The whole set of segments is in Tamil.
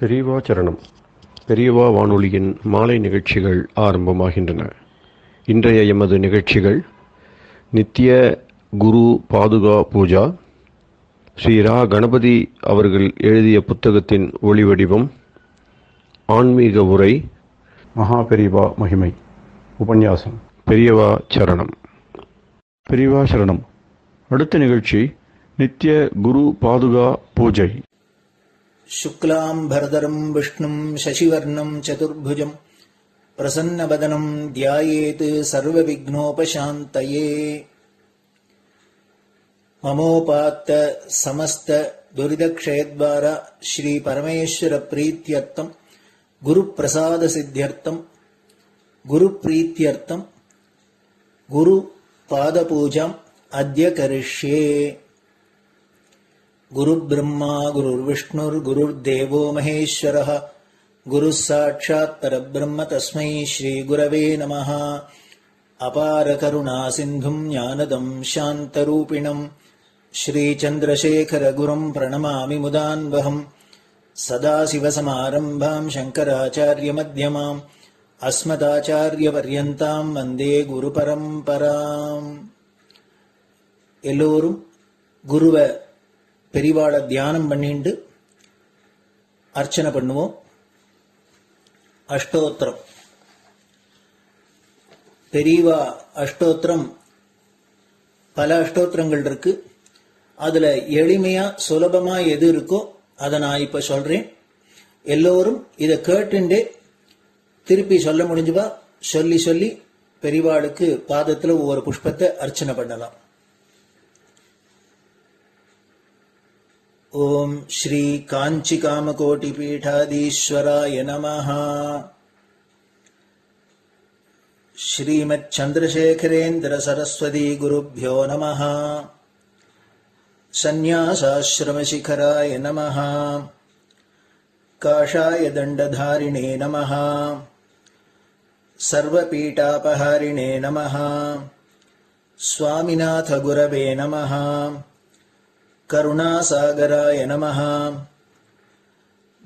பெரியவா சரணம். பெரியவா வானொலியின் மாலை நிகழ்ச்சிகள் ஆரம்பமாகின்றன. இன்றைய எமது நிகழ்ச்சிகள் நித்திய குரு பாதுகா பூஜா, ஸ்ரீ ரா கணபதி அவர்கள் எழுதிய புத்தகத்தின் ஒளிவடிவம், ஆன்மீக உரை, மகா பெரியவா மகிமை உபன்யாசம். பெரியவா சரணம். பெரியவா சரணம். அடுத்த நிகழ்ச்சி நித்திய குரு பாதுகா பூஜை. शुक्लां भरदरं विष्णुं शशिवर्णं चतुर्भुजं प्रसन्नवदनं ध्यायेत् सर्वविघ्नोपशान्तये। ममोपात्त समस्त दुरितक्षयद्वारा श्री परमेश्वर प्रीत्यर्थं गुरुप्रसाद सिद्ध्यर्थं गुरुप्रीत्यर्थं गुरुपादपूजाम् अद्य करिष्ये। गुरुर्ब्रह्मा गुरुर्विष्णुर्गुरुर्देवो महेश्वरः गुरुः साक्षात् परब्रह्म तस्मै श्रीगुरवे नमः। अपार करुणासिन्धुं ज्ञानदं शान्तरूपिणं श्रीचन्द्रशेखरगुरुं प्रणमामि मुदान्वहम्। सदाशिवसमारम्भां शङ्कराचार्यमध्यमाम् अस्मदाचार्यपर्यन्तां वन्दे गुरुपरम्पराम्. எல்லோரும் குருவை பெரிவாளை தியானம் பண்ணிண்டு அர்ச்சனை பண்ணுவோம். அஷ்டோத்திரம். பெரியவா அஷ்டோத்திரம் பல அஷ்டோத்திரங்கள் இருக்கு. அதுல எளிமையா சுலபமா எது இருக்கோ அதை நான் இப்ப சொல்றேன். எல்லோரும் இதை கேட்டுண்டே திருப்பி சொல்ல முடிஞ்சுவா சொல்லி சொல்லி பெரிவாளுக்கு பாதத்துல ஒவ்வொரு புஷ்பத்தை அர்ச்சனை பண்ணலாம். ओम श्री कांची कामकोटि पीठाधीश्वराय नमः. श्रीमत् चंद्रशेखरेन्द्र सरस्वती गुरुभ्यो नमः. संन्यासाश्रम शिखराय नमः. काषाय दंडधारिणे नमः. सर्वपीठापहारिणे नमः. स्वामिनाथ गुरवे नमः. करुणासागराय नमः.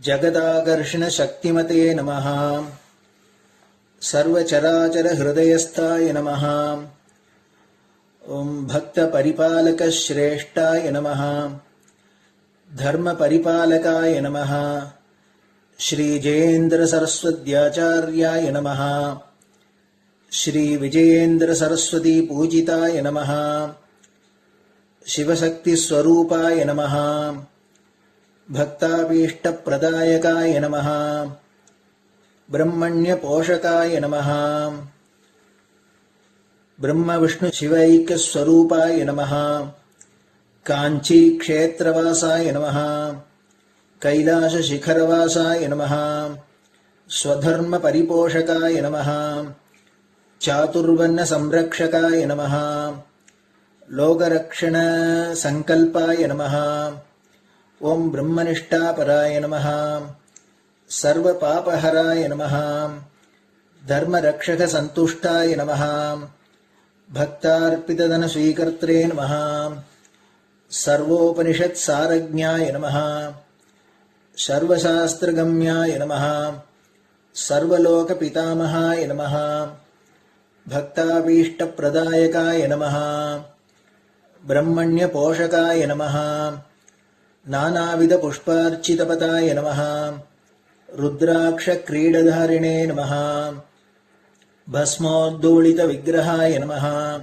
जगदाकर्षण शक्तिमते नमः. सर्वचराचर हृदयस्थाय नमः. ओम भक्त परिपालक श्रेष्ठाय नमः. धर्म परिपालकाय नमः. श्री जयेन्द्र सरस्वत्याचार्याय नमः. श्री विजयेन्द्र सरस्वती पूजिताय नमः. शिवशक्ति स्वरूपाय नमः. भक्ताभीष्ट प्रदायकाय नमः. ब्रह्मण्य पोषकाय नमः. ब्रह्म विष्णु शिवैक्य स्वरूपाय नमः. कांची क्षेत्रवासाय नमः. कैलाश शिखरवासाय नमः. स्वधर्म परिपोषकाय नमः. चातुर्वर्ण संरक्षकाय नमः. लोकरक्षण संकल्पाय नमः. ओम ब्रह्मनिष्ठापराय नमः. सर्वपापहराय नमः. धर्मरक्षक संतुष्टाय नमः. भक्तार्पितधन स्वीकर्त्रे नमः. सर्वोपनिषत् सारज्ञाय नमः. सर्वशास्त्रगम्याय नमः. सर्वलोक पितामहाय नमः. भक्ताभीष्ट प्रदायकाय नमः. ब्रह्मण्य पोषकाय नमः. नानाविध पुष्पार्चितपताय नमः. रुद्राक्ष क्रीडधारिणे नमः. भस्मोद्दोलित विग्रहाय नमः.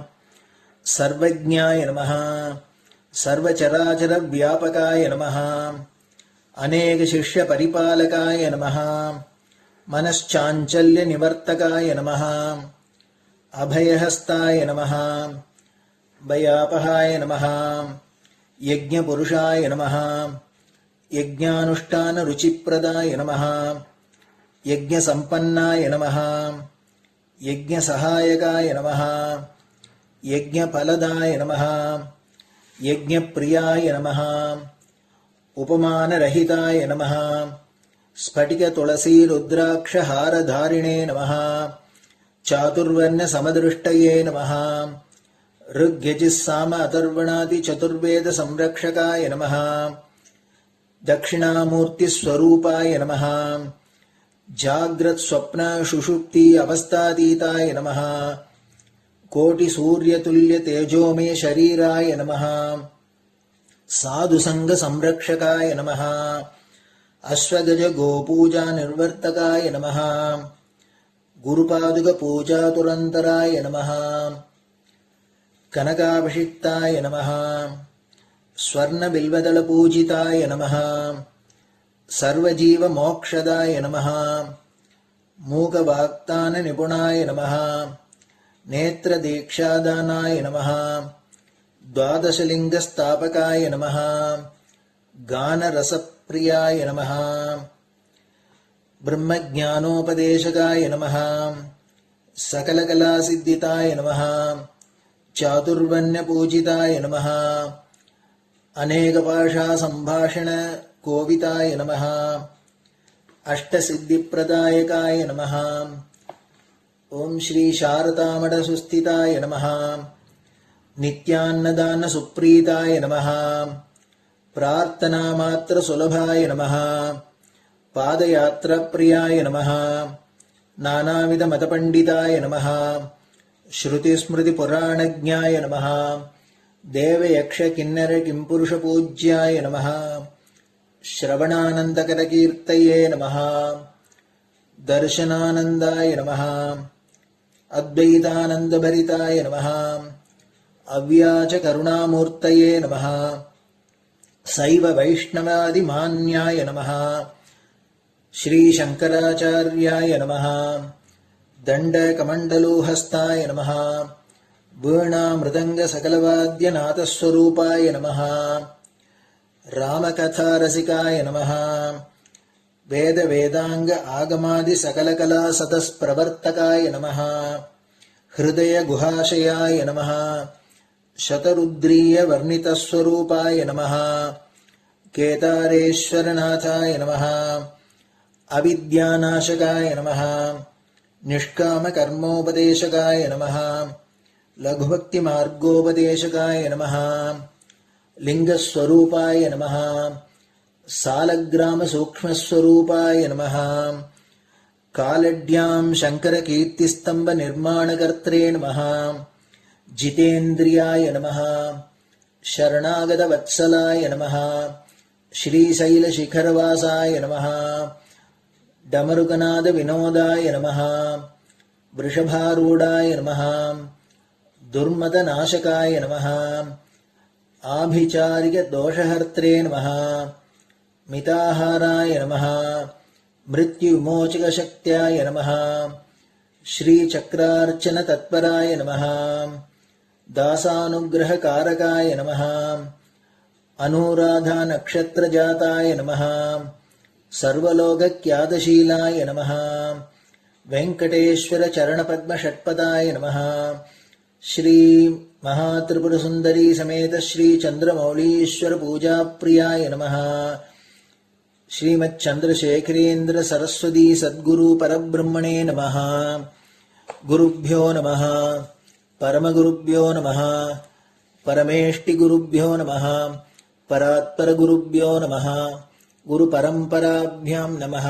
सर्वज्ञाय नमः. सर्वचराचर व्यापकाय नमः. अनेक शिष्य परिपालकाय नमः. मनश्चाञ्चल्य निवर्तकाय नमः. अभयहस्ताय नमः. भयापहाय नमः. यज्ञपुरुषाय नमः. यज्ञानुष्ठान रुचिप्रदाय नमः. यज्ञसम्पन्नाय नमः. यज्ञसहायकाय नमः. यज्ञफलदाय नमः. यज्ञप्रियाय नमः. उपमानरहिताय नमः. स्फटिक तुलसी रुद्राक्ष हारधारिणे नमः. चातुर्वर्ण समदृष्टये नमः. ऋग्यजुस्साम अथर्वणादि चतुर्वेद संरक्षकाय नमः. दक्षिणामूर्तिस्वरूपाय नमः जाग्रत् स्वप्न सुषुप्ति अवस्थातीताय नमः कोटिसूर्यतुल्य तेजोमय शरीराय नमः साधुसंग संरक्षकाय नमः अश्वगज गोपूजा निर्वर्तकाय नमः गुरुपादुक पूजा तुरंतराय नमः कनकाभिषिक्ताय नमः स्वर्ण बिल्वदल पूजिताय नमः सर्वजीव मोक्षदाय नमः मूकवाक्तान निपुणाय नमः नेत्र दीक्षादानाय नमः द्वादशलिंग स्थापकाय नमः गान रसप्रियाय नमः ब्रह्मज्ञानोपदेशकाय नमः सकलकलासिद्धिताय नमः चातुर्वण्य पूजिताय नमः अनेकभाषा संभाषण कोविताय नमः अष्टसिद्धिप्रदायकाय नमः ओम श्री शारदामठ सुस्थिताय नमः नित्यान्नदान सुप्रीताय नमः प्रार्थना मात्र सुलभाय नमः पादयात्रा प्रियाय नमः नानाविध मतपंडिताय नमः श्रुति स्मृति पुराणज्ञाय नमः देव यक्ष किन्नर किंपुरुष पूज्याय नमः श्रवणानंदकर कीर्तये नमः दर्शनानंदाय नमः अद्वैतानंदभरिताय नमः अव्याज करुणामूर्तये नमः शैव वैष्णवादिमान्याय नमः श्री शंकराचार्याय नमः दंडकमंडलोहस्ताय नमः वीणा मृदंग सकलवाद्यनाथस्वरूपाय नमः रामकथा रसिकाय नमः वेद वेदांग आगमादि सकलकला सतस्प्रवर्तकाय नमः हृदय गुहाशयाय नमः शतरुद्रीय वर्णितस्वरूपाय नमः केदारेश्वरनाथाय नमः अविद्यानाशकाय नमः निष्कामकर्मोपदेशकाय नमः लघुभक्तिमार्गोपदेशकाय नमः लिंगस्वरूपाय नमः सालग्राम सूक्ष्मस्वरूपाय नमः कालड्यां शंकरकीर्तिस्तंभ निर्माणकर्त्रे नमः जितेन्द्रियाय नमः शरणागतवत्सलाय नमः श्रीशैलशिखरवासाय नमः डमरुकनाद विनोदाय नमः वृषभारूढाय नमः दुर्मदनाशकाय नमः आभिचारिक दोषहर्त्रे नमः मिताहाराय नमः मृत्युविमोचकशक्त्याय नमः श्रीचक्रार्चन तत्पराय नमः दासानुग्रहकारकाय नमः अनुराधा नक्षत्रजाताय नमः सर्वलोकख्यातशीलाय नमः वेंकटेश्वर चरणपद्म षट्पदाय नमः श्री महात्रिपुर सुंदरी समेत श्री चंद्रमौलीश्वर पूजा प्रियाय नमः श्रीमच्चंद्रशेखरेन्द्र सरस्वती सद्गुरु परब्रह्मणे नमः गुरुभ्यो नमः परमगुरुभ्यो नमः परमेष्टिगुरुभ्यो नमः परात्परगुरुभ्यो नमः गुरुपरंपराभ्यां नमः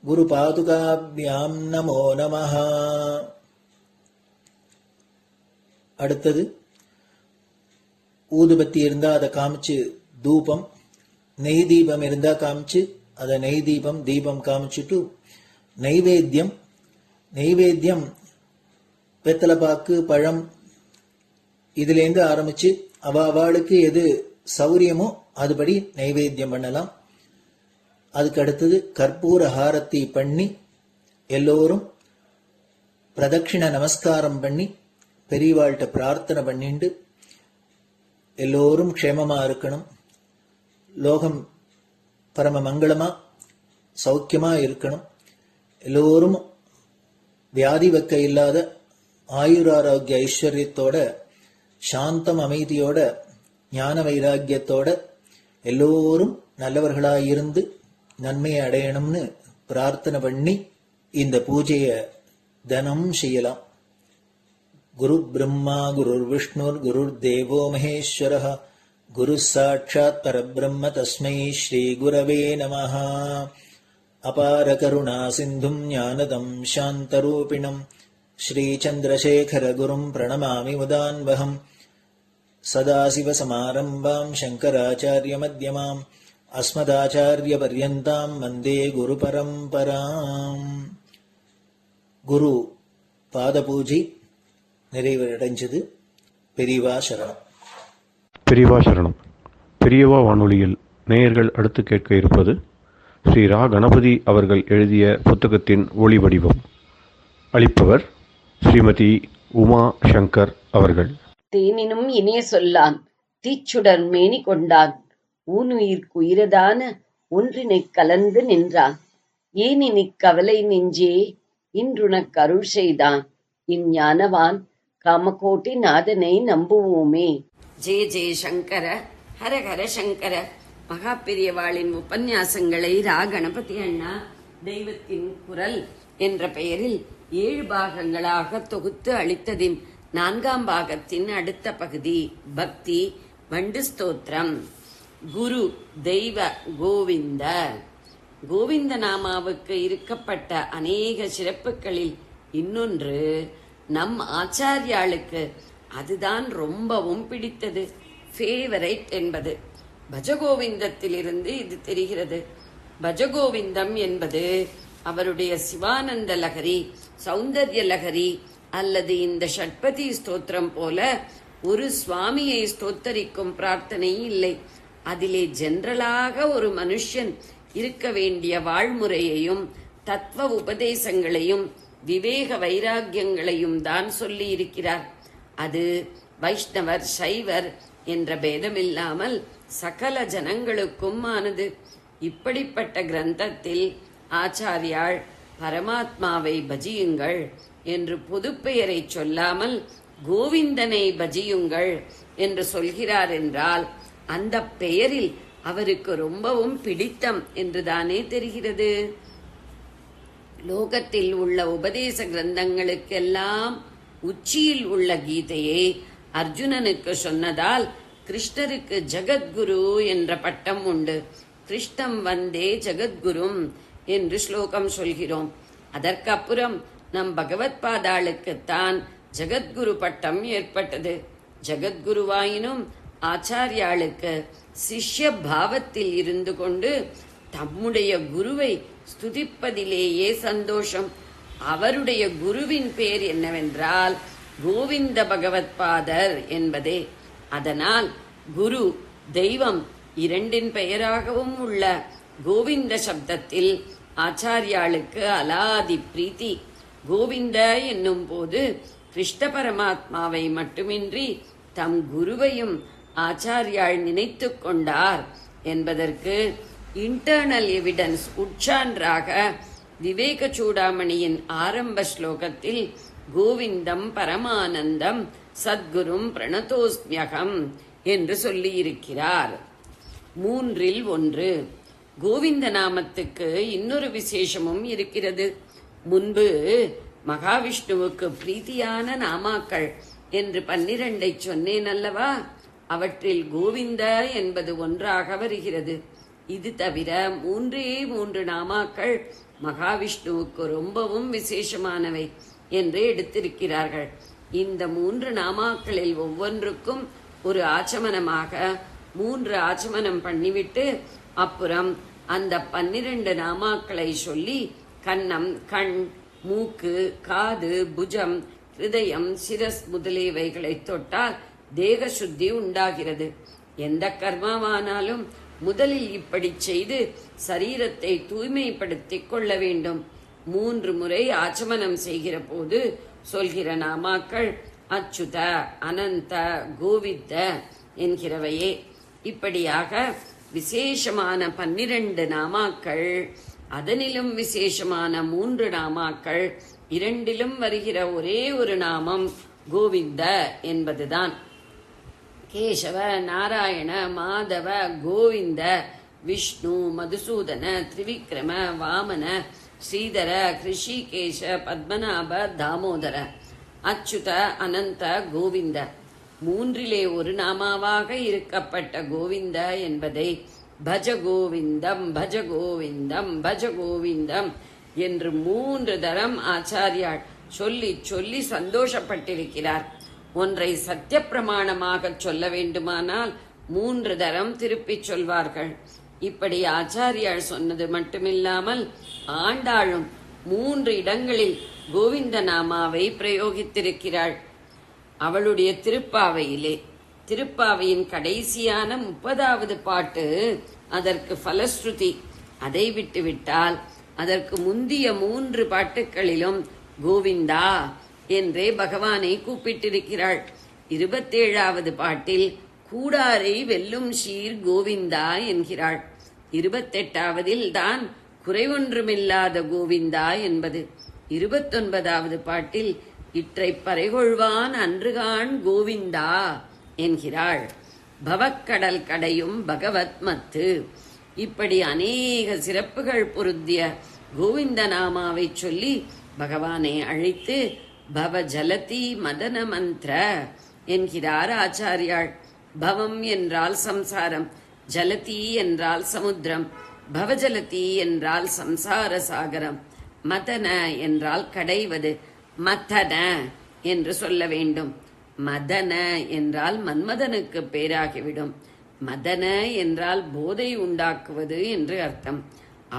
गुरुपादुकाभ्यां नमो नमः. அடுத்தது ஊதுபத்தி இருந்தா அதை காமிச்சு தூபம், நெய் தீபம் இருந்தா காமிச்சு அதை நெய் தீபம் தீபம் காமிச்சுட்டு நைவேத்தியம் வெத்தலைப்பாக்கு பழம் இதுலேருந்து ஆரம்பிச்சு அவளுக்கு எது சௌரியமோ அதுபடி நைவேத்தியம் பண்ணலாம். அதுக்கு அடுத்தது கற்பூர ஹாரத்தி பண்ணி எல்லோரும் பிரதட்சிண நமஸ்காரம் பண்ணி பெரியவாள்கிட்ட பிரார்த்தனை பண்ணிண்டு எல்லோரும் க்ஷேமமா இருக்கணும், லோகம் பரம மங்களமா சௌக்கியமா இருக்கணும், எல்லோரும் வியாதி வெக்க இல்லாத ஆயுராரோக்கிய ஐஸ்வர்யத்தோட சாந்தம் அமைதியோட ஞான வைராக்கியத்தோட எல்லோரும் நல்லவர்களாயிருந்து நன்மையை அடையணும்னு பிரார்த்தனை பண்ணி இந்த பூஜையை தினம் செய்யலாம். குரு பிரம்மா குருர் விஷ்ணுர் குருர் தேவோ மகேஸ்வரः குரு சாட்சாத் பரபிரம்ம தஸ்மை ஸ்ரீ குரவே நமஹ. அபார கருணா சிந்தும் ஞானதம் சாந்தரூபிணம் ஸ்ரீ சந்திரசேகர குரும் பிரணமாமி முதான்வகம். சதாசிவசமாரம்பாம் சங்கராச்சாரிய மத்யமாம் அஸ்மதாச்சாரிய பர்யந்தாம் வந்தே குரு பரம்பராம். குரு பாத பூஜை நிறைவடைஞ்சது. பெரியவா சரணம். பெரியவா சரணம். பெரியவா வானொலியில் நேயர்கள் அடுத்து கேட்க இருப்பது ஸ்ரீ ரா கணபதி அவர்கள் எழுதிய புத்தகத்தின் ஒளி வடிவம். அளிப்பவர் ஸ்ரீமதி உமா சங்கர் அவர்கள். தேனினும் இனிய சொல்லான் தீச்சுடர் மேனி கொண்டான் ஊனுயிர்க்குயிரதான ஒன்றினைக் கலந்து நின்றான் ஏனினிக் கவலை நெஞ்சே இன்றுனக் அருள் செய்தான் இஞ்ஞானவான் காமகோட்டி நாதனை நம்புவோமே. ஜெய ஜெய சங்கர, ஹர ஹர சங்கர. மகா பெரியவாளின் உபன்யாசங்களை ரா கணபதி அண்ணா தெய்வத்தின் குரல் என்ற பெயரில் 7 பாகங்களாக தொகுத்து அளித்ததின் 4ஆம் பாகத்தின் அடுத்த பகுதி பக்தி வண்டு ஸ்தோத்திரம். குரு தெய்வ கோவிந்த. கோவிந்த நாமாவுக்கு இருக்கப்பட்ட அநேக சிறப்புகளில் இன்னொன்று நம் ஆச்சாரியாளுக்கு அதுதான் ரொம்பவும் பிடித்தது, ஃபேவரைட் என்பது. பஜகோவிந்தத்திலிருந்து இது தெரிகிறது. பஜகோவிந்தம் என்பது அவருடைய சிவானந்த லகரி, சௌந்தர்ய லகரி அல்லது இந்த ஷட்பதி ஸ்தோத்திரம் போல ஒரு சுவாமியை ஸ்தோத்தரிக்கும் பிரார்த்தனை இல்லை. அதிலே ஜெனரலாக ஒரு மனுஷன் இருக்க வேண்டிய வாழ்முறையையும் தத்துவ உபதேசங்களையும் விவேக வைராக்கியங்களையும் தான் சொல்லி இருக்கிறார். அது வைஷ்ணவர் சைவர் என்ற பேதமில்லாமல் சகல ஜனங்களுக்கும் ஆனது. இப்படிப்பட்ட கிரந்தத்தில் ஆச்சாரியாள் பரமாத்மாவை பஜியுங்கள் என்று பொதுப்பெயரை சொல்லாமல் கோவிந்தனை பஜியுங்கள் என்று சொல்கிறார் என்றால் அந்த பெயரில் அவருக்கு ரொம்பவும் பிடித்தம் என்றுதானே தெரிகிறது. லோகத்தில் உள்ள உபதேச கிரந்தங்களுக்கெல்லாம் உச்சியில் உள்ள கீதையை அர்ஜுனனுக்கு சொன்னதால் கிருஷ்ணருக்கு ஜகத்குரு என்ற பட்டம் உண்டு. கிருஷ்ணம் வந்தே ஜகத்குரும் என்று ஸ்லோகம் சொல்கிறோம். அதற்கப்புறம் நம் பகவத் பாதாளுக்குத்தான் ஜகத்குரு பட்டம் ஏற்பட்டது. ஜகத்குருவாயினும் ஆச்சாரியாளுக்கு சிஷ்ய பாவத்தில் இருந்து கொண்டு தம்முடைய குருவை ஸ்துதிப்பதிலேயே சந்தோஷம். அவருடைய குருவின் பேர் என்னவென்றால் கோவிந்த பகவத் பாதர் என்பதே. அதனால் குரு தெய்வம் இரண்டின் பெயராகவும் உள்ள கோவிந்த சப்தத்தில் ஆச்சாரியாளுக்கு அலாதி பிரீத்தி. கோவிந்த என்னும் போது கிருஷ்ண பரமாத்மாவை மட்டுமின்றி தம் குருவையும் ஆச்சாரியாள் நினைத்து கொண்டார் என்பதற்கு இன்டர்னல் எவிடன்ஸ் உட்சான்றாக விவேக சூடாமணியின் ஆரம்ப ஸ்லோகத்தில் கோவிந்தம் பரமானந்தம் சத்குரும் பிரணதோஸ்மியகம் என்று சொல்லியிருக்கிறார். 3இல் 1. கோவிந்த நாமத்துக்கு இன்னொரு விசேஷமும் இருக்கிறது. முன்பு மகாவிஷ்ணுவுக்கு பிரீத்தியான நாமாக்கள் என்று 12 சொன்னேன் அல்லவா? அவற்றில் கோவிந்த என்பது ஒன்றாக வருகிறது. இது தவிர 3 நாமாக்கள் மகாவிஷ்ணுவுக்கு ரொம்பவும் விசேஷமானவை என்று எடுத்திருக்கிறார்கள். இந்த 3 நாமாக்களில் ஒவ்வொன்றுக்கும் ஒரு ஆச்சமனமாக 3 ஆச்சமனம் பண்ணிவிட்டு அப்புறம் அந்த 12 நாமாக்களை சொல்லி கன்னம், கண், மூக்கு, காது, புஜம், ஹிருதயம், சிரஸ் முதலியவைகளை தொட்டால் தேக சுத்தி உண்டாகிறது. எந்த கர்மாவானாலும் முதலில் இப்படி செய்து சரீரத்தை தூய்மைப்படுத்திக் கொள்ள வேண்டும். 3 முறை ஆச்சமனம் செய்கிற போது சொல்கிற நாமாக்கள் அச்சுத, அனந்த, கோவிந்த என்கிறவையே. இப்படியாக விசேஷமான 12 நாமாக்கள், அதனிலும் விசேஷமான 3 நாமாக்கள், 2லும் வருகிற ஒரே ஒரு நாமம் கோவிந்த என்பதுதான். கேசவ, நாராயண, மாதவ, கோவிந்த, விஷ்ணு, மதுசூதன, திரிவிக்ரம, வாமன, ஸ்ரீதர, கிருஷிகேஷ, பத்மநாப, தாமோதர, அச்சுத, அனந்த, கோவிந்த மூன்றிலே ஒரு நாமாவாக இருக்கப்பட்ட கோவிந்த என்பதை பஜ கோவிந்தம் பஜ கோவிந்தம் பஜ கோவிந்தம் என்று 3 தரம் ஆச்சாரியார் சொல்லி சொல்லி சந்தோஷப்பட்டிருக்கிறார். ஒன்றை சத்திய பிரமாணமாக சொல்ல வேண்டுமானால் 3 தரம் திருப்பிச் சொல்வார்கள். இப்படி ஆச்சாரியார் சொன்னது மட்டுமில்லாமல் ஆண்டாளும் 3 இடங்களில் கோவிந்த நாமாவை பிரயோகித்திருக்கிறாள். அவளுடைய திருப்பாவையின் கடைசியான 30வது பாட்டு அதற்கு பலஸ்ருதி. அதை விட்டுவிட்டால் அதற்கு முந்திய 3 பாட்டுகளிலும் கோவிந்தா என்றே பகவானை கூப்பிட்டிருக்கிறாள். 27வது பாட்டில் கூடாரை வெல்லும் ஷீர் கோவிந்தா என்கிறாள். 28வதில் தான் குறைவொன்றுமில்லாத கோவிந்தா என்பது. 29வது பாட்டில் இற்றை பறைகொள்வான் அன்றுகான் கோவிந்தா என்கிறாள். பவக்கடல் கடையும் பகவத் மத்து. இப்படி அநேக சிறப்புகள் பொருந்திய கோவிந்த நாமாவை சொல்லி பகவானை அழைத்து பவ ஜலதி மதன மந்திர என்கிறார் ஆச்சாரியாள். பவம் என்றால் சம்சாரம், ஜலதி என்றால் சமுத்திரம், பவஜலதி என்றால் சம்சார சாகரம், மதன என்றால் கடைவது, மதன என்று சொல்ல வேண்டும். மதன என்றால் மன்மதனுக்கு பேராகிவிடும். மதன என்றால் போதை உண்டாக்குவது என்று அர்த்தம்.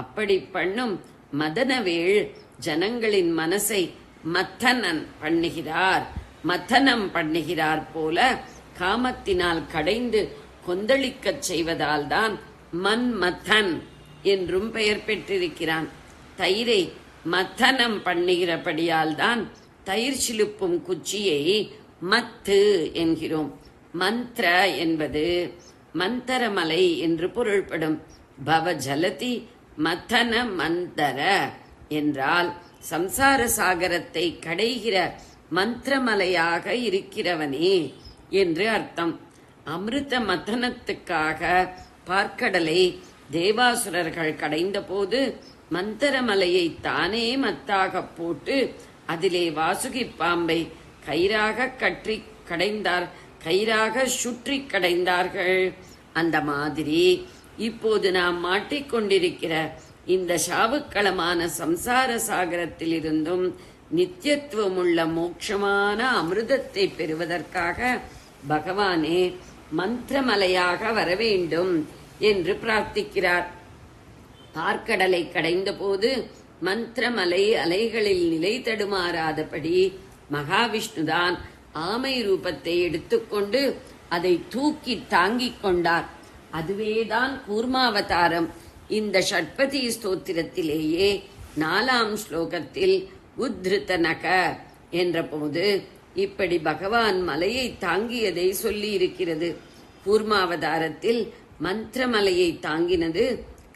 அப்படி பண்ணும் மதனவேள் ஜனங்களின் மனசை மத்தனம் பண்ணுகிறார் போல காமத்தினால் கடைந்து கொந்தளிக்கச் செய்வதால் தான் மன்மதன் என்றும் பெயர் பெற்றிருக்கிறான். தயிரை மத்தனம் பண்ணுகிறபடியால் தான் தயிர் சிலுப்பும் குச்சியை மத்து என்கிறோம். மந்திர என்பது மந்தரமலை என்று பொருள்படும். பவ ஜலதி மத்தன மந்தர என்றால் சம்சார சாகரத்தை கடைகிற மந்திரமலையாக இருக்கிறவனே என்று அர்த்தம். அமிர்த மத்தனத்துக்காக பார்க்கடலை தேவாசுரர்கள் கடைந்த போது மந்தரமலையை தானே மத்தாக போட்டு அதிலே வாசுகி பாம்பை கயிறாக சுற்றி கடைந்தார்கள். அந்த மாதிரி இப்போது நாம் மாட்டிக்கொண்டிருக்கிற இந்த சாவுக்களமான சம்சார சாகரத்தில் இருந்தும் நித்தியத்துவமுள்ள மோட்சமான அமிர்தத்தை பெறுவதற்காக பகவானே மந்திரமலையாக வர வேண்டும் என்று பிரார்த்திக்கிறார். பார்க்கடலை கடைந்த போது மந்திரமலை அலைகளில் நிலை தடுமாறாதபடி மகாவிஷ்ணுதான் ஆமை ரூபத்தை எடுத்துக்கொண்டு அதை தூக்கி தாங்கிக் கொண்டார். அதுவேதான் கூர்மாவதாரம். இந்த ஷட்பதி ஸ்தோத்திரத்திலேயே 4ஆம் ஸ்லோகத்தில் உத்ருதனக என்ற போது இப்படி பகவான் மலையை தாங்கியதை சொல்லி இருக்கிறது. கூர்மாவதாரத்தில் மந்திரமலையை தாங்கினது,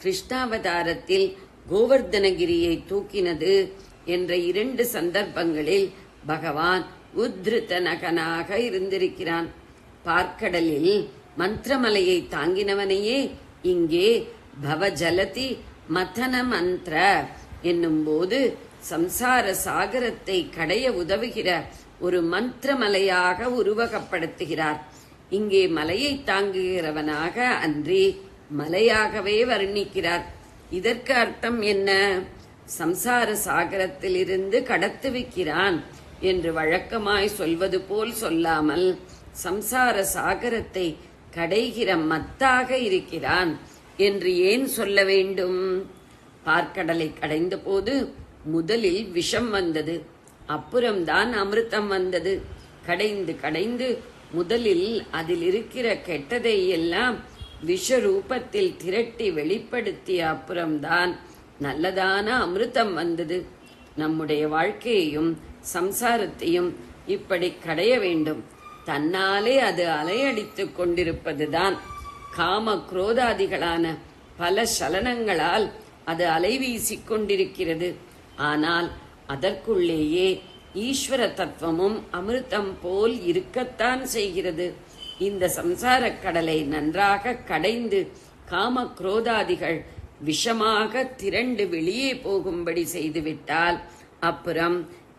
கிருஷ்ணாவதாரத்தில் கோவர்தனகிரியை தூக்கினது என்ற 2 சந்தர்ப்பங்களில் பகவான் உத்ருதனகனாக இருந்திருக்கிறான். பார்க்கடலில் மந்திரமலையை தாங்கினவனையே இங்கே பவஜலதி மதன மந்திர என்னும் போது சம்சார சாகரத்தை கடைய உதவுகிற ஒரு மந்திரமலையாக உருவகப்படுத்துகிறார். இங்கே மலையை தாங்குகிறவனாக அன்றி மலையாகவே வர்ணிக்கிறார். இதற்கு அர்த்தம் என்ன? சம்சார சாகரத்திலிருந்து கடத்துவிக்கிறான் என்று வழக்கமாய் சொல்வது போல் சொல்லாமல் சம்சார சாகரத்தை கடைகிற மத்தாக இருக்கிறான் என்று ஏன் சொல்ல வேண்டும்? பார்க்கடலை கடைந்த போது முதலில் விஷம் வந்தது, அப்புறம்தான் அமிர்தம் வந்தது. கடைந்து கடைந்து முதலில் அதில் இருக்கிற கெட்டதை எல்லாம் விஷரூபத்தில் திரட்டி வெளிப்படுத்திய அப்புறம்தான் நல்லதான அமிர்தம் வந்தது. நம்முடைய வாழ்க்கையையும் சம்சாரத்தையும் இப்படி கடைய வேண்டும். தன்னாலே அது அலையடித்துக் கொண்டிருப்பதுதான். காம குரோதாதிகளான பல சலனங்களால் அது அலைவீசிக் கொண்டிருக்கிறது. ஆனால் அதற்குள்ளேயே ஈஸ்வர தத்துவமும் அமிர்தம் போல் இருக்கத்தான் செய்கிறது. இந்த சம்சாரக் கடலை நன்றாக கடைந்து காம குரோதாதிகள் விஷமாக திரண்டு வெளியே போகும்படி செய்துவிட்டால் அப்புறம்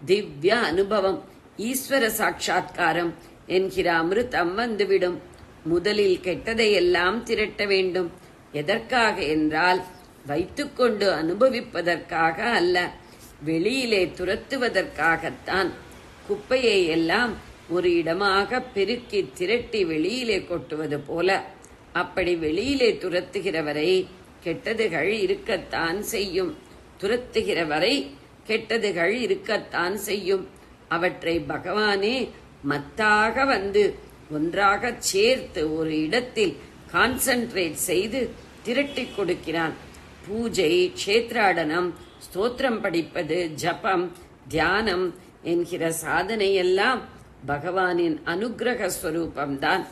திவ்ய அனுபவம், ஈஸ்வர சாட்சா்காரம் என்கிற அமிர்தம் வந்துவிடும். முதலில் கெட்டதையெல்லாம் திரட்ட வேண்டும். எதற்காக என்றால் வைத்துக்கொண்டு அனுபவிப்பதற்காக அல்ல, வெளியிலே துரத்துவதற்காகத்தான். குப்பையை எல்லாம் ஒரு இடமாக பெருக்கி திரட்டி வெளியிலே கொட்டுவது போல. அப்படி வெளியிலே துரத்துகிறவரை கெட்டதுகள் இருக்கத்தான் செய்யும். துரத்துகிற வரை கெட்டதுகள் இருக்கத்தான் செய்யும். அவற்றை பகவானே மத்தாக வந்து ஒன்றாக சேர்த்து ஒரு இடத்தில் கான்சென்ட்ரேட் செய்து திரட்டி கொடுக்கிறான். பூஜை, க்ஷேத்ராடனம், ஸ்தோத்திரம் படிப்பது, ஜபம், தியானம் என்கிற சாதனையெல்லாம் பகவானின் அனுக்கிரக ஸ்வரூபம்தான்.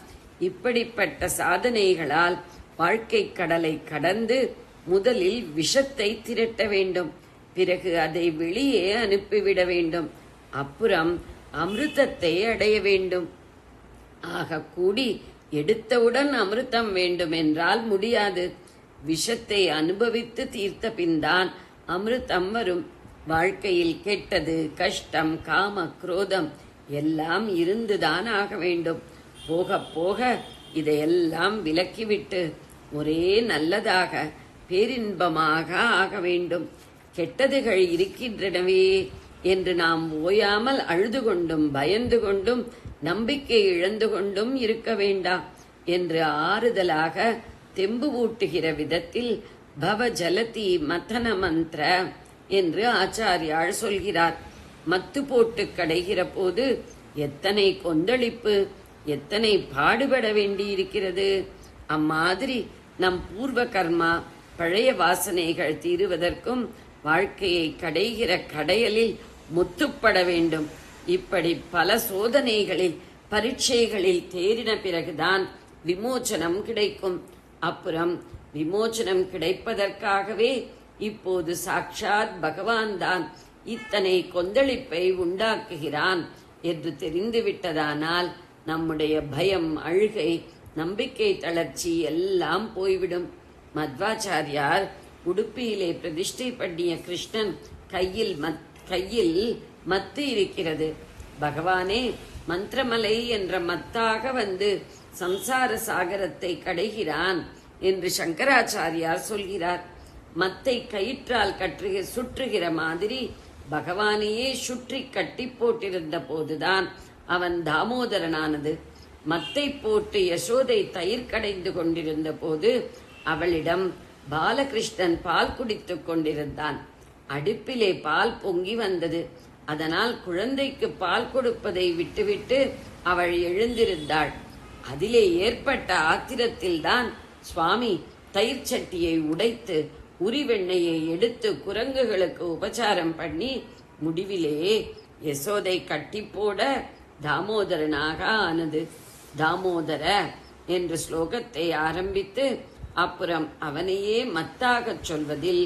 இப்படிப்பட்ட சாதனைகளால் வாழ்க்கை கடலை கடந்து முதலில் விஷத்தை திரட்ட வேண்டும். பிறகு அதை வெளியே அனுப்பிவிட வேண்டும். அப்புறம் அமிர்தத்தை அடைய வேண்டும். ஆக கூடி எடுத்தவுடன் அமிர்தம் வேண்டும் என்றால் முடியாது. விஷத்தை அனுபவித்து தீர்த்த பின்தான் அமிர்தம் வரும். வாழ்க்கையில் கெட்டது, கஷ்டம், காம, குரோதம் எல்லாம் இருந்துதான் ஆக வேண்டும். போக போக இதையெல்லாம் விலக்கிவிட்டு ஒரே நல்லதாக பேரின்பமாக ஆக வேண்டும். கெட்டதுகள் இருக்கின்றனவே என்று நாம் ஓயாமல் அழுது கொண்டும் பயந்து கொண்டும் நம்பிக்கை இழந்து கொண்டும் இருக்க வேண்டாம் என்று ஆறுதலாக தெம்பு ஊட்டுகிற விதத்தில் பவ ஜலதி மதன மந்திர என்று ஆச்சாரியால் சொல்கிறார். மத்து போட்டு கடைகிற போது எத்தனை கொந்தளிப்பு, எத்தனை பாடுபட வேண்டியிருக்கிறது. அம்மாதிரி நம் பூர்வ கர்மா, பழைய வாசனைகள் தீருவதற்கும் வாழ்க்கையை கடைகிற கடையலில் முத்துப்பட வேண்டும். இப்படி பல சோதனைகளில், பரீட்சைகளில் தேறின பிறகுதான் விமோச்சனம் கிடைக்கும். அப்புறம் விமோச்சனம் கிடைப்பதற்காகவே இப்போது சாட்சாத் பகவான் தான் இத்தனை கொந்தளிப்பை உண்டாக்குகிறான் என்று தெரிந்துவிட்டதானால் நம்முடைய பயம், அழுகை, நம்பிக்கை தளர்ச்சி எல்லாம் போய்விடும். மத்வாச்சாரியார் உடுப்பியிலே பிரதிஷ்டை பண்ணிய கிருஷ்ணன் கையில் மத்து இருக்கிறது. பகவானே மந்திரமலை என்ற மத்தாக வந்து சம்சார சாகரத்தை கடைகிறான் என்று சங்கராச்சாரியார் சொல்கிறார். மத்தை கயிற்றால் சுற்றுகிற மாதிரி பகவானையே சுற்றி கட்டி போட்டிருந்த போதுதான் அவன் தாமோதரனானது. மத்தை போட்டு யசோதை தயிர் கடைந்து கொண்டிருந்த போது அவளிடம் பாலகிருஷ்ணன் பால் குடித்துக் கொண்டிருந்தான். அடுப்பிலே பால் பொங்கி வந்தது. அதனால் குழந்தைக்கு பால் கொடுப்பதை விட்டுவிட்டு அவள் எழுந்திருந்தாள். அதிலே ஏற்பட்ட ஆத்திரத்தில்தான் சுவாமி தயிர் சட்டியை உடைத்து உரிவெண்ணையை எடுத்து குரங்குகளுக்கு உபச்சாரம் பண்ணி முடிவிலே யசோதை கட்டி போட தாமோதரனாக ஆனது. தாமோதர என்ற ஸ்லோகத்தை ஆரம்பித்து அப்புறம் அவனையே மத்தாகச் சொல்வதில்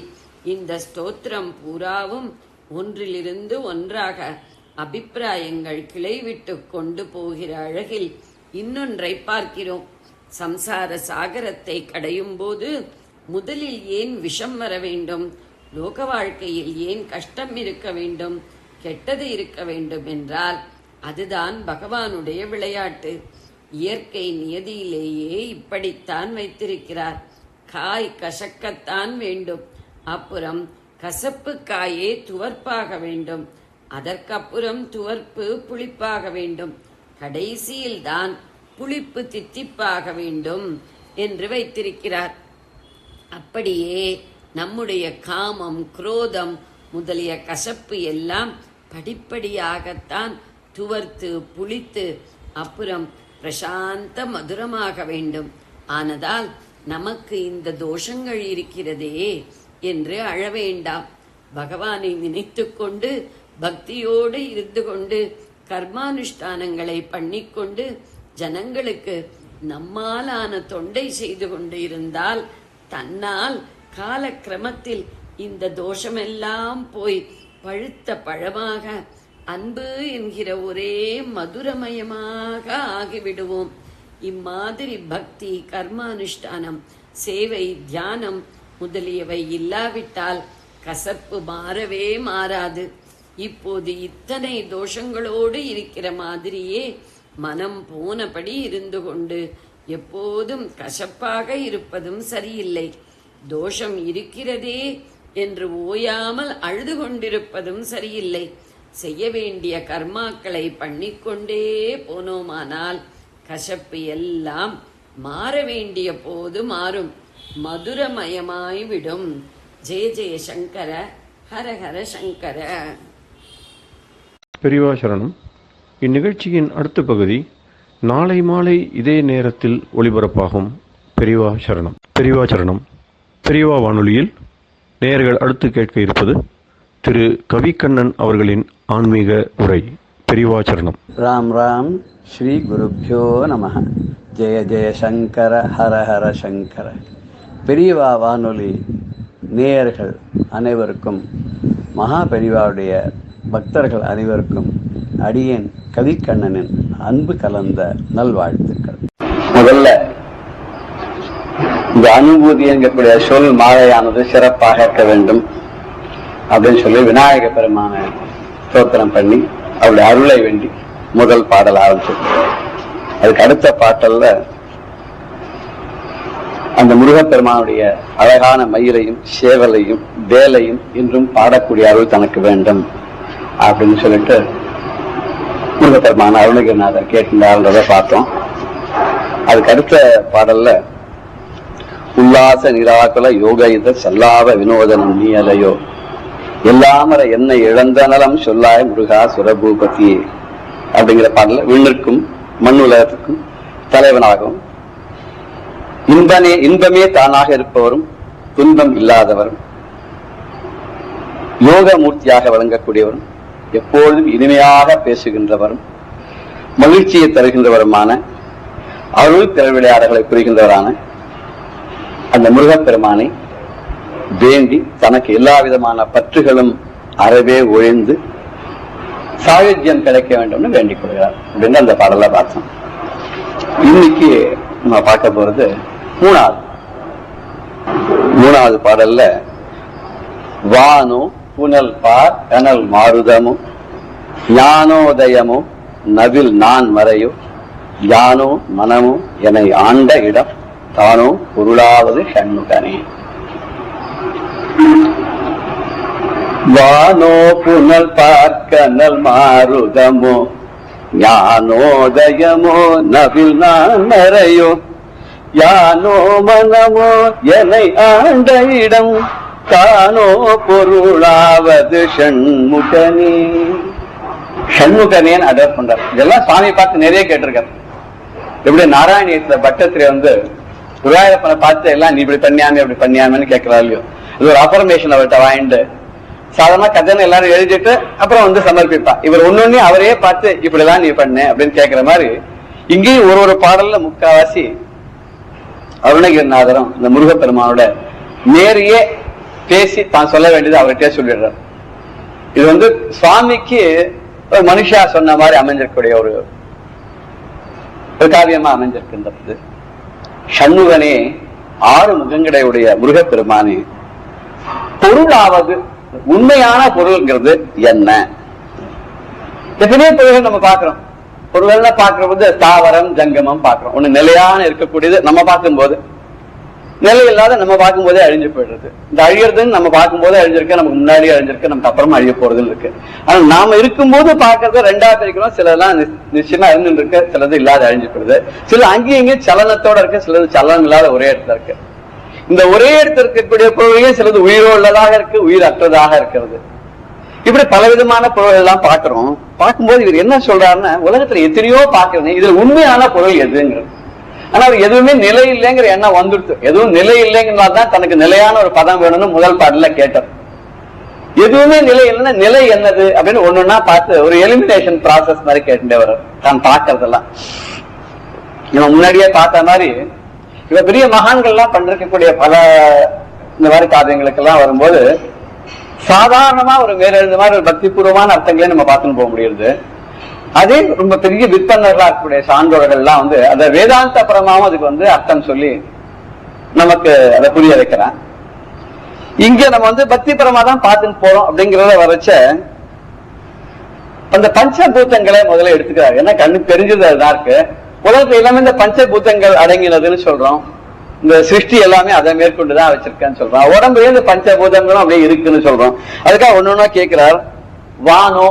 இந்த ஸ்தோத்திரம் பூராவும் ஒன்றிலிருந்து ஒன்றாக அபிப்பிராயங்கள் கிளைவிட்டு கொண்டு போகிற அழகில் இன்னொன்றை பார்க்கிறோம். சம்சார சாகரத்தை கடையும் போது முதலில் ஏன் விஷம் வர வேண்டும், லோக வாழ்க்கையில் ஏன் கஷ்டம் இருக்க வேண்டும், கெட்டது இருக்க வேண்டும் என்றால் அதுதான் பகவானுடைய விளையாட்டு. இயற்கை நியதியிலேயே இப்படித்தான் வைத்திருக்கிறார். காய் கசக்கத்தான் வேண்டும், அப்புறம் கசப்பு காயே துவர்ப்பாக வேண்டும், அதற்கப்புறம் துவர்ப்பு புளிப்பாக வேண்டும், கடைசியில் தான் புளிப்பு தித்திப்பாக வேண்டும் என்று வைத்திருக்கிறார். அப்படியே நம்முடைய காமம், குரோதம் முதலிய கசப்பு எல்லாம் படிப்படியாகத்தான் துவர்த்து புளித்து அப்புறம் பிரசாந்த மதுரமாக வேண்டும். ஆனதால் நமக்கு இந்த தோஷங்கள் இருக்கிறதே என்று அழ வேண்டாம். பகவானை நினைத்து கொண்டு பக்தியோடு இருந்து கொண்டு கர்மானுஷ்டானங்களை பண்ணிக்கொண்டு ஜனங்களுக்கு நம்மாலான தொண்டை செய்து கொண்டு இருந்தால் தன்னால் காலக்கிரமத்தில் இந்த தோஷமெல்லாம் போய் பழுத்த பழமாக அன்பு என்கிற ஒரே மதுரமயமாக ஆகிவிடுவோம். இம்மாதிரி பக்தி, கர்மானுஷ்டானம், சேவை, தியானம் முதலியவை இல்லாவிட்டால் கசப்பு மாறவே மாறாது. இப்போது இத்தனை தோஷங்களோடு இருக்கிற மாதிரியே மனம் போனபடி இருந்து கொண்டு எப்போதும் கசப்பாக இருப்பதும் சரியில்லை. தோஷம் இருக்கிறதே என்று ஓயாமல் அழுது கொண்டிருப்பதும் சரியில்லை. செய்ய வேண்டிய கர்மாக்களை பண்ணிக்கொண்டே போனோமானால் கசப்பு எல்லாம் மாற வேண்டிய போது மாறும், மதுரமயமாய்விடும். ஜெய ஜெய சங்கர, ஹர ஹர சங்கர. பெரியவா சரணம். இந்நிகழ்ச்சியின் அடுத்த பகுதி நாளை மாலை இதே நேரத்தில் ஒளிபரப்பாகும். பெரியவா சரணம். பெரியவா சரணம். பெரியவா வானொலியில் நேயர்கள் அடுத்து கேட்க இருப்பது திரு கவிக்கண்ணன் அவர்களின் ஆன்மீக உரை. பெரியவா சரணம். ராம் ராம். ஸ்ரீ குருப்யோ நமஹ. ஜெய ஜெய சங்கர, ஹர ஹர சங்கர. பெரியவா வானொலி நேயர்கள் அனைவருக்கும், மகா பெரியவாவுடைய பக்தர்கள் அனைவருக்கும் அடியேன் கவிக்கண்ணனின் அன்பு கலந்த நல்வாழ்த்துக்கள். முதல்ல இந்த அனுபூதி என்கக்கூடிய சொல் மாலையானது சிறப்பாக இருக்க வேண்டும் அப்படின்னு சொல்லி விநாயக பெருமான ஸ்தோத்திரம் பண்ணி அவருடைய அருளை வேண்டி முதல் பாடல் ஆரம்பிச்சு. அதுக்கு அடுத்த பாட்டல்ல அந்த முருகப்பெருமானுடைய அழகான மயிலையும் சேவலையும் வேலையும் இன்றும் பாடக்கூடிய அருள் தனக்கு வேண்டும் அப்படின்னு சொல்லிட்டு முருகப்பெருமான அருணகிரிநாதர் கேட்டிருந்தாருன்றதை பார்த்தோம். அதுக்கு அடுத்த பாடல்ல உல்லாச நிராகுல யோக இத சல்லாவ வினோதனம் நீ அலையோ எல்லாமர என்னை இழந்த நலம் சொல்லாய் முருகா சுரபூபதி அப்படிங்கிற பாடல விண்ணிற்கும் மண்ணுலகத்துக்கும் தலைவனாகவும் இன்பமே தானாக இருப்பவரும் துன்பம் இல்லாதவரும் யோகமூர்த்தியாக வழங்கக்கூடியவரும் எப்பொழுதும் இனிமையாக பேசுகின்றவரும் மகிழ்ச்சியை தருகின்றவருமான அருள் திருவிளையாடல்களை புரிகின்றவரான அந்த முருகப்பெருமானை வேண்டி தனக்கு எல்லா விதமான பற்றுகளும் அறவே ஒழிந்து சாயுஜ்யம் கிடைக்க வேண்டும்னு வேண்டிக் கொள்கிறார் அப்படின்னு அந்த பாடலை பார்த்தோம். இன்னைக்கு நம்ம பார்க்க போறது மூணாவது பாடல்ல வானோ புனல் பார் கனல் மாருதமும் ஞானோதயமோ நவில் நான் மறையோ யானோ மனமோ என ஆண்ட இடம் தானோ பொருளாவது ஷண்முகனே. வானோ புனல் பார் கனல் மாருதமோ ஞானோதயமோ நவில் நான் மறையோ யானோ மனமோ என்னை ஆண்ட இடம் தானோ பொருளாவது ஷண்முகனே. ஷண்முகனேன்னு அடர் பண்றார். இதெல்லாம் சுவாமி பார்த்து நிறைய கேட்டிருக்காரு. எப்படி நாராயணியத்துல பட்டத்திலே குருவாயூரப்பனை பார்த்து எல்லாம் நீ இப்படி பண்ணியாமே இப்படி பண்ணியாமன்னு கேட்கிறா இல்லையோ, இது ஒரு அஃபர்மேஷன் அவர்கிட்ட வாங்கிட்டு சாதாரண கதைன்னு எல்லாரும் எழுதிட்டு அப்புறம் சமர்ப்பிப்பா. இவர் ஒன்னொன்னே அவரையே பார்த்து இப்படிலாம் நீ பண்ண அப்படின்னு கேட்கிற மாதிரி இங்கேயும் ஒரு பாடல்ல முக்காவாசி அருணகிரிநாதரும் இந்த முருகப்பெருமானோட நேரையே பேசி தான் சொல்ல வேண்டியது அவர்கிட்டே சொல்லிடுறார். இது சுவாமிக்கு ஒரு மனுஷா சொன்ன மாதிரி அமைஞ்சிருக்கக்கூடிய ஒரு காவியமா அமைஞ்சிருக்கின்றது. ஷண்முகனே, 6 முகங்களையுடைய முருகப்பெருமானே, பொருளாவது உண்மையான பொருள்ங்கிறது என்ன? எத்தனையோ பொருள்கள் நம்ம பாக்குறோம். பொருள்கள்ல பாக்குற போது தாவரம் ஜங்கமம் பாக்குறோம். ஒண்ணு நிலையான இருக்கக்கூடியது நம்ம பார்க்கும்போது, நிலை இல்லாத நம்ம பார்க்கும் போதே அழிஞ்சு போயிடுறது. இந்த அழியறதுன்னு நம்ம பார்க்கும் போதே அழிஞ்சிருக்க, நமக்கு முன்னாடி அழிஞ்சிருக்கு, நமக்கு அப்புறமா அழிய போறதுன்னு இருக்கு. ஆனா நாம இருக்கும்போது பாக்குறத ரெண்டாவது பிரிக்கிறோம். சிலதெல்லாம் நிச்சயமா இருந்துட்டு இருக்கு, சிலது இல்லாத அழிஞ்சு போயிடுது. சில அங்கேயும் இங்கேயும் சலனத்தோட இருக்கு, சிலது சலனம் இல்லாத ஒரே இடத்துல இருக்கு. இந்த ஒரே இடத்துல இருக்கக்கூடிய பொருளையும் சிலது உயிரோ உள்ளதாக இருக்கு, உயிர் அற்றதாக இருக்கிறது. இப்படி பலவிதமான பொருள் எல்லாம் பாக்குறோம். பார்க்கும்போது இவர் என்ன சொல்றாருன்னா, உலகத்துல எத்தனையோ பாக்குறேன், இதுல உண்மையான பொருள் எதுங்கிறது. ஆனா அவர் எதுவுமே நிலை இல்லைங்கிற எண்ணம் வந்துடுது. எதுவும் நிலை இல்லைங்கிறதான் தனக்கு நிலையான ஒரு பதம் வேணும்னு முதல் பாடல கேட்டார். எதுவுமே நிலை இல்லைன்னா நிலை என்னது அப்படின்னு ஒன்னொன்னா பார்த்து ஒரு எலிமினேஷன் ப்ராசஸ் மாதிரி கேட்டுட்டே வர தான் பார்க்கறதெல்லாம். இவன் முன்னாடியே பார்த்த மாதிரி இவ பெரிய மகான்கள்லாம் பண்ணிருக்கக்கூடிய பல இந்த மாதிரி காரியங்களுக்கெல்லாம் வரும்போது சாதாரணமா ஒரு வேற இந்த மாதிரி ஒரு பக்தி பூர்வமான அர்த்தங்களே நம்ம பார்த்துன்னு போக முடியுது. அதே ரொம்ப பெரிய விற்பனர்களா இருக்கக்கூடிய சான்றோர்கள்லாம் அத வேதாந்த பரமாவும் அதுக்கு அர்த்தம் சொல்லி நமக்கு அதை புரிய வைக்கிறான். இங்க நம்ம பக்தி பரமா தான் பார்த்துன்னு போறோம் அப்படிங்கிறத வரைச்ச அந்த பஞ்சபூதங்களை முதல்ல எடுத்துக்கிறாரு. ஏன்னா கண்ணு தெரிஞ்சது அதுதான் இருக்கு. உலகத்துல எல்லாமே இந்த பஞ்சபூதங்கள் அடங்கினதுன்னு சொல்றோம். இந்த சிருஷ்டி எல்லாமே அதை மேற்கொண்டுதான் வச்சிருக்கேன்னு சொல்றோம். உடம்புல இந்த பஞ்சபூதங்களும் அப்படியே இருக்குன்னு சொல்றோம். அதுக்காக ஒன்னொன்னா கேட்கிறார், வானோ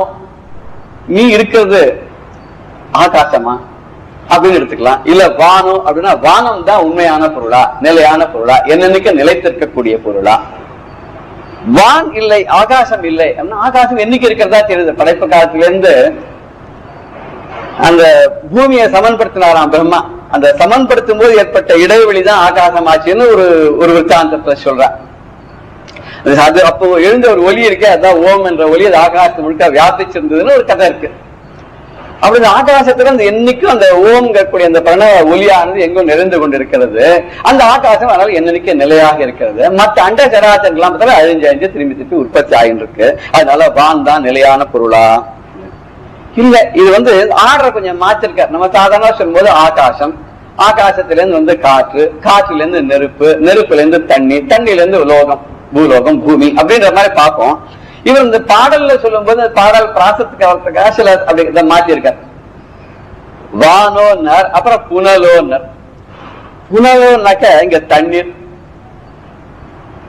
நீ இருக்கிறது ஆகாசமா அப்படின்னு எடுத்துக்கலாம். இல்ல வானம் அப்படின்னா வானம் தான் உண்மையான பொருளா, நிலையான பொருளா, என்னன்னைக்கு நிலைத்திருக்கக்கூடிய பொருளா? வான் இல்லை, ஆகாசம் இல்லை அப்படின்னா ஆகாசம் என்னைக்கு இருக்கிறதா தெரியுது. படைப்பு காலத்துல இருந்து அந்த பூமியை சமன்படுத்தினாராம் பிரம்மா. அந்த சமன்படுத்தும் போது ஏற்பட்ட இடைவெளிதான் ஆகாசம் ஆச்சுன்னு ஒரு விருத்தாந்தத்தை சொல்றார். அது அப்போ எழுந்த ஒரு ஒலி இருக்கு, அதான் ஓம் என்ற ஒலி, அது ஆகாசம் முழுக்க வியாபிச்சிருந்ததுன்னு ஒரு கதை இருக்கு. அப்படி ஆகாசத்துல அந்த என்னைக்கும் அந்த ஓம்ங்கக்கூடிய அந்த பிரணவ ஒலியானது எங்கும் நிறைந்து கொண்டிருக்கிறது. அந்த ஆகாசம் அதனால என்னைக்கு நிலையாக இருக்கிறது. மற்ற அண்ட சராசரங்களாம் அழிஞ்சு திரும்பி உற்பத்தி ஆகிட்டு இருக்கு. அதனால வான் தான் நிலையான பொருளா? இல்ல, இது ஆர்டர் கொஞ்சம் மாத்திருக்க. நம்ம சாதாரண சொல்லும்போது ஆகாசம், ஆகாசத்துல இருந்து காற்று, காற்றுல இருந்து நெருப்பு, நெருப்புல இருந்து தண்ணி, தண்ணில இருந்து லோகம், பூலோகம், பூமி அப்படின்ற மாதிரி பார்ப்போம். இவர் இந்த பாடல்ல சொல்லும் போது பாடல் பிராசத்துக்கு அவர்த்துக்காக சில அப்படி மாத்திருக்கார். வானோன்னர், அப்புறம் புனலோன்னர். புனலோன்னாக்க இங்க தண்ணீர்,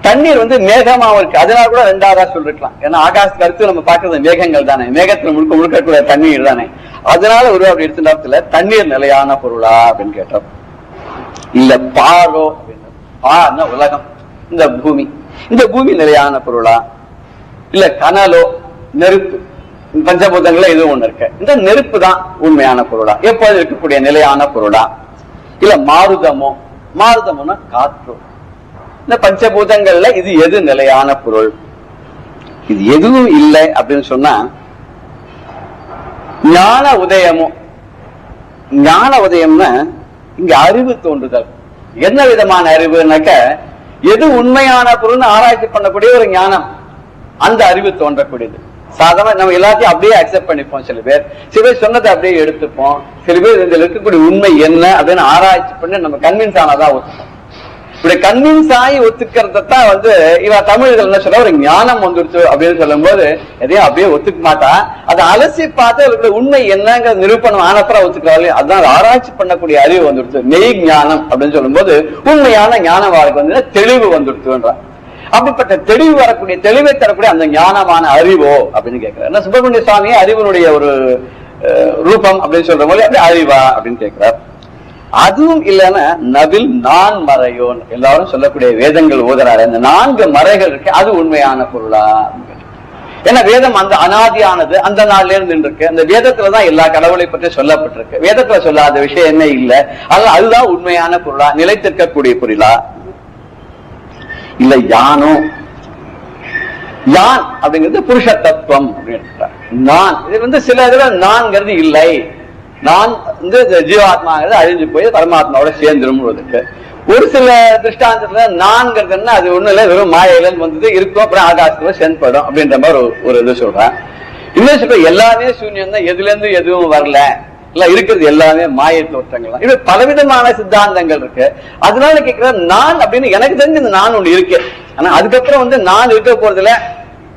தண்ணீர் மேகமாவும் இருக்கு. அதனால கூட ரெண்டாவதா சொல்லிருக்கலாம். ஏன்னா ஆகாசத்துக்கு அடுத்து நம்ம பாக்குறது மேகங்கள் தானே, மேகத்துல முழுக்க முழுக்க கூட தண்ணீர் தானே. அதனால ஒரு அப்படி எடுத்த தண்ணீர் நிலையான பொருளா அப்படின்னு கேட்டோம். இல்ல பாரோ அப்படின்னு, பான்னா உலகம், இந்த பூமி, இந்த பூமி நிலையான பொருளா? இல்ல கனலோ, நெருப்பு, பஞ்சபூதங்கள எதுவும் ஒண்ணு இருக்கு, இந்த நெருப்பு தான் உண்மையான பொருளா, எப்போது இருக்கக்கூடிய நிலையான பொருளா? இல்ல மாருதமோ, மாருதமோனா காற்றோ, இந்த பஞ்சபூதங்கள்ல இது எது நிலையான பொருள்? இது எதுவும் இல்லை அப்படின்னு சொன்னா ஞான உதயமோ, ஞான உதயம்னா இங்க அறிவு தோன்றுதல். என்ன விதமான அறிவுனாக்க எது உண்மையான பொருள்னு ஆராய்ச்சி பண்ணக்கூடிய ஒரு ஞானம், அந்த அறிவு தோன்றக்கூடியது. சாதாரண நம்ம எல்லாத்தையும் அப்படியே அக்செப்ட் பண்ணிப்போம். சில பேர் சொன்னதை அப்படியே எடுத்துப்போம். சில பேர் இதுல இருக்கக்கூடிய உண்மை என்ன அப்படின்னு ஆராய்ச்சி பண்ணி நம்ம கன்வின்ஸ் ஆனாதான் ஒத்துப்போம். இப்படி கன்வின்ஸ் ஆகி ஒத்துக்கிறதான் இவ தமிழர்கள் என்ன சொல்ற, ஒரு ஞானம் வந்துருச்சு அப்படின்னு சொல்லும் போது எதையும் அப்படியே ஒத்துக்க மாட்டா. அதை அலசி பார்த்து உண்மை என்னங்கிற நிரூபணம் ஆனப்பறம் ஒத்துக்கிறாள். அதுதான் ஆராய்ச்சி பண்ணக்கூடிய அறிவு வந்துடுச்சு. மெய் ஞானம் அப்படின்னு சொல்லும் போது உண்மையான ஞானம் வாழ்க்கை தெளிவு வந்துடுச்சுன்றான். அப்படிப்பட்ட தெளிவு வரக்கூடிய, தெளிவை தரக்கூடிய அந்த ஞானமான அறிவோ அப்படின்னு கேட்கிறார். சுப்பிரமணிய சுவாமியே அறிவனுடைய ஒரு ரூபம் அப்படின்னு சொல்ற போது அப்படி அறிவா அப்படின்னு கேட்கிறார். அதுவும் இல்லைன்னா நவில் நான் மறையோ, எல்லாரும் சொல்லக்கூடிய வேதங்கள் ஓதுறாரு, அந்த 4 மறைகள் இருக்கு, அது உண்மையான பொருளா? ஏன்னா வேதம் அந்த அனாதியானது, அந்த நாள்ல இருந்து இருக்கு. அந்த வேதத்துலதான் எல்லா கடவுளை பற்றி சொல்லப்பட்டிருக்கு. வேதத்துல சொல்லாத விஷயம் என்ன இல்லை. அதனால அதுதான் உண்மையான பொருளா, நிலைத்திருக்கக்கூடிய பொருளா? இல்ல யானோ, யான் அப்படிங்கிறது புருஷ தத்துவம் அப்படின்னு. நான் இது சில இதுல நான்கிறது இல்லை. நான் ஜீவாத்மாங்கிறது அழிஞ்சு போய் பரமாத்மாவோட சேர்ந்துரும். ஒரு சில திருஷ்டாந்தத்துல நான்கிறது அது ஒண்ணு இல்ல, வெறும் மாயில வந்தது இருக்கும், அப்புறம் ஆகாசத்துல சென்படும் அப்படின்ற மாதிரி ஒரு இது சொல்றேன். இன்னும் சொல்ற எல்லாமே சூன்யம் தான், எதுல இருந்து எதுவும் வரல, இல்ல இருக்கிறது எல்லாமே மாய தோற்றங்கள். இது பலவிதமான சித்தாந்தங்கள் இருக்கு. அதனால கேட்கிற நான் அப்படின்னு எனக்கு தெரிஞ்சு இந்த நான் ஒண்ணு இருக்கு. ஆனா அதுக்கப்புறம் நான் இருக்க போறதுல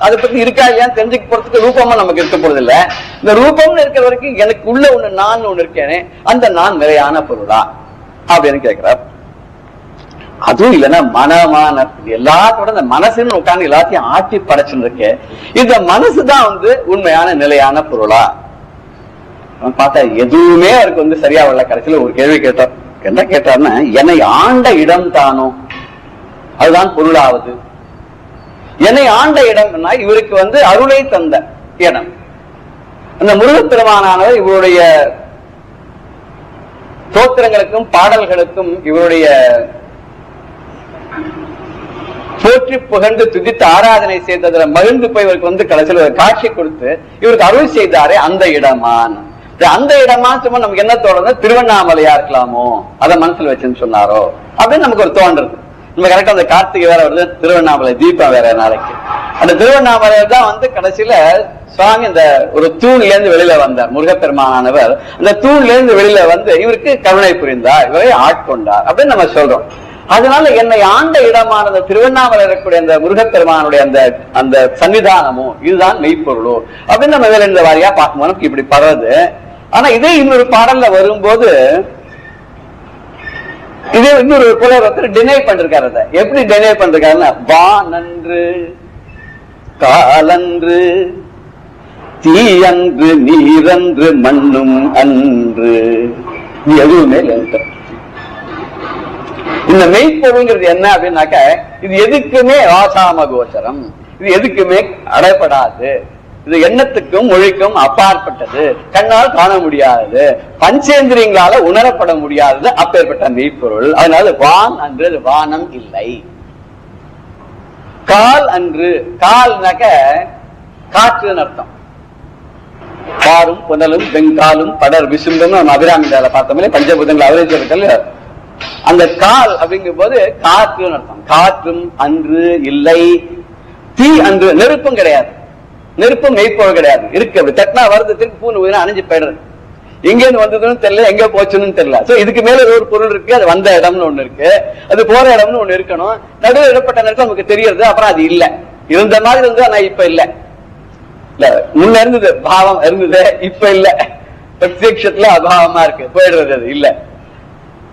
அதை பத்தி இருக்கா இல்லையான்னு தெரிஞ்சுக்க போறதுக்கு ரூபமா நமக்கு இருக்க போறது இல்ல. இந்த ரூபம்னு இருக்கிற வரைக்கும் எனக்கு உள்ள ஒண்ணு நான் ஒண்ணு இருக்கேனே, அந்த நான் நிலையான பொருளா அப்படின்னு கேட்கிறார். அதுவும் இல்லைன்னா மனமான எல்லாத்தோட இந்த மனசுன்னு உட்காந்து எல்லாத்தையும் ஆட்டி படைச்சுன்னு இருக்கு. இந்த மனசுதான் உண்மையான நிலையான பொருளா? பார்த்தா எதுவுமே அவருக்கு சரியா வரல. கடைசியில ஒரு கேள்வி கேட்டார். என்ன கேட்டார்னா, என்னை ஆண்ட இடம் தானோ அதுதான் பொருளாவது. என்னை ஆண்ட இடம்னா இவருக்கு அருளை தந்த இடம். அந்த முருகப்பெருமானானவர் இவருடைய தோத்திரங்களுக்கும் பாடல்களுக்கும் இவருடைய போற்றி புகழ்ந்து துதித்து ஆராதனை செய்ததுல மகிழ்ந்து போய் இவருக்கு கடைசியில் ஒரு காட்சி கொடுத்து இவருக்கு அருள் செய்தாரே, அந்த இடமான். அந்த இடமா சும்மா நமக்கு என்ன தோணுது, திருவண்ணாமலையா இருக்கலாமோ, அதை மனசுல வச்சுன்னு சொன்னாரோ அப்படின்னு நமக்கு ஒரு தோன்றது. நம்ம கரெக்டா அந்த கார்த்திகை வேற வருது, திருவண்ணாமலை தீபம் வேற நாளைக்கு. அந்த திருவண்ணாமலை தான் கடைசியில சுவாமி இந்த ஒரு தூண்ல இருந்து வெளியில வந்தார். முருகப்பெருமானவர் அந்த தூண்ல இருந்து வெளியில இவருக்கு கருணை புரிந்தார், இவரை ஆட்கொண்டார் அப்படின்னு நம்ம சொல்றோம். அதனால என்னை ஆண்ட இடமானது திருவண்ணாமலை இருக்கக்கூடிய அந்த முருகப்பெருமானுடைய அந்த அந்த சன்னிதானமோ இதுதான் மெய்ப்பொருளோ அப்படின்னு நம்ம வேற இந்த வாரியா பார்க்கும்போது இப்படி படுறது. ஆனா இதே இன்னொரு பாடல்ல வரும்போது இதே இன்னொரு புலவர் ஒருத்தர் டினை பண்ணிருக்காரு. அதை எப்படி டினை பண்ணிருக்காருன்னா, வானன்று காலன்று தீயன்று நீரன்று மண்ணும் அன்று எதுவுமே இல்லை. இந்த மெய்ப்பொருள்ங்கிறது என்ன அப்படின்னாக்க, இது எதுக்குமே ஆசாம கோச்சரம், இது எதுக்குமே அடைப்படாது, இது எண்ணத்துக்கும் மொழிக்கும் அப்பாற்பட்டது, கண்ணால் காண முடியாதது, பஞ்சேந்திரியங்களால உணரப்பட முடியாதது, அப்பேற்பட்ட மெய்ப்பொருள். அதனால வான் அன்று வானம் இல்லை. கால் அன்று, கால்னாக்க காற்றுன்னு அர்த்தம். பாரும் புனலும் வெங்காலும் படர் விசும்பும் நம்ம அபிராமிதால பார்த்தோம்ல, பஞ்சபூதங்கள் அவரே சொல்லிருக்கல. அந்த கால் அப்படிங்கும் போது காற்றுன்னு அர்த்தம். காற்றும் அன்று இல்லை. தீ அன்று, நெருப்பும் கிடையாது. நெருப்பும் மெய்ப்பொருள் கிடையாது. இருக்கு, அப்படி தட்டினா வருது, திருப்பி பூன்னு அணிஞ்சு போயிடுறது. எங்கேருந்து வந்ததுன்னு தெரியல, எங்க போச்சுன்னு தெரியல. சோ இதுக்கு மேல ஒரு பொருள் இருக்கு, அது வந்த இடம்னு ஒண்ணு இருக்கு, அது போற இடம்னு ஒண்ணு இருக்கணும். நடுவில் இடப்பட்ட நேரத்தில் நமக்கு தெரியுது, அப்புறம் அது இல்ல. இருந்த மாதிரி இருந்தா நான் இப்ப இல்ல, இல்ல முன்ன இருந்தது, பாவம் இருந்தது, இப்ப இல்ல, பிரத்யட்சத்துல அபாவமா இருக்கு, போயிடுறது, அது இல்ல.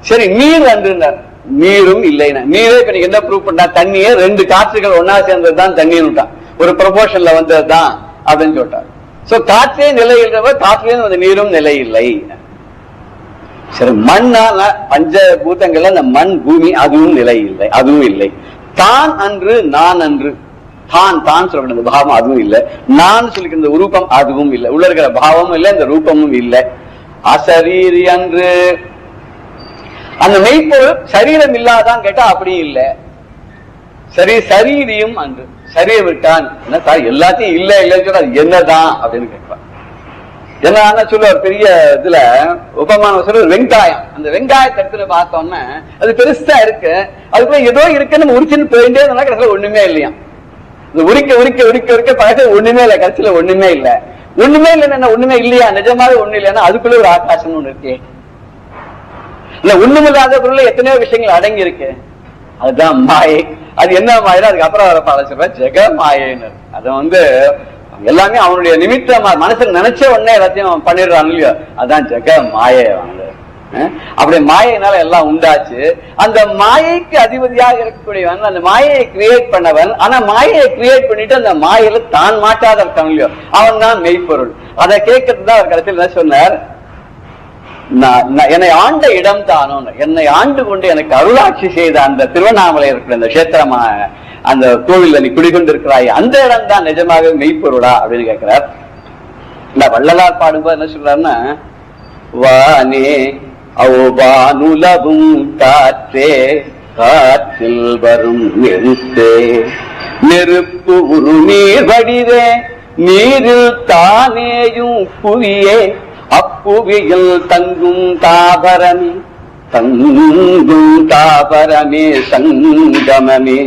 சரி, நீர் அன்றுனார், நீரும் இல்லைன்னா, நீரே இப்ப நீங்க என்ன ப்ரூவ் பண்ணா, தண்ணியே ரெண்டு காற்றுகள் ஒன்னா சேர்ந்ததுதான் தண்ணின்னு ஒரு ப்ரொபோர்ஷன்ல வந்ததுதான் அப்படின்னு சொல்லிட்டார். சோ காற்றே நிலை இல்லவ, காற்றிலே வந்து நீரும் நிலை இல்லை. சரி, மண்ணால பஞ்சபூதங்கள்ல அந்த மண் பூமி அதுவும் நிலை இல்லை, அதுவும் இல்லை. தான் அன்று நான் அன்று, தான் தான் சொல்லக்கூடிய பாவம் அதுவும் இல்லை, நான் சொல்லிக்கிற ரூபம் அதுவும் இல்லை, உள்ள இருக்கிற பாவமும் இல்லை, இந்த ரூபமும் இல்லை. அசரீரி அன்று, அந்த மெய்ப்பொருள் சரீரம் இல்லாதான் கேட்டா அப்படியும் இல்லை. சரி, சரீரியும் அன்று, சரீரம் விட்டான் என்ன சார் எல்லாத்தையும் இல்ல இல்லைன்னு சொன்னா என்னதான் அப்படின்னு கேட்பான். என்ன சொல்ல ஒரு பெரிய இதுல உபமான சொல்ல வெங்காயம், அந்த வெங்காயத்தை எடுத்துல பார்த்தோம்னா அது பெருசா இருக்கு, அதுக்குள்ள ஏதோ இருக்குன்னு உரிச்சுன்னு போயிட்டே இருந்தா கடைசியில ஒண்ணுமே இல்லையா. உரிக்க உரிக்க உரிக்க உரிக்க பக்கத்துல ஒண்ணுமே இல்லை, கடைசியில ஒண்ணுமே இல்லை. ஒண்ணுமே இல்லைன்னா ஒண்ணுமே இல்லையா, நிஜமாவே ஒண்ணு இல்லைன்னா அதுக்குள்ள ஒரு ஆகாசம்னு ஒண்ணு இருக்கே. இல்ல ஒண்ணுமில்லாத பொருள் எத்தனையோ விஷயங்கள் அடங்கி இருக்கு, அதுதான் மாயை. அது என்ன மாயினா அதுக்கு அப்புறம் வர பாட சொல்ற ஜெக மாயைன்னு. அது எல்லாமே அவனுடைய நிமித்தமா மனசுக்கு நினைச்ச உடனே எல்லாத்தையும் பண்ணிடுறான் இல்லையோ, அதான் ஜெக மாயை. அப்படி மாயினால எல்லாம் உண்டாச்சு. அந்த மாயைக்கு அதிபதியாக இருக்கக்கூடியவன், அந்த மாயையை கிரியேட் பண்ணவன். ஆனா மாயையை கிரியேட் பண்ணிட்டு அந்த மாயில தான் மாட்டாத இருக்கான் இல்லையோ, அவன் தான் மெய்ப்பொருள். அதை கேட்கறதுதான் அவர் கடைசியில் என்ன சொன்னார், என்னை ஆண்ட இடம் தானோ, என்னை ஆண்டு கொண்டு எனக்கு அருளாட்சி செய்த அந்த திருவண்ணாமலை இருக்கிற அந்த கஷேத்திரமா, அந்த கோவில் நீ குடிகொண்டிருக்கிறாய், அந்த இடம் தான் நிஜமாக மெய்ப்பொருளா அப்படின்னு கேட்கிறார். இல்ல வள்ளலார் பாடும்போது என்ன சொல்றாருன்னா, வானே அவ்வானுலவும் காற்றே காற்றில் வரும் நெருப்பே, நெருப்பு உரு நீர் வடிவே நீரில் தானேயும் புவியே, அப்புவியில் தங்கும் தாபரமே தங்கும் தாபரமே சங்கமமே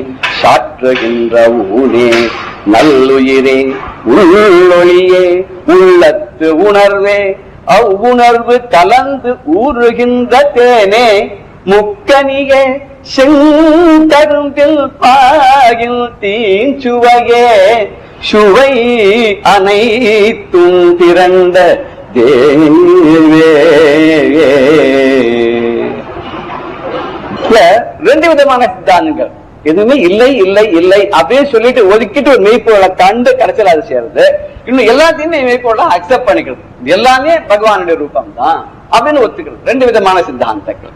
சாற்றுகின்ற ஊனே நல்லுயிரே உள்ளொளியே உள்ளத்து உணர்வே அவ்வுணர்வு கலந்து ஊறுகின்ற தேனே முக்கனியே செங்கரும்பில் பாயில் தீஞ்சுவையே சுவை அனைத்தும் திரண்ட தேவே. ரெண்டு விதமான சித்தாந்தங்கள், எதுவுமே இல்லை இல்லை இல்லை அப்படியே சொல்லிட்டு ஒதுக்கிட்டு ஒரு மெய்ப்பொருளை கண்டு கடைசியில் அது செய்யறது, இன்னும் எல்லாத்தையுமே மெய்ப்பொருளை அக்செப்ட் பண்ணிக்கிறது, எல்லாமே பகவானுடைய ரூபம் தான் அப்படின்னு ஒத்துக்கிறது. ரெண்டு விதமான சித்தாந்தங்கள்.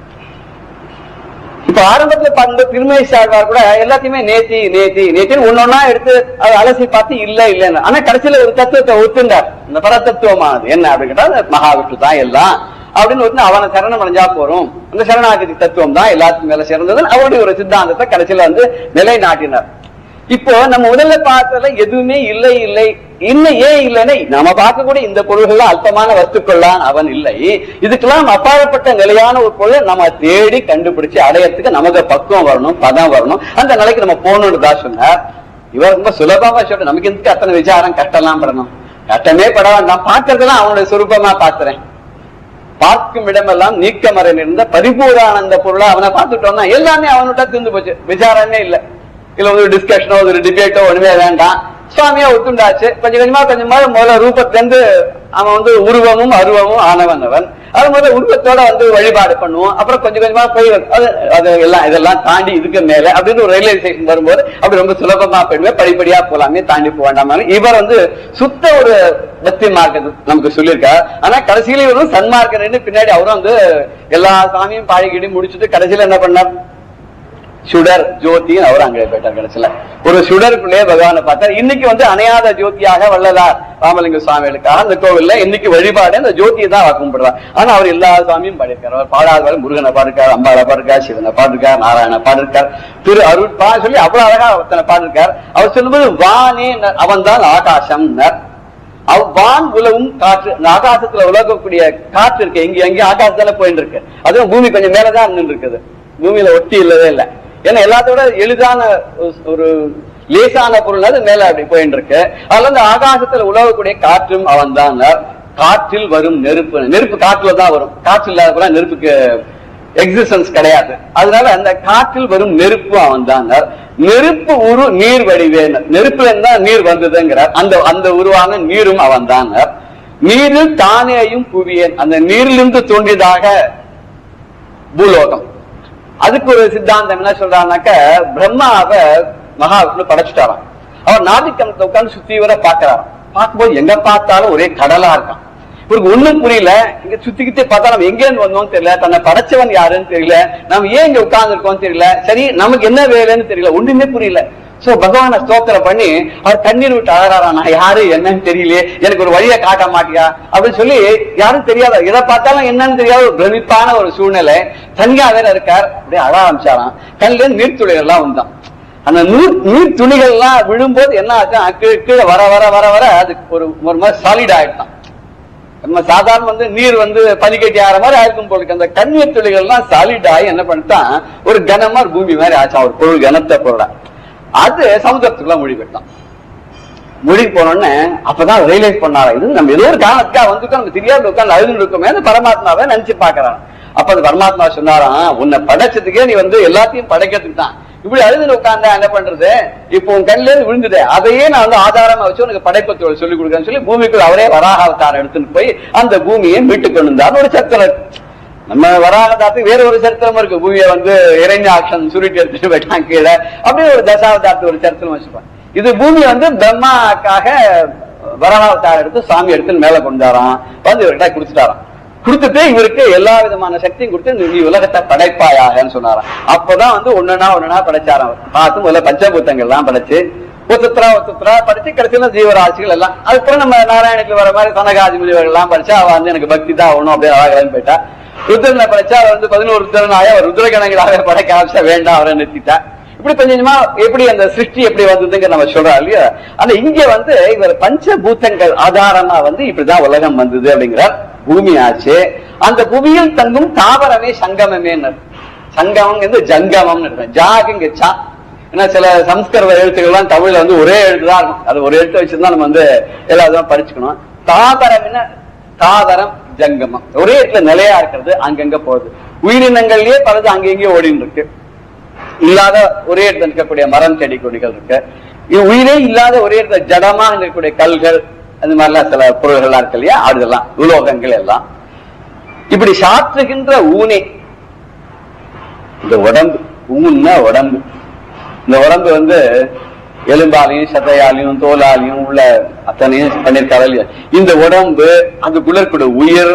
இப்ப ஆரம்பத்துல பார்க்கும்போது திருமலை சாழ்வார் கூட எல்லாத்தையுமே நேத்தி நேத்தி நேத்தின்னு ஒன்னொன்னா எடுத்து அதை அலசி பார்த்து இல்ல இல்லைன்னு, ஆனா கடைசியில ஒரு தத்துவத்தை ஒத்துண்டார். இந்த பரதத்துவமானது என்ன அப்படின்னு கேட்டா மகாவிஷ்ணு தான் எல்லாம் அப்படின்னு வந்து அவனை சரணம் அடைஞ்சா போறோம், அந்த சரணாகதி தத்துவம் தான் எல்லாத்துக்கும் மேல சிறந்தது அவருடைய ஒரு சித்தாந்தத்தை கடைசியில வந்து நிலைநாட்டினார். இப்போ நம்ம முதல்ல பார்த்ததுல எதுவுமே இல்லை இல்லை, இன்னும் ஏன் இல்லைன்னா நம்ம பார்க்கக்கூடிய இந்த பொருள்கள் அல்பமான வஸ்துக்கள்லாம் அவன் இல்லை, இதுக்கெல்லாம் அப்பாற்பட்ட நிலையான ஒரு பொருளை நம்ம தேடி கண்டுபிடிச்சு அடையறதுக்கு நமக்கு பக்குவம் வரணும், பதம் வரணும், அந்த நிலைக்கு நம்ம போகணும்னு சொன்னார். இவர் ரொம்ப சுலபமா சொல்ற, நமக்கு எதுக்கு அத்தனை விசாரம் கஷ்டம்லாம் படணும், கஷ்டமே பட வேண்டாம், பார்க்கறதெல்லாம் அவனுடைய சுரூபமா பாத்துறேன், பார்க்கும் இடமெல்லாம் நீக்கமறை இருந்த பரிபூரானந்த பொருளா அவனை பார்த்துட்டோம்னா எல்லாமே அவன்கிட்ட தீர்ந்து போச்சு. விசாரணே இல்ல, இல்ல ஒரு டிஸ்கஷனோ ஒரு டிபேட்டோ ஒண்ணுமே வேண்டாம். சுவாமியா ஒத்துண்டாச்சு. கொஞ்சமா முதல்ல ரூபத்துல இருந்து அவன் உருவமும் அருவமும் ஆனவன். அவன் அது முதல்ல உருவத்தோட வழிபாடு பண்ணுவோம். அப்புறம் கொஞ்சமா போய் அது எல்லாம் இதெல்லாம் தாண்டி இதுக்கு மேல அப்படின்னு ஒரு ரியலைசேஷன் வரும்போது அப்படி ரொம்ப சுலபமா போயிடுவேன். படிப்படியா போலாமே, தாண்டி போக வேண்டாம். இவர் சுத்த ஒரு பக்தி மார்க்கத்தை நமக்கு சொல்லியிருக்கார். ஆனா கடைசியில இவரும் சன்மார்க்கன்னு பின்னாடி அவரும் எல்லா சாமியும் பாடிக்கிடி முடிச்சுட்டு கடைசியில என்ன பண்ணார், சுடர் ஜோதின்னு அவர் அங்கே போயிட்டார். கடைசியில ஒரு சுடருக்குள்ளே பகவானை பார்த்தார். இன்னைக்கு அணையாத ஜோதியாக வள்ளலார் ராமலிங்க சுவாமிகளுக்காக அந்த கோவில்ல இன்னைக்கு வழிபாடு அந்த ஜோதியை தான் கும்பிடுறார். ஆனா அவர் எல்லா சாமியும் பாடிருக்கார். அவர் பாடாதவர் முருகனை பாடிருக்கார், அம்பாளை பாடிருக்கார், சிவனை பாடிருக்கார், நாராயண பாடிருக்கார், திரு அருள் சொல்லி அவ்வளவு அழகா ஒருத்தனை பாடிருக்கார். அவர் சொல்லும்போது வானே அவன் தான் ஆகாசம், வான் உலவும் காற்று. ஆகாசத்துல உலகக்கூடிய காற்று இருக்கு, எங்கேயும் ஆகாசத்துல போயிட்டு இருக்கு. அதுவும் பூமி கொஞ்சம் மேலதான் நின்று இருக்குது, பூமியில ஒட்டி இல்லவே இல்லை. ஏன்னா எல்லாத்தோட எளிதான ஒரு லேசான பொருள் அது மேல அப்படி போயிட்டு இருக்கு. அதுல இந்த ஆகாசத்துல உலகக்கூடிய காற்றும் அவன் தான். காற்றில் வரும் நெருப்பு, நெருப்பு காற்றுல தான் வரும். காற்று இல்லாத நெருப்புக்கு எக்ஸிஸ்டன்ஸ் கிடையாது. அதனால அந்த காற்றில் வரும் நெருப்பு அவன் தான். நெருப்பு உரு நீர் வடிவேன், நெருப்புல இருந்தா நீர் வந்ததுங்கிறார். அந்த உருவான நீரும் அவன் தான். நீரில் தானேயும் புவியேன், அந்த நீரிலிருந்து தோன்றியதாக பூலோகம். அதுக்கு ஒரு சித்தாந்தம் என்ன சொல்றான்னாக்க, பிரம்மாவை மகாவிஷ்ணு படைச்சுட்டாராம். அவர் நாதிக்கணத்தை உட்கார்ந்து சுத்தி வர பாக்குறாராம். பார்க்கும்போது எங்க பார்த்தாலும் ஒரே கடலா இருக்கான். இவருக்கு ஒண்ணும் புரியல. இங்க சுத்திக்கிட்டே பார்த்தா நம்ம எங்க இருந்து வந்தோம் தெரியல, தன்னை படைச்சவன் யாருன்னு தெரியல, நம்ம ஏன் இங்க உட்கார்ந்து இருக்கோம் தெரியல, சரி நமக்கு என்ன வேலைன்னு தெரியல, ஒண்ணுமே புரியல. சோ பகவான ஸ்தோத்திரம் பண்ணி அவர் கண்ணீர் விட்டு அழகாரா, நான் யாரு என்னன்னு தெரியலையே, எனக்கு ஒரு வழியை காட்ட மாட்டியா அப்படின்னு சொல்லி யாரும் தெரியாத, எதை பார்த்தாலும் என்னன்னு தெரியாத ஒரு பிரமிப்பான ஒரு சூழ்நிலை. தனியா வேற இருக்கார். அப்படியே அழ ஆரம்பிச்சாராம். கண்ணுல நீர்த்துளிகள் எல்லாம் வந்தான். அந்த நீர் துளிகள் எல்லாம் விழும்போது என்ன ஆச்சு, கீழே வர வர வர வர அது ஒரு மாதிரி சாலிட் ஆயிட்டான். நம்ம சாதாரண நீர் பனிக்கட்டி ஆகிற மாதிரி ஆயிருக்கும் போல. அந்த கண்ணீர் துளிகள் எல்லாம் சாலிட் ஆகி என்ன பண்ணிட்டான், ஒரு கனமா பூமி மாதிரி ஆச்சா, ஒரு பொருள் கனத்தை பொருள. அது சமுதிரத்துக்குள்ள மூழ்கி போயிட்டான். மூழ்கி போனோடனே அப்பதான் ரியலைஸ் பண்ணாரா, இது நம்ம ஏதோ ஒரு காரணத்துக்காக நம்ம தெரியாத உட்காந்து அழுது இருக்குமே பரமாத்மாவை நினைச்சு பாக்குறான். அப்ப அந்த பரமாத்மா சொன்னாராம், உன்னை படைச்சதுக்கே நீ எல்லாத்தையும் படைக்கிறதுக்கு தான் இப்படி அழுதுன்னு உட்கார்ந்தா என்ன பண்றது, இப்போ உன் கண்ணில இருந்து விழுந்துது, அதையே நான் ஆதாரமா வச்சு உனக்கு படைப்பத்தோடு சொல்லிக் கொடுக்கன்னு சொல்லி பூமிக்குள் அவரே வராக அவதாரம் எடுத்துட்டு போய் அந்த பூமியை மீட்டு கொண்டு வந்தார். ஒரு சரித்திரம். நம்ம வராகதாரத்துக்கு வேற ஒரு சரித்திரம் இருக்கு. பூமியை இறைஞாட்சன் சுருட்டி எடுத்துட்டு போயிட்டான் கீழே, அப்படியே ஒரு தசாவதாரத்து ஒரு சரித்திரம் வச்சுப்பான். இது பூமி பிரம்மாக்காக வராகவதாரம் எடுத்து சாமி எடுத்து மேல கொண்டாராம். இவர்கிட்ட கொடுத்துட்டாராம். கொடுத்துட்டு இவருக்கு எல்லா விதமான சக்தியும் கொடுத்து நீ உலகத்தை படைப்பாயாகன்னு சொன்னாராம். அப்பதான் ஒன்னா படைச்சாராம். பார்த்து முதல்ல பஞ்சபூத்தங்கள் எல்லாம் படைச்சு ஒத்துத்ரா படிச்சு கடைசியில ஜீவராசிகள் எல்லாம். அதுக்கப்புறம் நம்ம நாராயணத்துக்கு வர மாதிரி சனகாதி முனிவர்கள் எல்லாம் படிச்சா அவ எனக்கு பக்தி தான் ஆகணும் அப்படின்னு அழகலன்னு போயிட்டா. ருத்ரனை படைச்சா அவர் 11 ருத்ரனாக அவர் ருத்ரகணங்களாக படைக்க ஆரம்பிச்சா வேண்டாம் அவரை நிறுத்திட்டா. இப்படி கொஞ்சமா எப்படி அந்த சிருஷ்டி எப்படி வந்ததுங்க நம்ம சொல்றோம் இல்லையா. ஆனா இங்க இவர் பஞ்சபூத்தங்கள் ஆதாரமா இப்படிதான் உலகம் வந்தது அப்படிங்கிறார். பூமி ஆச்சு. அந்த பூமியில் தங்கும் தாவரமே சங்கமமே. சங்கமம் ஜங்கமம் ஜாகுங்க சா. ஏன்னா சில சம்ஸ்கிருத எழுத்துக்கள்லாம் தமிழ்ல ஒரே எழுத்துதான் இருக்கும். அது ஒரு எழுத்து வச்சிருந்தா நம்ம எல்லாத்தையும் படிச்சுக்கணும். தாவரம் என்ன, தாவரம் ஜங்கமம், ஒரே இடத்துல நிலையா இருக்கிறது, அங்கங்க போகுது. உயிரினங்கள்லயே பலது அங்கெங்கே ஓடின்னு இருக்கு. இல்லாத ஒரே இடத்துல இருக்கக்கூடிய மரம் செடி கொடிகள் இருக்கு. உயிரே இல்லாத ஒரே இடத்துல ஜடமா இருக்கக்கூடிய கல்கள் அந்த மாதிரிலாம் சில பொருள்கள் இருக்கு இல்லையா, அதெல்லாம் உலோகங்கள் எல்லாம். இப்படி சாற்றுகின்ற ஊனே இந்த உடம்பு. ஊன்னா உடம்பு. இந்த உடம்பு எலும்பாலையும் சதையாலையும் தோலாலையும் உள்ள அத்தனையும் பண்ணிருக்காரு இல்லையா. இந்த உடம்பு அதுக்குள்ள இருக்கக்கூடிய உயிர்,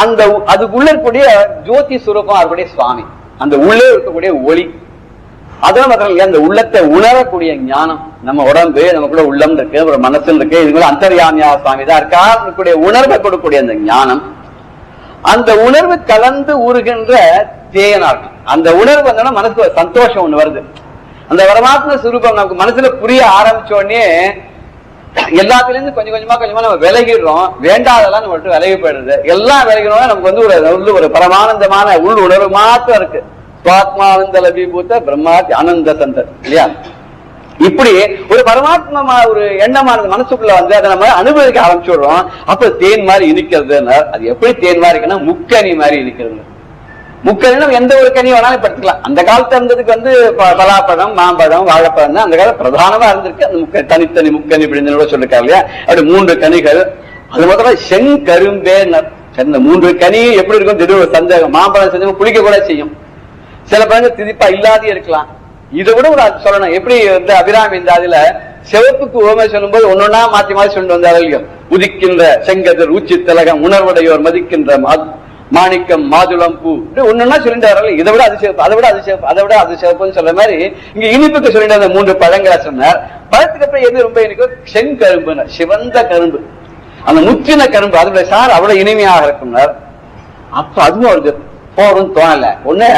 அந்த அதுக்குள்ள இருக்கக்கூடிய ஜோதி சுரூபம் இருக்கக்கூடிய சுவாமி, அந்த உள்ளே இருக்கக்கூடிய ஒளி, அதெல்லாம் மாத்திரம் இல்லையா, அந்த உள்ளத்தை உணரக்கூடிய ஞானம். நம்ம உடம்பு நமக்குள்ள உள்ளம் இருக்கு, ஒரு மனசு இருக்கு, இதுக்குள்ள அந்தர்யாமியா சுவாமி தான் இருக்கா. இருக்கக்கூடிய உணர்வை கொடுக்கக்கூடிய அந்த ஞானம், அந்த உணர்வு கலந்து ஊறுகின்ற தேயனா இருக்கு. அந்த உணர்வு வந்தோம்னா மனசுக்கு ஒரு சந்தோஷம் ஒண்ணு வருது. அந்த பரமாத்ம சுரூபம் நமக்கு மனசுல புரிய ஆரம்பிச்ச உடனே எல்லாத்துல இருந்து கொஞ்சம் கொஞ்சமா நம்ம விலகிடுறோம். வேண்டாதெல்லாம் நம்ம விட்டு விலகி போயிடுறது. எல்லாம் விலகினோம்னா நமக்கு ஒரு பரமானந்தமான உள் உணர்வு மாத்திரம் இருக்கு. சுவாத்மானந்த லபீபூத்த பிரம்மாதி ஆனந்த சந்தர் இல்லையா. இப்படி ஒரு பரமாத்மா ஒரு எண்ணமானது மனசுக்குள்ள வந்து அதை நம்ம அனுபவிக்க ஆரம்பிச்சுடுறோம். அப்ப தேன் மாதிரி இனிக்கிறது. அது எப்படி தேன் மாதிரி இருக்குன்னா முக்கனி மாதிரி இனிக்கிறது. முக்கனினா எந்த ஒரு கனி வேணாலும் படுத்துக்கலாம். அந்த காலத்துல இருந்ததுக்கு வந்து பலாப்பழம், மாம்பழம், வாழைப்பழம் தான் அந்த காலத்துல பிரதானமா இருந்திருக்கு. அந்த தனித்தனி முக்கனி அப்படின்னு சொல்லிருக்காரு இல்லையா? அப்படி 3 கனிகள். அது முதல்ல செங்கரும்பே. இந்த 3 கனி எப்படி இருக்கும் திடீர் ஒரு சந்தேகம். மாம்பழம் செஞ்சு புளிக்க கூட செய்யும். சில பழங்கள் திதிப்பா இல்லாதே இருக்கலாம். இதை விட ஒரு சொல்லணும். எப்படி வந்து அபிராமி இந்த அதுல சிவப்புக்கு ஓமை சொல்லும் போது ஒன்னொன்னா மாத்தி மாத்தி சொல்லிட்டு வந்தாரு இல்லையோ? உதிக்கின்ற செங்கதிர் ஊச்சி திலகம் உணர்வுடையோர் மதிக்கின்ற மாணிக்கம் மாதுளம் பூ ஒன்னொன்னா சொல்லிட்டு வரல. இதை விட அதிசிவப்பு, அதை விட அதிசிவப்பு, அதை விட அதிசிவப்புன்னு சொல்ற மாதிரி இங்க இனிப்புக்கு சொல்லிட்டு அந்த 3 பழங்களை சொன்னார். பழத்துக்கு அப்புறம் எது ரொம்ப இனிக்கும்? செங்கரும்பு, சிவந்த கரும்பு, அந்த முற்றின கரும்பு. அதோட சார் அவ்வளவு இனிமையாக இருக்கும்னார். அப்ப அதுவும் அவருக்கு போரும் தோணல. ஒண்ணு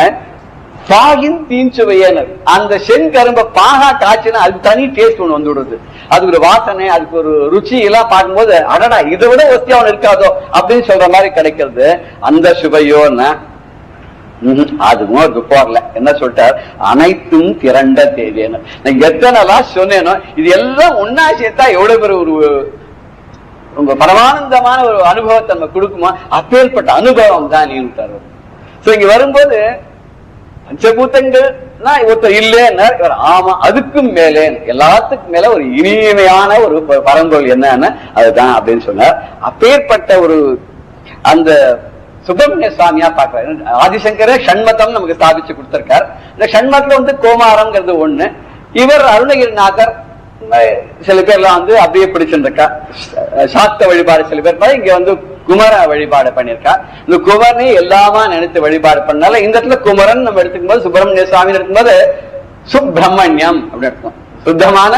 பாகின் தீஞ்சுவையனர், அந்த செங்கரும்பை பாகா காய்ச்சினா அது தனி டேஸ்ட் ஒண்ணு வந்து விடுது. அது ஒரு வாசனை, அதுக்கு ஒரு ருச்சி எல்லாம் பார்க்கும்போது அடடா இதை விட ஒத்தி அவன் இருக்காதோ அப்படின்னு சொல்ற மாதிரி கிடைக்கிறது. அந்த சுவையோன்னா அதுவும் அவருக்கு போறல. என்ன சொல்லிட்டார்? அனைத்தும் திரண்ட தேவையான. நான் எத்தனைலாம் சொன்னேனோ இது எல்லாம் ஒன்னா சேர்த்தா எவ்வளவு பேர் ஒரு உங்க பரமானந்தமான ஒரு அனுபவத்தை நம்ம கொடுக்குமா? அப்பேற்பட்ட அனுபவம் தான் நீ தருவது. இங்க வரும்போது பஞ்சபூதங்கள் ஒருத்தர் இல்லைன்னா ஆமா அதுக்கும் மேலே எல்லாத்துக்கும் மேல ஒரு இனிமையான ஒரு பரம்பொருள் என்னன்னு அதுதான் அப்படின்னு சொன்னார். அப்பேற்பட்ட ஒரு அந்த சுப்பிரமணிய சுவாமியா பாக்குறாரு. ஆதிசங்கர ஷண்மதம் நமக்கு ஸ்தாபிச்சு கொடுத்திருக்கார். இந்த ஷண்மத்துல வந்து கோமாரம்ங்கிறது ஒண்ணு. இவர் அருணகிரிநாதர் சில பேர்லாம் வந்து அப்படியே பிடிச்சிருக்கா. சாக்த வழிபாடு சில பேர் இங்க வந்து குமர வழிபாடு பண்ணிருக்கா. இந்த குமரனை எல்லாமா நினைத்து வழிபாடு பண்ணால இந்த இடத்துல குமரன் நம்ம எடுத்துக்கும் போது சுப்பிரமணிய சுவாமி எடுக்கும்போது சுப்பிரமணியம் அப்படின்னு எடுத்தோம். சுத்தமான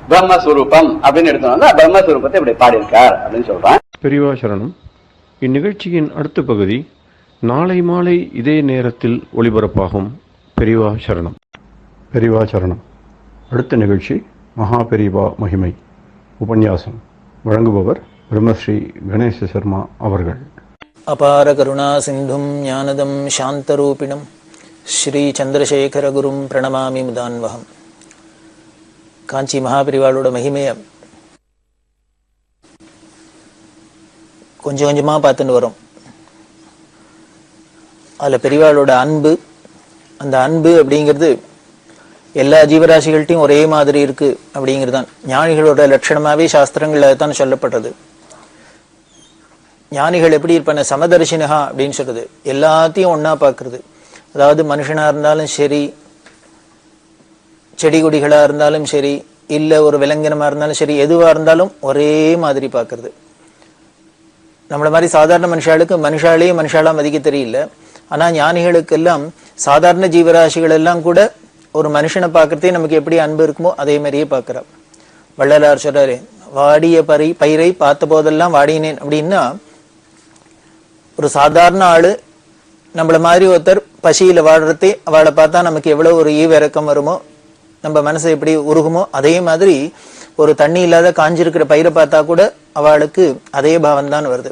பிரம்மஸ்வரூபம் அப்படின்னு எடுத்தோம்னா பிரம்மஸ்வரூபத்தை இப்படி பாடியிருக்கார் அப்படின்னு சொல்றான். பெரியவா சரணம். இந்நிகழ்ச்சியின் அடுத்த பகுதி நாளை மாலை இதே நேரத்தில் ஒளிபரப்பாகும். பெரியவா சரணம். பெரியவா சரணம். அடுத்த நிகழ்ச்சி மகா பெரியவா மகிமை உபன்யாசம். வழங்குபவர் பிரம்மஸ்ரீ கணேச சர்மா அவர்கள். அபார கருணா சிந்தும் ஞானதம் சாந்தரூபிணம் ஸ்ரீ சந்திரசேகர குரும் பிரணமாமி முதான்வகம். காஞ்சி மகாபெரிவாளோட மகிமையை கொஞ்சம் கொஞ்சமா பார்த்துட்டு வரோம். அதுல பெரியவாளோட அன்பு, அந்த அன்பு அப்படிங்கிறது எல்லா ஜீவராசிகள்ட்டையும் ஒரே மாதிரி இருக்கு அப்படிங்கிறது தான் ஞானிகளோட லட்சணமாவே சாஸ்திரங்கள்ல தான் சொல்லப்பட்டது. ஞானிகள் எப்படி இருப்பான? சமதர்ஷினகா அப்படின்னு சொல்றது, எல்லாத்தையும் ஒன்னா பாக்குறது. அதாவது மனுஷனா இருந்தாலும் சரி, செடி கொடிகளா இருந்தாலும் சரி, இல்ல ஒரு விலங்கினமா இருந்தாலும் சரி, எதுவா இருந்தாலும் ஒரே மாதிரி பாக்குறது. நம்மள மாதிரி சாதாரண மனுஷாளுக்கு மனுஷாலேயே மனுஷாலா மதிக்க தெரியல. ஆனா ஞானிகளுக்கு எல்லாம் சாதாரண ஜீவராசிகள் எல்லாம் கூட ஒரு மனுஷனை பார்க்கறதே நமக்கு எப்படி அன்பு இருக்குமோ அதே மாதிரியே பார்க்கிறோம். வள்ளலார் சொல்றாரு, வாடிய பயிரை பார்த்த போதெல்லாம் வாடினேன் அப்படின்னா, ஒரு சாதாரண ஆளு நம்மள மாதிரி ஒருத்தர் பசியில வாடுறதே அவளை பார்த்தா நமக்கு எவ்வளவு ஒரு ஈவிரக்கம் வருமோ, நம்ம மனசை எப்படி உருகுமோ, அதே மாதிரி ஒரு தண்ணி இல்லாத காஞ்சிருக்கிற பயிரை பார்த்தா கூட அவளுக்கு அதே பாவம் தான் வருது.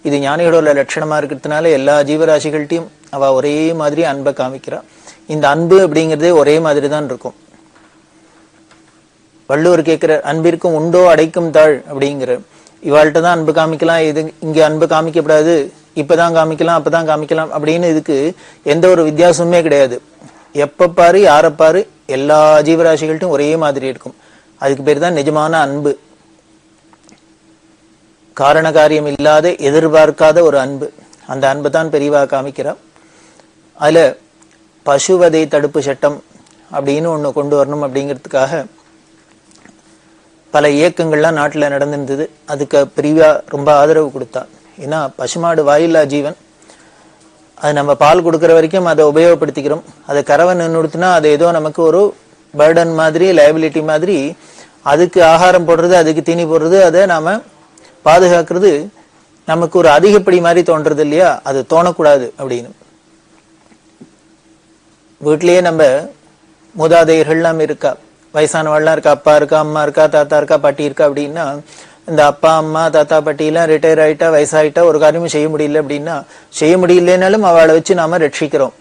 இது ஞானிகளோட லட்சணமா இருக்கிறதுனால எல்லா ஜீவராசிகள்ட்டையும் அவ ஒரே மாதிரி அன்பை காமிக்கிறா. இந்த அன்பு அப்படிங்கிறதே ஒரே மாதிரி தான் இருக்கும். வள்ளுவர் கேட்கிற அன்பிற்கும் உண்டோ அடைக்கும் தாழ் அப்படிங்கிற, இவாள்கிட்ட தான் அன்பு காமிக்கலாம், இது இங்க அன்பு காமிக்கப்படாது, இப்பதான் காமிக்கலாம் அப்பதான் காமிக்கலாம் அப்படின்னு இதுக்கு எந்த ஒரு வித்தியாசமுமே கிடையாது. எப்ப பாரு யாரை பாரு எல்லா ஜீவராசிகள்ட்டும் ஒரே மாதிரி இருக்கும். அதுக்கு பேர் தான் நிஜமான அன்பு. காரண காரியம் இல்லாத எதிர்பார்க்காத ஒரு அன்பு. அந்த அன்பை தான் பெரியவா காமிக்கிறா. அதுல பசுவதை தடுப்பு சட்டம் அப்படின்னு ஒண்ணு கொண்டு வரணும் அப்படிங்கிறதுக்காக பல இயக்கங்கள்லாம் நாட்டுல நடந்திருந்தது. அதுக்கு பெரியவா ரொம்ப ஆதரவு கொடுத்தா. ஏன்னா பசுமாடு வாயில்லா ஜீவன், அது நம்ம பால் கொடுக்கற வரைக்கும் அதை உபயோகப்படுத்திக்கிறோம். அதை கறவை நின்றுடுத்துனா அது ஏதோ நமக்கு ஒரு பர்டன் மாதிரி, லைபிலிட்டி மாதிரி. அதுக்கு ஆகாரம் போடுறது, அதுக்கு தீனி போடுறது, அதை நாம பாதுகாக்கிறது நமக்கு ஒரு அதிகப்படி மாதிரி தோன்றது இல்லையா? அது தோணக்கூடாது அப்படின்னு வீட்லயே நம்ம மூதாதையர்கள்லாம் இருக்கா, வயசானவாள்லாம் இருக்கா, அப்பா இருக்கா, அம்மா இருக்கா, தாத்தா இருக்கா, பாட்டி இருக்கா அப்படின்னா, இந்த அப்பா அம்மா தாத்தா பாட்டி எல்லாம் ரிட்டையர் ஆயிட்டா, வயசாயிட்டா, ஒரு காரியமும் செய்ய முடியல அப்படின்னா, செய்ய முடியலனாலும் அவளை வச்சு நாம ரட்சிக்கிறோம்.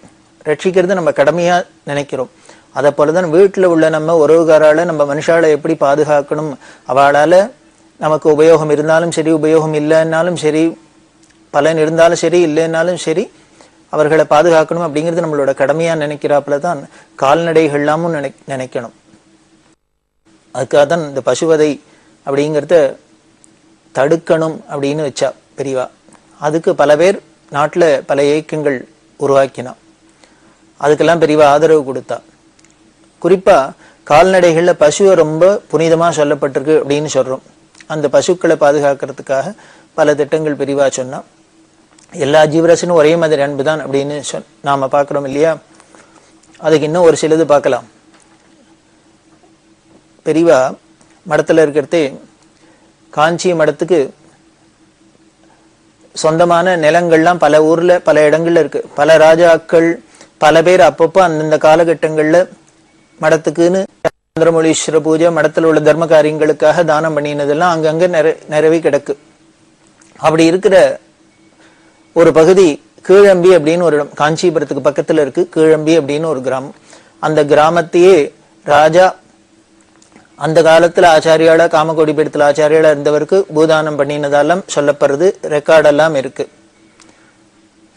ரட்சிக்கிறது நம்ம கடமையா நினைக்கிறோம். அதை போலதான் வீட்டில் உள்ள நம்ம உறவுகாரால நம்ம மனுஷால எப்படி பாதுகாக்கணும், அவளால நமக்கு உபயோகம் இருந்தாலும் சரி உபயோகம் இல்லைன்னாலும் சரி, பலன் இருந்தாலும் சரி இல்லைன்னாலும் சரி, அவர்களை பாதுகாக்கணும் அப்படிங்கிறது நம்மளோட கடமையா நினைக்கிறாப்புல தான் கால்நடைகள்லாமும் நினைக்கணும். அதுக்காக தான் இந்த பசுவதை அப்படிங்கிறத தடுக்கணும் அப்படின்னு வச்சா பெரியவா. அதுக்கு பல பேர் நாட்டில் பல இயக்கங்கள் உருவாக்கினா, அதுக்கெல்லாம் பெரியவா ஆதரவு கொடுத்தா. குறிப்பா கால்நடைகள்ல பசுவை ரொம்ப புனிதமா சொல்லப்பட்டிருக்கு அப்படின்னு சொல்றோம். அந்த பசுக்களை பாதுகாக்கிறதுக்காக பல திட்டங்கள் பெரியவா சொன்னா. எல்லா ஜீவராசினும் ஒரே மாதிரி அன்பு தான் அப்படின்னு நாம பார்க்கிறோம் இல்லையா? அதுக்கு இன்னும் ஒரு சிலது பார்க்கலாம். பெரியவா மடத்துல இருக்கிறதே காஞ்சி மடத்துக்கு சொந்தமான நிலங்கள்லாம் பல ஊர்ல பல இடங்கள்ல இருக்கு. பல ராஜாக்கள் பல பேர் அப்பப்போ அந்தந்த காலகட்டங்கள்ல மடத்துக்குன்னு சந்திரமௌலீஸ்வர பூஜை, மடத்துல உள்ள தர்ம காரியங்களுக்காக தானம் பண்ணினதெல்லாம் அங்கங்க நிறைவே கிடக்கு. அப்படி இருக்கிற ஒரு பகுதி கீழம்பி அப்படின்னு ஒரு இடம், காஞ்சிபுரத்துக்கு பக்கத்துல இருக்கு. கீழம்பி அப்படின்னு ஒரு கிராமம். அந்த கிராமத்தையே ராஜா அந்த காலத்துல ஆச்சாரியாளா, காமகோடி பீடத்துல ஆச்சாரியாளா இருந்தவருக்கு பூதானம் பண்ணினதெல்லாம் சொல்லப்படுறது. ரெக்கார்டெல்லாம் இருக்கு,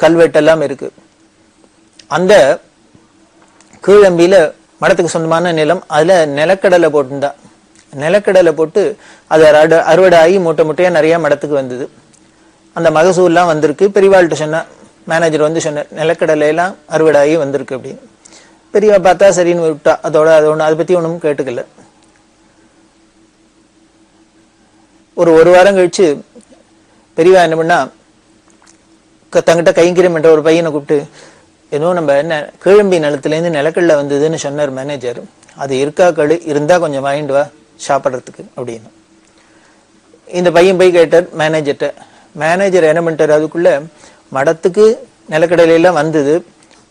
கல்வெட்டெல்லாம் இருக்கு. அந்த கீழம்பியில மடத்துக்கு சொந்தமான நிலம், அதுல நிலக்கடலை போட்டுண்டா. நிலக்கடலை போட்டு அது அறுவடை ஆகி மூட்டை மூட்டையா நிறைய மடத்துக்கு வந்தது. அந்த மகசூல்லாம் வந்திருக்கு. பெரியவாள்கிட்ட சொன்ன மேனேஜர் வந்து சொன்ன நிலக்கடலை எல்லாம் அறுவடை ஆகி வந்திருக்கு அப்படின்னு. பெரியவா பார்த்தா சரின்னு விட்டா. அதை பத்தி ஒன்றும் கேட்டுக்கல. ஒரு வாரம் கழிச்சு பெரியவா என்ன பண்ணா, தங்கிட்ட கைங்கிரம் என்ற ஒரு பையனை கூப்பிட்டு, ஏதோ நம்ம என்ன கீழம்பி நிலத்திலேருந்து நிலக்கடலை வந்ததுன்னு சொன்னார் மேனேஜர். அது இருக்கா இருந்தா கொஞ்சம் வாங்கிட்டு வா சாப்பிட்றதுக்கு அப்படின்னு. இந்த பையன் போய் கேட்டார் மேனேஜர்கிட்ட. மேனேஜர் என்ன பண்ணிட்டார், அதுக்குள்ள மடத்துக்கு நிலக்கடலையெல்லாம் வந்தது,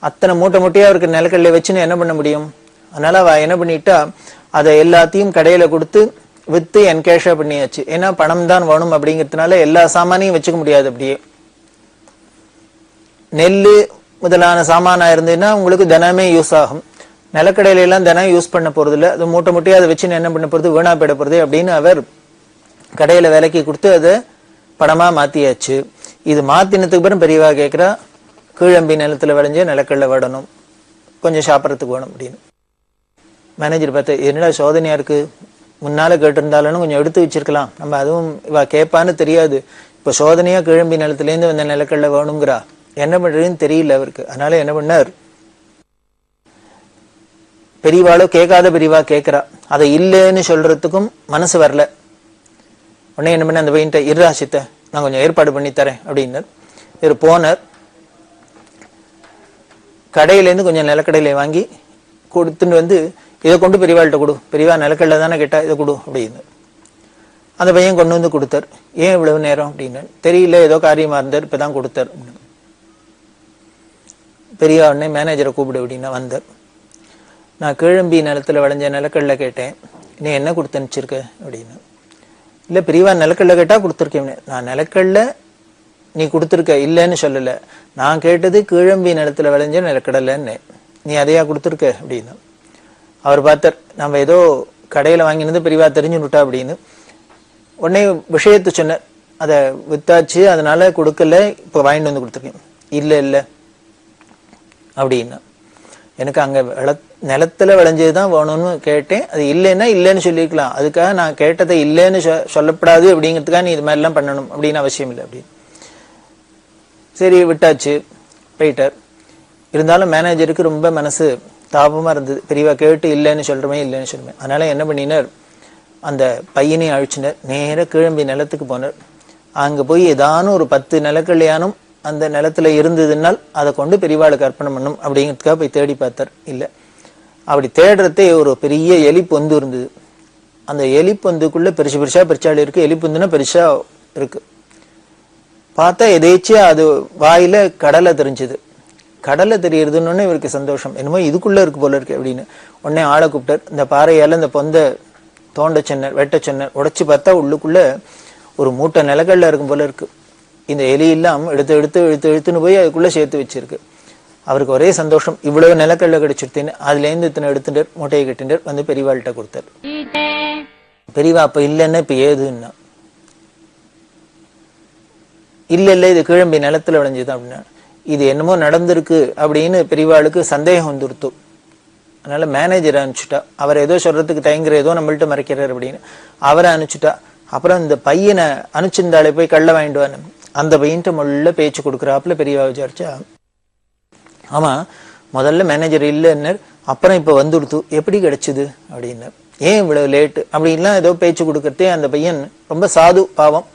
அத்தனை மூட்டை மூட்டையா அவருக்கு நிலக்கடலை வச்சுன்னு என்ன பண்ண முடியும்? அதனால அவ என்ன பண்ணிட்டா, அதை எல்லாத்தையும் கடையில கொடுத்து வித்து என்கேஷா பண்ணியாச்சு. ஏன்னா பணம் தான் வேணும் அப்படிங்கிறதுனால எல்லா சாமானையும் வச்சுக்க முடியாது. அப்படியே நெல்லு முதலான சாமானா இருந்ததுன்னா உங்களுக்கு தினமே யூஸ் ஆகும். நிலக்கடையில எல்லாம் தினம் யூஸ் பண்ண போறது இல்லை. அது மூட்டை மூட்டையா அதை வச்சு என்ன பண்ண போறது, வீணா போயிட போறது அப்படின்னு அவர் கடையில விலைக்கு கொடுத்து அதை பணமா மாத்தியாச்சு. இது மாத்தினத்துக்கு பிறகு பெரியவா கேட்கிறா, கீழம்பி நிலத்துல விளைஞ்ச நிலக்கடலை விடணும், கொஞ்சம் சாப்பிட்றதுக்கு வேணும் அப்படின்னு. மேனேஜர் பார்த்து, என்னடா சோதனையா இருக்கு, முன்னால கேட்டிருந்தாலும் கொஞ்சம் எடுத்து வச்சிருக்கலாம், நம்ம அதுவும் இவ கேட்பான்னு தெரியாது, இப்ப சோதனையா கிழம்பி நிலத்திலேருந்து வந்த நிலக்கடலை வேணுங்கிறா, என்ன பண்றதுன்னு தெரியல அவருக்கு. அதனால என்ன பண்ணார், பெரியவாளோ கேட்காத பெரியவா கேட்கிறா, அதை இல்லைன்னு சொல்றதுக்கும் மனசு வரல. உடனே என்ன பண்ண, அந்த பையன்ட்ட இருராசித்த நான் கொஞ்சம் ஏற்பாடு பண்ணி தரேன் அப்படின்னார். இவர் போனார், கடையிலேருந்து கொஞ்சம் நிலக்கடையில வாங்கி கொடுத்துட்டு வந்து, இதை கொண்டு பெரியவாள்கிட்ட கொடு, பெரியவா நிலக்கடலை தானே கேட்டா, இதை கொடு அப்படின்னு. அந்த பையன் கொண்டு வந்து கொடுத்தார். ஏன் இவ்வளவு நேரம் அப்படின்னு, தெரியல ஏதோ காரியமா இருந்தார், இப்பதான் கொடுத்தார். பெரியவா உடனே மேனேஜரை கூப்பிடு அப்படின்னா வந்தார். நான் கிழம்பி நிலத்துல விளைஞ்ச நிலக்கடலை கேட்டேன், நீ என்ன கொடுத்து அனுப்பிச்சிருக்க அப்படின்னு. இல்ல பெரியவா நிலக்கடலை கேட்டா கொடுத்துருக்கேன். நான் நிலக்கடலை நீ கொடுத்துருக்க இல்லைன்னு சொல்லல, நான் கேட்டது கிழம்பி நிலத்துல விளைஞ்ச நிலக்கடலைன்னு, நீ அதையா கொடுத்துருக்க அப்படின்னு. அவர் பார்த்தார், நம்ம ஏதோ கடையில வாங்கினது பெரியவா தெரிஞ்சு விட்டா அப்படின்னு. உடனே விஷயத்த சொன்னார், அதை வித்தாச்சு அதனால கொடுக்கல, இப்ப வாங்கிட்டு வந்து கொடுத்துருக்கேன். இல்ல இல்ல அப்படின்னா, எனக்கு அங்க நிலத்துல விளைஞ்சதுதான் வேணும்னு கேட்டேன், அது இல்லைன்னா இல்லைன்னு சொல்லிருக்கலாம், அதுக்காக நான் கேட்டதை இல்லைன்னு சொல்லப்படாது அப்படிங்கிறதுக்காக நீ இது மாதிரி எல்லாம் பண்ணணும் அப்படின்னு அவசியம் இல்லை அப்படின்னு. சரி விட்டாச்சு, போயிட்டார். இருந்தாலும் மேனேஜருக்கு ரொம்ப மனசு தாபமா இருந்தது, பெரியவா கேட்டு இல்லைன்னு சொல்றமே இல்லைன்னு சொல்லுமே. அதனால என்ன பண்ணினார், அந்த பையனையும் அழிச்சினார், நேர கிழம்பி நிலத்துக்கு போனார். அங்க போய் ஏதானும் ஒரு 10 நிலக்கல்யாணம் அந்த நிலத்துல இருந்ததுனால் அதை கொண்டு பெரியவாளுக்கு அர்ப்பணம் பண்ணும் அப்படிங்கிறதுக்காக போய் தேடி பார்த்தார். இல்லை, அப்படி தேடுறதே ஒரு பெரிய எலி பொந்து இருந்தது. அந்த எலி பொந்துக்குள்ள பெருசு பெருசா பெருச்சாளி இருக்கு, எலி பொந்துன்னா பெருசா இருக்கு. பார்த்தா எதேச்சியா அது வாயில கடலை தெரிஞ்சது. கடலை தெரியறதுன்னு இவருக்கு சந்தோஷம், என்னமோ இதுக்குள்ள இருக்கு போல இருக்கு அப்படின்னு. உடனே ஆளை கூப்பிட்டார், இந்த பாறையால இந்த பொந்த தோண்ட சொன்னார், வெட்ட சொன்னார். உடைச்சு பார்த்தா உள்ளுக்குள்ள ஒரு மூட்டை நிலக்கடலை இருக்கும் போல இருக்கு. இந்த எலி எல்லாம் எடுத்து எடுத்துன்னு போய் அதுக்குள்ள சேர்த்து வச்சிருக்கு. அவருக்கு ஒரே சந்தோஷம், இவ்வளவு நிலக்கடலை கிடைச்சிருத்தேன்னு. அதுலேருந்து இத்தனை எடுத்துட்டார், மூட்டையை கட்டிட்டார், வந்து பெரியவாள்கிட்ட கொடுத்தார். பெரியவா அப்ப இல்லைன்னா இப்ப ஏதுன்னா, இல்ல இது கிழம்பி நிலத்துல விளைஞ்சுதான் அப்படின்னா, இது என்னமோ நடந்திருக்கு அப்படின்னு பெரியவாளுக்கு சந்தேகம் வந்துருத்து. அதனால மேனேஜரை அனுப்பிச்சுட்டா. அவர் ஏதோ சொல்றதுக்கு தயங்குற, ஏதோ நம்மள்ட்ட மறைக்கிறார் அப்படின்னு அவரை அனுப்பிச்சுட்டா. அப்புறம் இந்த பையனை அனுப்பிச்சிருந்தாலே போய் கள்ள வாங்கிடுவான்னு, அந்த பையன்ட்ட முள்ள பேச்சு கொடுக்குறாப்புல பெரியவா விசாரிச்சா, ஆமா முதல்ல மேனேஜர் இல்லைன்னு, அப்புறம் இப்ப வந்துடுத்து, எப்படி கிடைச்சது அப்படின்னு, ஏன் இவ்வளவு லேட்டு அப்படின்லாம் ஏதோ பேச்சு கொடுக்கறதே. அந்த பையன் ரொம்ப சாது பாவம்,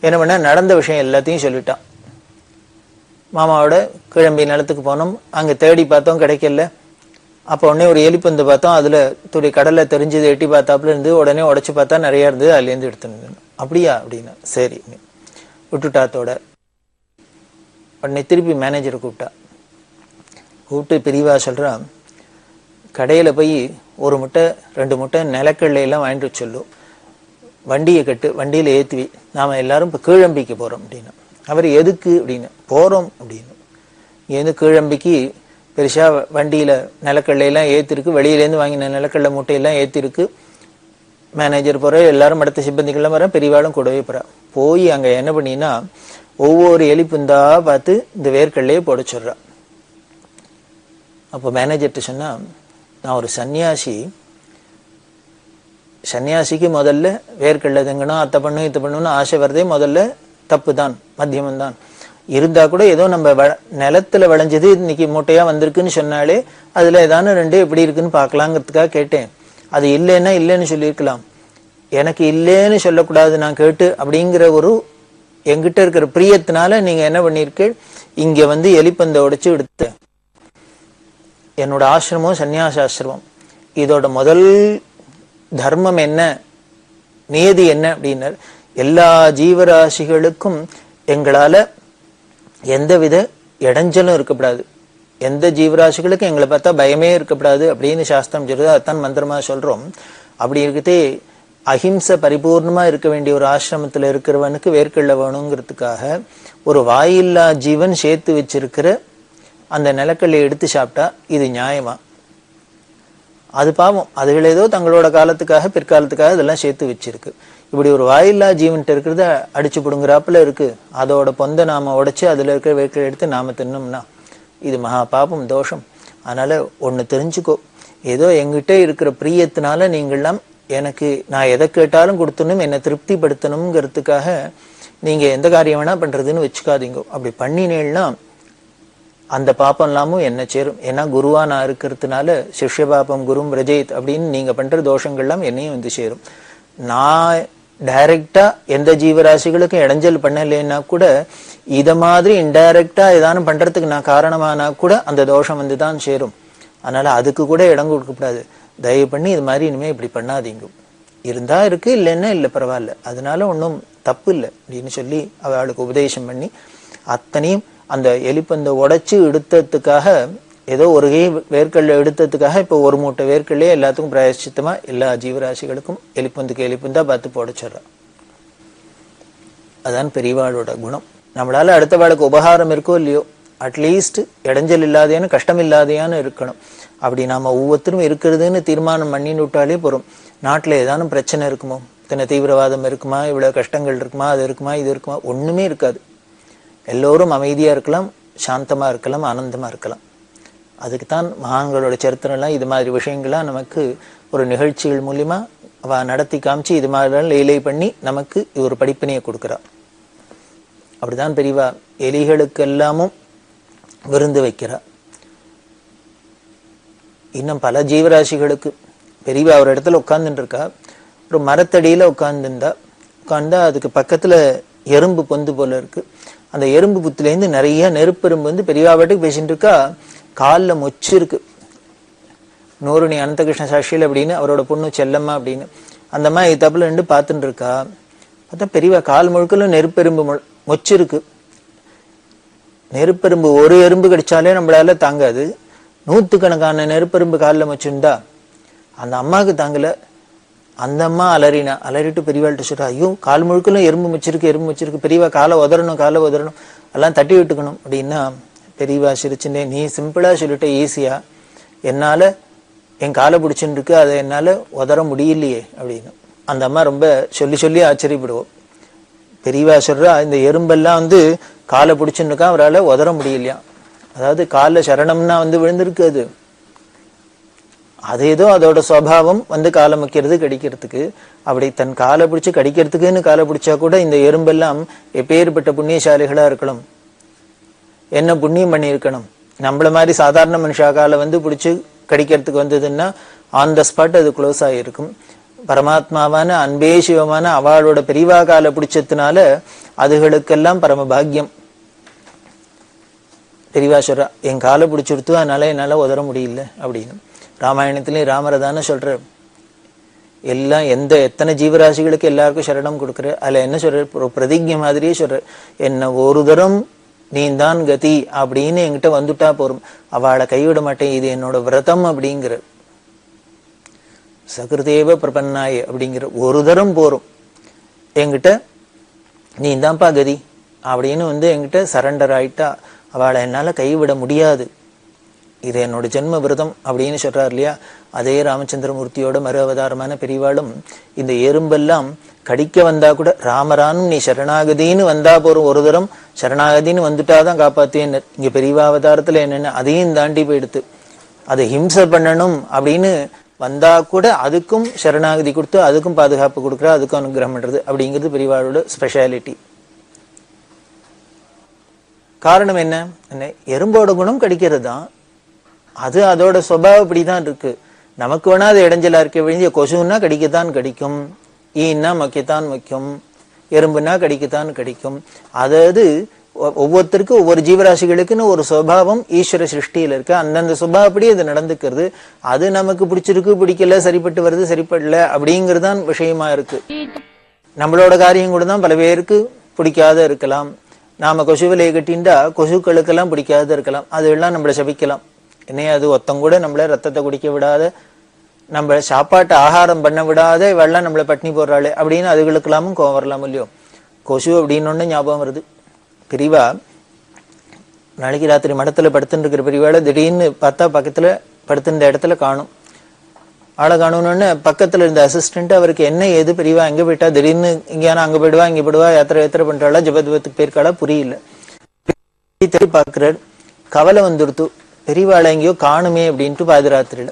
என்ன பண்ண நடந்த விஷயம் எல்லாத்தையும் சொல்லிட்டான். மாமாவோட கிளம்பி நிலத்துக்கு போனோம், அங்க தேடி பார்த்தோம், கிடைக்கல. அப்போ உடனே ஒரு எலிப்பந்து பார்த்தோம், அதுல துடி கடலை தெரிஞ்சது, எட்டி பார்த்தாப்புல இருந்து, உடனே உடைச்சு பார்த்தா நிறைய இருந்தது, அதுலேருந்து எடுத்துன்னு. அப்படியா அப்படின்னா, சரி விட்டுட்டாத்தோட. உடனே திருப்பி மேனேஜரை கூப்பிட்டு பெரியவா சொல்றான், கடையில போய் 1 முட்டை 2 முட்டை நிலக்கடலை எல்லாம் வாங்கிட்டு சொல்லும், வண்டியை கட்டு, வண்டியில ஏத்துவி, நாம எல்லாரும் இப்ப கீழம்பிக்கு போறோம் அப்படின்னு. அவர் எதுக்கு அப்படின்னு, போறோம் அப்படின்னு. இங்கேருந்து கீழம்பிக்கு பெருசா வண்டியில நிலக்கடலை எல்லாம் ஏத்திருக்கு, வெளியிலேருந்து வாங்கின நிலக்கடலை மூட்டையெல்லாம் ஏத்திருக்கு. மேனேஜர் போற, எல்லாரும் அடுத்த சிப்பந்திகள்லாம் வர, பெரியவாளும் கூடவே போறா. போய் அங்க என்ன பண்ணினா, ஒவ்வொரு எலிப்புந்தா பார்த்து இந்த வேர்க்கடலையே போட சொல்றா. அப்போ மேனேஜர்கிட்ட சொன்னா, நான் ஒரு சன்னியாசிக்கு முதல்ல வேர்க்கடலை தங்கணும், அத்தை பண்ணும் இத்த பண்ணணும்னு ஆசை வருதே முதல்ல தப்பு தான், மத்தியமம் தான். இருந்தா கூட ஏதோ நம்ம நிலத்துல விளைஞ்சது இன்னைக்கு மூட்டையா வந்திருக்குன்னு சொன்னாலே அதுல ஏதானு 2 எப்படி இருக்குன்னு பாக்கலாங்கிறதுக்காக கேட்டேன். அது இல்லைன்னா இல்லைன்னு சொல்லியிருக்கலாம், எனக்கு இல்லைன்னு சொல்லக்கூடாது நான் கேட்டு அப்படிங்கிற ஒரு என்கிட்ட இருக்கிற பிரியத்தினால நீங்க என்ன பண்ணிருக்க, இங்க வந்து எலிப்பந்தை உடைச்சு எடுத்த. என்னோட ஆசிரமம் சன்னியாசாசிரமம், இதோட முதல் தர்மம் என்ன, நியதி என்ன அப்படின்னா, எல்லா ஜீவராசிகளுக்கும் எங்களால எந்தவித இடைஞ்சலும் இருக்கப்படாது, எந்த ஜீவராசிகளுக்கும் எங்களை பார்த்தா பயமே இருக்கப்படாது அப்படின்னு சாஸ்திரம் சொல்றது. அதான் மந்திரமா சொல்றோம். அப்படி இருக்கதே அஹிம்சை பரிபூர்ணமா இருக்க வேண்டிய ஒரு ஆசிரமத்துல இருக்கிறவனுக்கு வேர்க்கடலை வேணுங்கிறதுக்காக ஒரு வாயில்லா ஜீவன் சேர்த்து வச்சிருக்கிற அந்த நிலக்கல்லை எடுத்து சாப்பிட்டா இது நியாயமா? அது பாவம், அதுகள் ஏதோ தங்களோட காலத்துக்காக பிற்காலத்துக்காக இதெல்லாம் சேர்த்து வச்சிருக்கு. இப்படி ஒரு வாயில்லா ஜீவன்ட்டு இருக்கிறத அடிச்சு பிடுங்குறாப்புல இருக்கு, அதோட பொந்தை நாம உடைச்சு அதுல இருக்கிற வேர்க்கடலை எடுத்து நாம தின்னோம்னா இது மகா பாபம், தோஷம். அதனால ஒண்ணு தெரிஞ்சுக்கோ, ஏதோ எங்கிட்ட இருக்கிற பிரியத்தினால நீங்கள்லாம் எனக்கு நான் எதை கேட்டாலும் கொடுத்தணும், என்னை திருப்திப்படுத்தணுங்கிறதுக்காக நீங்க எந்த காரியம் வேணா பண்றதுன்னு வச்சுக்காதீங்க. அப்படி பண்ணினேன்னா அந்த பாப்பம் எல்லாமும் என்ன சேரும். ஏன்னா குருவா நான் இருக்கிறதுனால சிஷ்ய பாப்பம் குரும் ரஜயித் அப்படின்னு நீங்க பண்ற தோஷங்கள்லாம் என்னையும் வந்து சேரும். நான் டைரக்டா எந்த ஜீவராசிகளுக்கும் இடைஞ்சல் பண்ணலைன்னா கூட இத மாதிரி இன்டைரக்டா ஏதானும் பண்றதுக்கு நான் காரணமானா கூட அந்த தோஷம் வந்து தான் சேரும். அதனால அதுக்கு கூட இடம் கொடுக்கக்கூடாது. தயவு பண்ணி இது மாதிரி இனிமே இப்படி பண்ணாதீங்க. இருந்தா இருக்கு, இல்லைன்னா இல்லை, பரவாயில்ல, அதனால ஒன்றும் தப்பு இல்லை அப்படின்னு சொல்லி அவளுக்கு உபதேசம் பண்ணி அத்தனையும் அந்த எலிப்பந்தை உடைச்சு எடுத்ததுக்காக, ஏதோ ஒரு வேர்க்கடலை எடுத்ததுக்காக இப்போ 1 மூட்டை வேர்க்கடலையே எல்லாத்துக்கும் பிராயச்சித்தமா எல்லா ஜீவராசிகளுக்கும் எலிப்பந்துக்கு எலிப்பந்தா பார்த்து போடச்சிட்றா. அதான் பெரியவாளோட குணம். நம்மளால அடுத்த வாளுக்கு உபகாரம் இருக்கோ இல்லையோ, அட்லீஸ்ட் இடைஞ்சல் இல்லாதையானு கஷ்டம் இல்லாதையானு இருக்கணும். அப்படி நாம ஒவ்வொருத்தரும் இருக்கிறதுன்னு தீர்மானம் பண்ணின்னு விட்டாலே போறோம். நாட்டுல ஏதானும் பிரச்சனை இருக்குமோ, இத்தனை தீவிரவாதம் இருக்குமா, இவ்வளவு கஷ்டங்கள் இருக்குமா, அது இருக்குமா, இது இருக்குமா, ஒண்ணுமே இருக்காது. எல்லோரும் அமைதியா இருக்கலாம், சாந்தமா இருக்கலாம், ஆனந்தமா இருக்கலாம். அதுக்குத்தான் மகான்களோட சரித்திரம்லாம் இது மாதிரி விஷயங்கள்லாம் நமக்கு ஒரு நிகழ்ச்சிகள் மூலியமா அவ நடத்தி காமிச்சு இது மாதிரிலாம் லீலை பண்ணி நமக்கு ஒரு படிப்பினையை கொடுக்குறா. அப்படிதான் பெரியவா எலிகளுக்கு எல்லாமும் விருந்து வைக்கிறா. இன்னும் பல ஜீவராசிகளுக்கு பெரியவா ஒரு இடத்துல உட்கார்ந்துட்டு இருக்கா. ஒரு மரத்தடியில உட்கார்ந்தா அதுக்கு பக்கத்துல எறும்பு பொந்து போல இருக்கு. அந்த எறும்பு புத்துலேருந்து நிறைய நெருப்பெரும்பு வந்து பெரியவா பாட்டுக்கு பேசிட்டு இருக்கா. காலில் மொச்சு இருக்கு. நூறுணி அனந்தகிருஷ்ண சாட்சியில் அப்படின்னு அவரோட பொண்ணு செல்லம்மா அப்படின்னு அந்த மாதிரி தப்புல நின்று பார்த்துட்டு இருக்கா. பார்த்தா பெரியவா கால் முழுக்கல நெருப்பெரும்பு மொச்சு இருக்கு. நெருப்பெரும்பு ஒரு எறும்பு கடிச்சாலே நம்மளால தாங்காது. 100கணக்கான நெருப்பெரும்பு காலில் மொச்சுண்டா அந்த அம்மாவுக்கு தாங்கல. அந்த அம்மா அலறிட்டு பெரியவாள்கிட்ட சொல்றா, ஐயோ கால் முழுக்கலும் எறும்பு வச்சிருக்கு, பெரியவா காலை உதறணும், எல்லாம் தட்டி விட்டுக்கணும் அப்படின்னா பெரியவா சிரிச்சுன்னு, நீ சிம்பிளா சொல்லிட்ட ஈஸியா, என்னால என் காலை பிடிச்சுன்னு இருக்கு, அதை என்னால உதற முடியலையே அப்படின்னு. அந்த அம்மா ரொம்ப சொல்லி சொல்லி ஆச்சரியப்படுவோம். பெரியவா சொல்றா, இந்த எறும்பெல்லாம் வந்து காலை பிடிச்சுன்னு இருக்கா, அவரால் உதற முடியலையா. அதாவது காலில் சரணம்னா வந்து விழுந்திருக்கு, அது ஏதோ அதோட சுவாவம் வந்து காலை வைக்கிறது கடிக்கிறதுக்கு. அப்படி தன் காலை பிடிச்சு கடிக்கிறதுக்குன்னு காலை பிடிச்சா கூட இந்த எறும்பெல்லாம் எப்பேற்பட்ட புண்ணியசாலிகளா இருக்கணும், என்ன புண்ணியம் பண்ணியிருக்கணும். நம்மள மாதிரி சாதாரண மனுஷா காலை வந்து பிடிச்சு கடிக்கிறதுக்கு வந்ததுன்னா ஆன் த ஸ்பாட் அது க்ளோஸ் ஆகிருக்கும். பரமாத்மாவான அன்பே சிவமான அவளோட பெரிவா காலை பிடிச்சதுனால அதுகளுக்கெல்லாம் பரம பாக்கியம். பெரிவா சொல்றா, என் காலை பிடிச்சிருத்து, அதனால என்னால உதற முடியல அப்படின்னு. ராமாயணத்திலேயும் ராமரை தானே சொல்ற, எல்லாம் எத்தனை ஜீவராசிகளுக்கு எல்லாருக்கும் சரணம் கொடுக்குற, அதுல என்ன சொல்ற, ஒரு பிரதிஜை மாதிரியே சொல்ற, என்ன ஒரு தரம் நீ தான் கதி அப்படின்னு என்கிட்ட வந்துட்டா போரும், அவளை கைவிட மாட்டேன், இது என்னோட விரதம் அப்படிங்கிற. சகிருதேவ பிரபன்னாய் அப்படிங்கிற ஒரு தரம் போரும் என்கிட்ட நீ தான்ப்பா கதி அப்படின்னு வந்து என்கிட்ட சரண்டர் ஆயிட்டா அவளை என்னால கைவிட முடியாது, இது என்னோட ஜென்ம விரதம் அப்படின்னு சொல்றாரு இல்லையா. அதே ராமச்சந்திரமூர்த்தியோட மறு அவதாரமான பெரியவாளும் இந்த எறும்பெல்லாம் கடிக்க வந்தா கூட ராமரானும் நீ சரணாகதின்னு வந்தா போறோம், ஒரு தரம் சரணாகதின்னு வந்துட்டாதான் காப்பாத்தேன்னு. இங்க பெரியவா அவதாரத்துல என்னென்ன அதையும் தாண்டி போயிடுத்து, அதை ஹிம்சை பண்ணணும் அப்படின்னு வந்தா கூட அதுக்கும் சரணாகதி கொடுத்து அதுக்கும் பாதுகாப்பு கொடுக்குறா, அதுக்கும் அனுகிரகம் பண்றது அப்படிங்கிறது பெரியவாளோட ஸ்பெஷாலிட்டி. காரணம் என்ன, எறும்போட குணம் கடிக்கிறது தான், அது அதோட சுபாவம் இப்படிதான் இருக்கு. நமக்கு வேணா அது இடைஞ்சலா இருக்க வேண்டிய, கொசுன்னா கடிக்கத்தான் கடிக்கும், ஈன்னா மக்கித்தான் வைக்கும், எறும்புனா கடிக்கத்தான் கடிக்கும். அதாவது ஒவ்வொருத்தருக்கும் ஒவ்வொரு ஜீவராசிகளுக்குன்னு ஒரு சுபாவம் ஈஸ்வர சிருஷ்டியில இருக்கு, அந்தந்த சுபாவப்படி அது நடந்துக்கிறது. அது நமக்கு பிடிச்சிருக்கு பிடிக்கல, சரிப்பட்டு வருது சரிப்படல அப்படிங்கிறதுதான் விஷயமா இருக்கு. நம்மளோட காரியம் கூட தான் பல பேருக்கு பிடிக்காத இருக்கலாம். நாம கொசுவிலையை கட்டின்டா கொசுக்களுக்கெல்லாம் பிடிக்காத இருக்கலாம், அதெல்லாம் நம்மளை சபிக்கலாம். என்னைய அது ஒத்தங்கூட நம்மள ரத்தத்தை குடிக்க விடாத, நம்ம சாப்பாட்டு ஆகாரம் பண்ண விடாத இவெல்லாம் நம்மளை பட்னி போடுறாளே அப்படின்னு அதுகளுக்கெல்லாமும் கோவம் வரலாம் இல்லையோ. கொசு அப்படின்னு ஒண்ணு ஞாபகம் வருது. பெரியவா நாளைக்கு ராத்திரி மடத்துல படுத்துட்டு இருக்கிற பெரியவாளை திடீர்னு பார்த்தா பக்கத்துல படுத்துட்ட இடத்துல காணும். ஆளை காணணும்னு பக்கத்துல இருந்த அசிஸ்டன்ட் அவருக்கு என்ன ஏது பெரியவா எங்க போயிட்டா, திடீர்னு இங்கேனா அங்க போயிடுவா இங்க போயிடுவா, யாத்திரை பண்றாளா, ஜபத்வத்துக்கு போயிருக்காளா புரியல. தேடி பாக்குறாரு, கவலை வந்துடுத்து, பெரியவாளை எங்கேயோ காணுமே அப்படின்ட்டு பாதிராத்திரியில.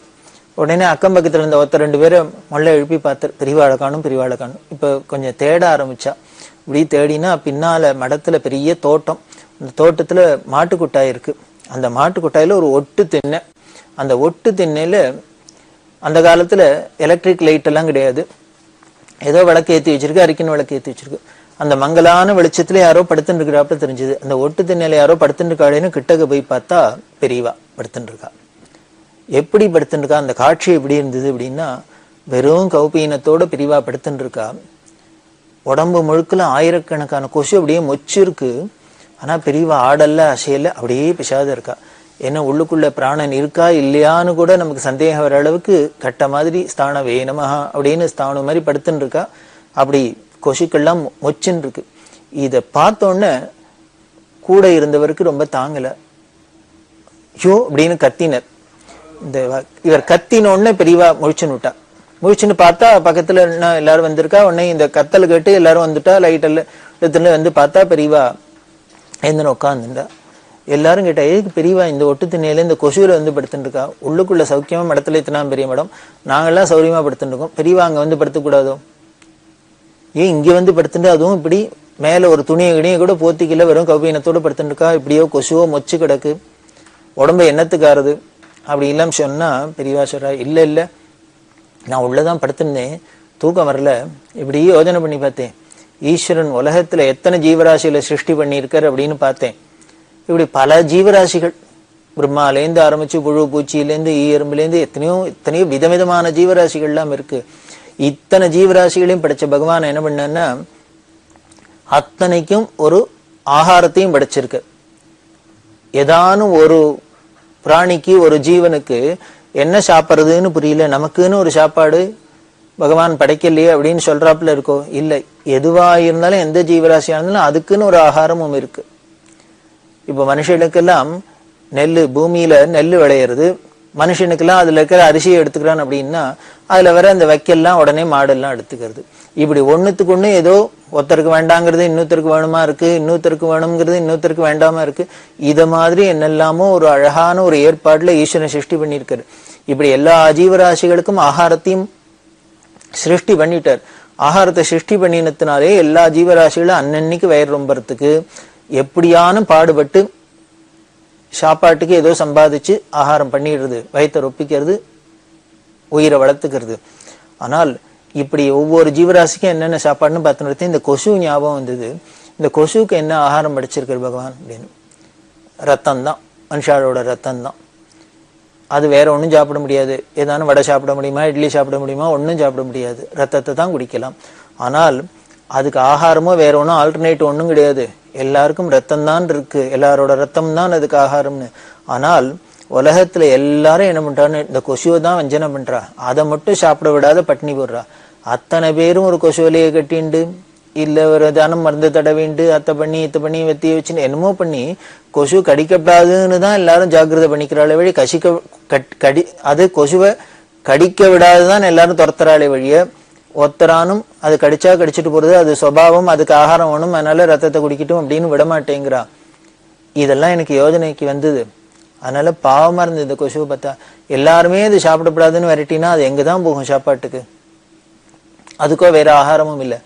உடனே அக்கம் பக்கத்துல இருந்த ஒருத்தர் ரெண்டு பேரை மொள்ள எழுப்பி பார்த்தார், பெரியவாளை காணும் பெரியவாளை காணும். இப்ப கொஞ்சம் தேட ஆரம்பிச்சா. இப்படி தேடினா பின்னால மடத்துல பெரிய தோட்டம், அந்த தோட்டத்துல மாட்டுக்குட்டாய் இருக்கு. அந்த மாட்டுக்குட்டாயில ஒரு ஒட்டு திண்ணை, அந்த ஒட்டு திண்ணையில அந்த காலத்துல எலக்ட்ரிக் லைட் எல்லாம் கிடையாது, ஏதோ விளக்கு ஏற்றி வச்சிருக்கு, அரிக்கின் விளக்கு ஏற்றி வச்சிருக்கு. அந்த மங்கலான வெளிச்சத்துல யாரோ படுத்துட்டு இருக்கிறாப்புல தெரிஞ்சது. அந்த ஒட்டு திண்ணையில யாரோ படுத்துட்டு இருக்காளேன்னு கிட்டக்க போய் பார்த்தா பெரியவா படுத்துட்டு இருக்கா. எப்படி படுத்துட்டு இருக்கா, அந்த காட்சி எப்படி இருந்தது அப்படின்னா, வெறும் கௌபீனத்தோட பெரியவா படுத்துட்டு இருக்கா. உடம்பு முழுக்கல ஆயிரக்கணக்கான கொசு அப்படியே மொச்சிருக்கு. ஆனா பெரியவா ஆடல்ல அசையல, அப்படியே பிசாத இருக்கா. ஏன்னா உள்ளுக்குள்ள பிராணன் இருக்கா இல்லையான்னு கூட நமக்கு சந்தேகம் வர அளவுக்கு கட்ட மாதிரி ஸ்தான வேணமஹா அப்படின்னு ஸ்தானம் மாதிரி படுத்துன்னு இருக்கா. அப்படி கொசுக்கெல்லாம் மொச்சுன்னு இருக்கு. இத பார்த்தோன்னே கூட இருந்தவருக்கு ரொம்ப தாங்கல, யோ அப்படின்னு கத்தினர். இந்த இவர் கத்தினோடனே பெரியவா முழிச்சுன்னு விட்டா. முழிச்சுன்னு பார்த்தா பக்கத்துல எல்லாரும் வந்திருக்கா. உடனே இந்த கத்தல் கேட்டு எல்லாரும் வந்துட்டா. லைட்டெல்லாம் வந்து பார்த்தா பெரியவா எந்தன உட்காந்துட்டா. எல்லாரும் கேட்டா, எதுக்கு பெரியவா இந்த ஒட்டு திண்ணையில இந்த கொசுவில வந்து படுத்துட்டு இருக்கா, உள்ளுக்குள்ள சௌக்கியமா மடத்துல இத்தனா பெரிய மடம், நாங்கெல்லாம் சௌரியமா படுத்துட்டு இருக்கோம், பெரியவா அங்க வந்து படுத்தக்கூடாதோ, ஏன் இங்க வந்து படுத்துட்டு, அதுவும் இப்படி மேல ஒரு துணியை கிணியை கூட போத்திக்கல, வெறும் கௌபீனத்தோட படுத்துட்டு இருக்கா, இப்படியோ கொசுவோ மொச்சு கிடக்கு, உடம்பு என்னத்துக்காருது அப்படி இல்லாம சொன்னா பெரியவா சொல்றா, இல்ல இல்ல நான் உள்ளதான் படுத்திருந்தேன், தூக்கம் வரல, இப்படி யோஜனை பண்ணி பார்த்தேன், ஈஸ்வரன் உலகத்துல எத்தனை ஜீவராசிகளை சிருஷ்டி பண்ணியிருக்காரு அப்படின்னு பார்த்தேன். இப்படி பல ஜீவராசிகள், பிரம்மாலேருந்து ஆரம்பிச்சு புழு பூச்சியிலேருந்து எறும்புலேருந்து எத்தனையோ விதவிதமான ஜீவராசிகள் எல்லாம் இருக்கு. இத்தனை ஜீவராசிகளையும் படைச்ச பகவான் என்ன பண்ணா, அத்தனைக்கும் ஒரு ஆகாரத்தையும் படைச்சிருக்கு. ஏதானும் ஒரு பிராணிக்கு ஒரு ஜீவனுக்கு என்ன சாப்பிட்றதுன்னு புரியல, நமக்குன்னு ஒரு சாப்பாடு பகவான் படைக்கலையே அப்படின்னு சொல்றாப்புல இருக்கோ, இல்லை, எதுவா இருந்தாலும் எந்த ஜீவராசியா இருந்தாலும் அதுக்குன்னு ஒரு ஆகாரமும் இருக்கு. இப்ப மனுஷனுக்கெல்லாம் நெல் பூமியில நெல் விளையிறது, மனுஷனுக்கெல்லாம் அதுல இருக்கிற அரிசியை எடுத்துக்கிறான் அப்படின்னா அதுல வர அந்த வைக்கெல்லாம் உடனே மாடெல்லாம் எடுத்துக்கிறது. இப்படி ஒண்ணுத்துக்கு ஒண்ணு ஏதோ ஒருத்தருக்கு வேண்டாங்கிறது இன்னொருத்தருக்கு வேணுமா இருக்கு, இன்னொருத்தருக்கு வேணுங்கிறது இன்னொருத்தருக்கு வேண்டாம இருக்கு. இத மாதிரி என்னெல்லாமோ ஒரு அழகான ஒரு ஏற்பாடுல ஈஸ்வரன் சிருஷ்டி பண்ணியிருக்காரு. இப்படி எல்லா ஜீவராசிகளுக்கும் ஆகாரத்தையும் சிருஷ்டி பண்ணிட்டார். ஆகாரத்தை சிருஷ்டி பண்ணினத்தினாலே எல்லா ஜீவராசிகளும் அன்னன்னைக்கு வயிறு ரொம்பறதுக்கு எப்படியான பாடுபட்டு சாப்பாட்டுக்கு ஏதோ சம்பாதிச்சு ஆகாரம் பண்ணிடுறது, வயிற்றை ரொப்பிக்கிறது, உயிரை வளர்த்துக்கிறது. ஆனால் இப்படி ஒவ்வொரு ஜீவராசிக்கும் என்னென்ன சாப்பாடுன்னு பார்த்து இந்த கொசு ஞாபகம் வந்தது. இந்த கொசுக்கு என்ன ஆகாரம் படிச்சிருக்காரு பகவான் அப்படின்னு, ரத்தம் தான், மனுஷாலோட ரத்தம் தான். அது வேற ஒன்றும் சாப்பிட முடியாது. ஏதானும் வடை சாப்பிட முடியுமா, இட்லி சாப்பிட முடியுமா, ஒன்றும் சாப்பிட முடியாது. ரத்தத்தை தான் குடிக்கலாம். ஆனால் அதுக்கு ஆகாரமோ வேற ஒன்றும் ஆல்டர்னேட் ஒன்றும் கிடையாது. எல்லாருக்கும் ரத்தம் தான் இருக்கு, எல்லாரோட ரத்தம் தான் அதுக்கு ஆகாரம்னு. ஆனால் உலகத்துல எல்லாரும் என்ன பண்றான்னு இந்த கொசுவை தான் வஞ்சனம் பண்றா. அதை மட்டும் சாப்பிட விடாத பட்டினி போடுறா. அத்தனை பேரும் ஒரு கொசுவலையை கட்டிண்டு இல்ல ஒரு தானம் மருந்து தடவிண்டு அத்தை பண்ணி இத்த பண்ணி வெத்திய வச்சுன்னு என்னமோ பண்ணி கொசு கடிக்கப்படாதுன்னு தான் எல்லாரும் ஜாக்கிரதை பண்ணிக்கிறாளே வழி அது கொசுவை கடிக்க விடாதுதான் எல்லாரும் துரத்துறாளே வழிய ஒத்தரானும் அது கடிச்சா கடிச்சிட்டு போறது, அது சுபாவம், அதுக்கு ஆகாரம் வேணும், அதனால ரத்தத்தை குடிக்கட்டும் அப்படின்னு விடமாட்டேங்கிறா. இதெல்லாம் எனக்கு யோஜனைக்கு வந்தது. அதனால பாவமா இருந்தது இந்த கொசுவை பார்த்தா. எல்லாருமே இது சாப்பிடப்படாதுன்னு விரட்டினா அது எங்கதான் போகும் சாப்பாட்டுக்கு? அதுக்கோ வேற ஆகாரமும் இல்லை.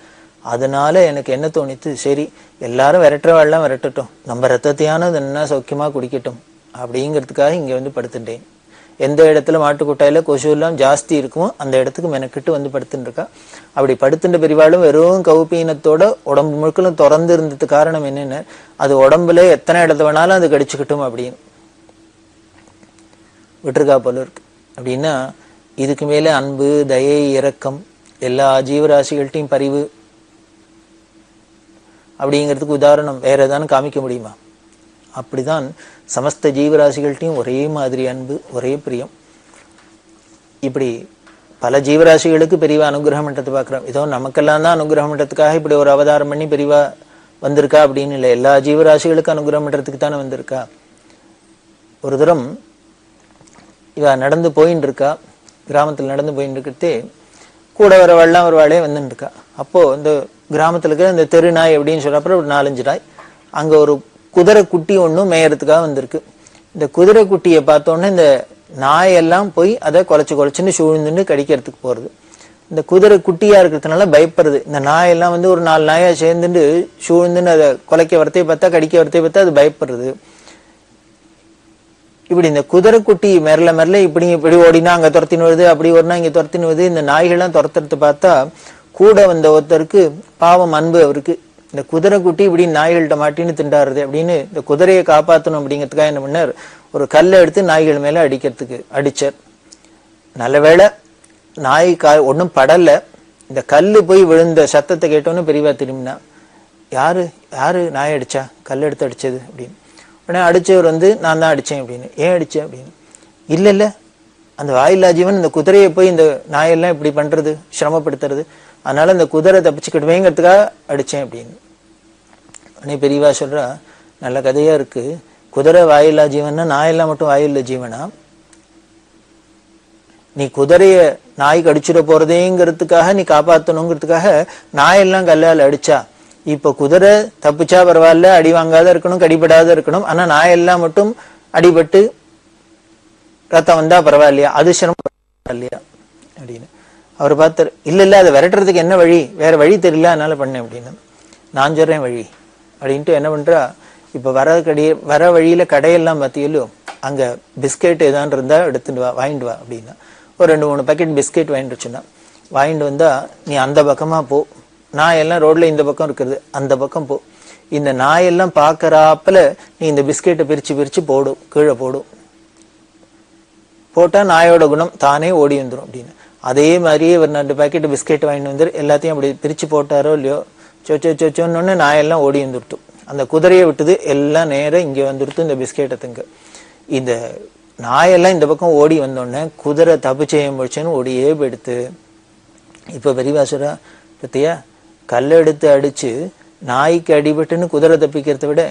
அதனால எனக்கு என்ன தோணித்து, சரி எல்லாரும் விரட்டுறவாள்லாம் விரட்டட்டும், நம்ம ரத்தத்தையானது என்ன சௌக்கியமா குடிக்கட்டும் அப்படிங்கிறதுக்காக இங்க வந்து படுத்துட்டேன். எந்த இடத்துல மாட்டுக்கொட்டாயில கொசு எல்லாம் ஜாஸ்தி இருக்குமோ அந்த இடத்துக்கு மெனக்கிட்டு வந்து படுத்துட்டு இருக்கா. அப்படி படுத்துட்ட பெரிவாளும் வெறும் கவுப்பீனத்தோட உடம்பு முழுக்களும் திறந்து இருந்தது. காரணம் என்னன்னு, அது உடம்புல எத்தனை இடத்த வேணாலும் அது கடிச்சுக்கிட்டும் அப்படின்னு விட்டுருக்கா போல இருக்கு. அப்படின்னா இதுக்கு மேல அன்பு, தயை, இரக்கம், எல்லா ஜீவராசிகள்ட்டையும் பரிவு அப்படிங்கிறதுக்கு உதாரணம் வேற ஏதானு காமிக்க முடியுமா? அப்படிதான் சமஸ்த ஜீவராசிகள்ட்டையும் ஒரே மாதிரி அன்பு, ஒரே பிரியம். இப்படி பல ஜீவராசிகளுக்கு பெரியவா அனுகிரகம் பண்றது பாக்குறோம். ஏதோ நமக்கெல்லாம் தான் அனுகிரகம் பண்றதுக்காக இப்படி ஒரு அவதாரம் பண்ணி பெரியவா வந்திருக்கா அப்படின்னு இல்லை. எல்லா ஜீவராசிகளுக்கும் அனுகிரகம் பண்றதுக்கு தானே வந்திருக்கா. ஒரு தரம் இவ நடந்து போயின்னு இருக்கா, கிராமத்துல நடந்து போயின்னு இருக்கிறதே கூட வரவாள்லாம் ஒரு வாழையே வந்துட்டு இருக்கா. அப்போ இந்த கிராமத்துல இருக்கிற இந்த தெரு நாய் அப்படின்னு சொல்றப்ப ஒரு 4-5 நாய் அங்க ஒரு குதிரை குட்டி ஒன்றும் மேயறதுக்காக வந்திருக்கு. இந்த குதிரை குட்டியை பார்த்தோன்னே இந்த நாயெல்லாம் போய் அதை குலைச்சுன்னு சூழ்ந்துட்டு கடிக்கிறதுக்கு போறது. இந்த குதிரை குட்டியா இருக்கிறதுனால பயப்படுறது. இந்த நாயெல்லாம் வந்து ஒரு 4 நாயா சேர்ந்துட்டு சூழ்ந்துன்னு அதை குலைக்க வரத்தையை பார்த்தா, கடிக்க வரத்தையை பார்த்தா அது பயப்படுறது. இப்படி இந்த குதிரை குட்டி மெரல இப்படி ஓடினா அங்க துரத்தின்னு வருது, அப்படி ஓடினா இங்க துரத்தின்னு வருது. இந்த நாய்கள்லாம் துரத்துறது பார்த்தா கூட வந்த ஒருத்தருக்கு பாவம் அன்பு அவருக்கு, இந்த குதிரை குட்டி இப்படி நாய்கள்கிட்ட மாட்டின்னு திண்டாடுறது அப்படின்னு இந்த குதிரையை காப்பாற்றணும் அப்படிங்கிறதுக்காக என்ன பண்ணார், ஒரு கல்லை எடுத்து நாய்கள் மேல அடிச்சார். நல்ல வேளை நாய் ஒன்றும் படல. இந்த கல்லு போய் விழுந்த சத்தத்தை கேட்டோன்னு பெரியவா திரும்பினா, யாரு நாய் அடிச்சா, கல் எடுத்து அடிச்சது அப்படின்னு. உடனே அடிச்சவர் வந்து நான் தான் அடிச்சேன் அப்படின்னு. ஏன் அடிச்சேன் அப்படின்னு, இல்ல அந்த வாயில்லா ஜீவன் இந்த குதிரையை போய் இந்த நாயெல்லாம் இப்படி பண்றது, சிரமப்படுத்துறது, அதனால இந்த குதிரை தப்பிச்சுக்கிட்டுவேங்கிறதுக்காக அடிச்சேன் அப்படின்னு. உடனே பெரியவா சொல்றா, நல்ல கதையா இருக்கு, குதிரை வாயில்லா ஜீவன்னா நாயெல்லாம் மட்டும் வாயில்லா ஜீவனா? நீ குதிரைய நாய் கடிச்சிட போறதேங்கிறதுக்காக நீ காப்பாற்றணுங்கிறதுக்காக நாயெல்லாம் கல்லால் அடிச்சா, இப்ப குதிரை தப்பிச்சா பரவாயில்ல, அடி வாங்காத இருக்கணும், கடிபடாத இருக்கணும், ஆனா நாயெல்லாம் மட்டும் அடிபட்டு ரத்தம் வந்தா பரவாயில்லையா, அது சிரமம் இல்லையா அப்படின்னு அவர் பார்த்தார். இல்ல அதை விரட்டுறதுக்கு என்ன வழி, வேற வழி தெரியல, அதனால பண்ணேன் அப்படின்னு. நான் சொல்றேன் வழி அப்படின்ட்டு என்ன பண்றா, இப்ப வர வழியில கடையெல்லாம் பார்த்தீங்களோ, அங்க பிஸ்கெட் ஏதான் இருந்தா எடுத்துட்டு வா, வாங்கிட்டு வா அப்படின்னா. ஒரு 2-3 பாக்கெட் பிஸ்கெட் வாங்கிட்டு வச்சுன்னா, வாங்கிட்டு வந்தா நீ அந்த பக்கமா போ, நாயெல்லாம் ரோட்ல இந்த பக்கம் இருக்கிறது, அந்த பக்கம் போ, இந்த நாயெல்லாம் பாக்குறாப்புல நீ இந்த பிஸ்கெட்டை பிரிச்சு போடும், கீழே போடும், போட்டா நாயோட குணம் தானே ஓடி வந்துடும் அப்படின்னு. அதே மாதிரியே ஒரு 2 பாக்கெட் பிஸ்கெட் வாங்கிட்டு வந்து எல்லாத்தையும் அப்படி பிரிச்சு போட்டாரோ இல்லையோ, சொச்சோன்னு நாயெல்லாம் ஓடி வந்துடுத்து. அந்த குதிரையை விட்டுது, எல்லாம் நேரம் இங்க வந்துடுத்து இந்த பிஸ்கெட்டை திங்க. இந்த நாயெல்லாம் இந்த பக்கம் ஓடி வந்தோடனே குதிரை தப்பிச்செய்ய முடிச்சுன்னு ஓடியே போயிடுத்து. இப்ப பெரியவாசுரா பத்தியா, கல்லை எடுத்து அடிச்சு நாய்க்கு அடிபட்டுன்னு குதிரை தப்பிக்கிறத விட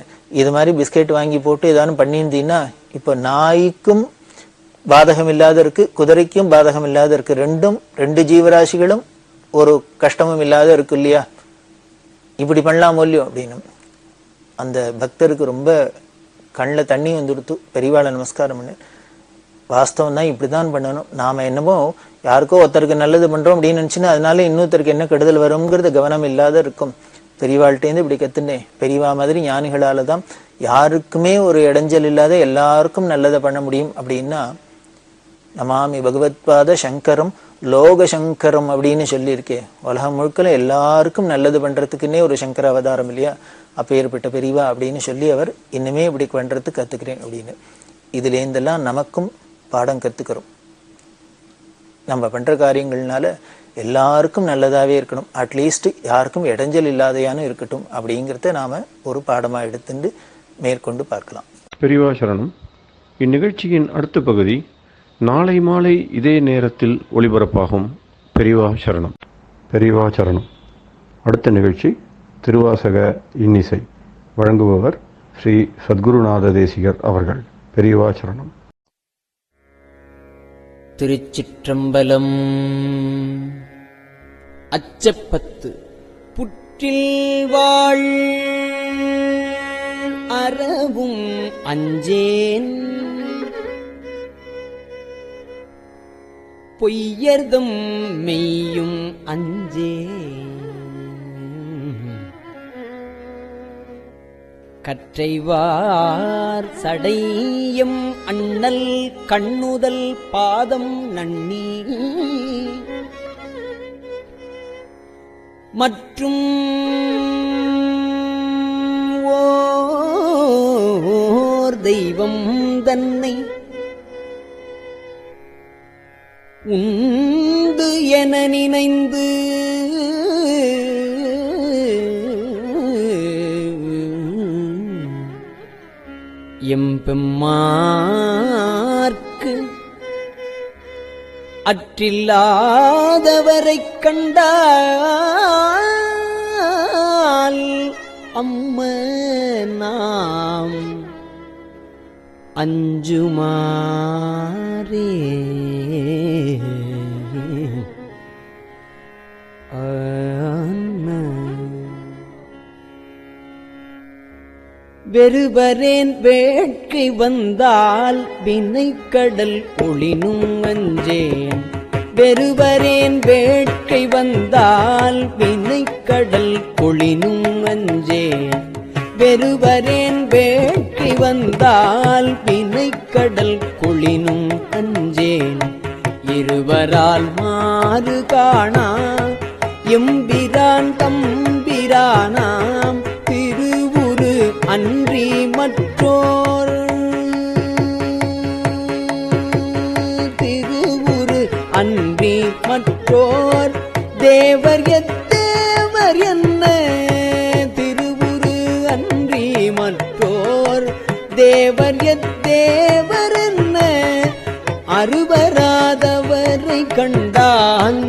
இது மாதிரி பிஸ்கெட் வாங்கி போட்டு ஏதானு பண்ணியிருந்தீங்கன்னா இப்போ நாய்க்கும் பாதகம் இல்லாத இருக்கு, குதிரைக்கும் பாதகம் இல்லாத இருக்கு. ரெண்டு ஜீவராசிகளும் ஒரு கஷ்டமும் இல்லாத இருக்கு இல்லையா? இப்படி பண்ணலாம் இல்லையோ அப்படின்னு அந்த பக்தருக்கு ரொம்ப கண்ணில் தண்ணி வந்துடுத்து. பெரியவாளை நமஸ்காரம் பண்ணு, வாஸ்தவம் தான், இப்படிதான் பண்ணணும். நாம என்னமோ யாருக்கோ ஒருத்தருக்கு நல்லது பண்றோம் அப்படின்னு நினைச்சுன்னா அதனால இன்னொருத்தருக்கு என்ன கெடுதல் வரும்ங்கிறது கவனம் இல்லாத இருக்கும். பெரியவாள்கிட்டேருந்து இப்படி கத்துனேன். பெரியவா மாதிரி ஞானிகளால தான் யாருக்குமே ஒரு இடைஞ்சல் இல்லாத எல்லாருக்கும் நல்லதை பண்ண முடியும். அப்படின்னா நமாமி பகவத்பாத சங்கரம் லோக சங்கரம் அப்படின்னு சொல்லியிருக்கேன். உலகம் முழுக்கல எல்லாருக்கும் நல்லது பண்றதுக்குன்னே ஒரு சங்கர அவதாரம் இல்லையா? அப்பேற்பட்ட பெரியவா அப்படின்னு சொல்லி அவர் இன்னுமே இப்படி பண்றதுக்கு கத்துக்கிறேன் அப்படின்னு. இதுலேருந்தெல்லாம் நமக்கும் பாடம் கத்துக்கிறோம். நம்ம பண்ற காரியங்கள்னால எல்லாருக்கும் நல்லதாவே இருக்கணும், அட்லீஸ்ட் யாருக்கும் இடைஞ்சல் இல்லாதையான இருக்கட்டும் அப்படிங்கிறத நாம ஒரு பாடமா எடுத்துட்டு மேற்கொண்டு பார்க்கலாம். பெரியவா சரணம். இந்நிகழ்ச்சியின் அடுத்த பகுதி நாளை மாலை இதே நேரத்தில் ஒளிபரப்பாகும். பெரியவா சரணம். பெரியவா சரணம். அடுத்த நிகழ்ச்சி திருவாசக இன்னிசை. வழங்குபவர் ஸ்ரீ சத்குருநாத தேசிகர் அவர்கள். பெரியவா சரணம். திருச்சிற்றம்பலம். அச்சப்பத்து. புற்றில் வாழ் அறவும் அஞ்சேன், பொய்யர்தம் மெய்யும் அஞ்சேன், கற்றைவார் சடையம் அண்ணல் கண்ணுதல் பாதம் நன்னி, மற்றும் ஓர் தெய்வம் தன்னை உண்டு என நினைந்து எம்பெம்மார்க்கு அற்றில்லாதவரைக் கண்டால் அம்ம நாம் அஞ்சுமாறே. வெறுவரேன் வேட்கை வந்தால் வினைக்கடல் ஒளினும் அஞ்சேன், வெறுவரேன் வேட்கை வந்தால் வினைக்கடல் ஒளினும் அஞ்சேன், வெறுவரேன் வேட்கை வந்தால் வினைக்கடல் கொளினும் அஞ்சேன், இருவரால் மாறு காணா எம்பிரான் தம்பிரானாம் திருவுரு அன்றி மற்றோர், திருவுரு அன்றி மற்றோர் தேவர் எத்தேவர் என்ன, திருவுரு அன்றி மற்றோர் தேவர் எத்தேவர் என்ன, அறுவராதவரை கண்டான்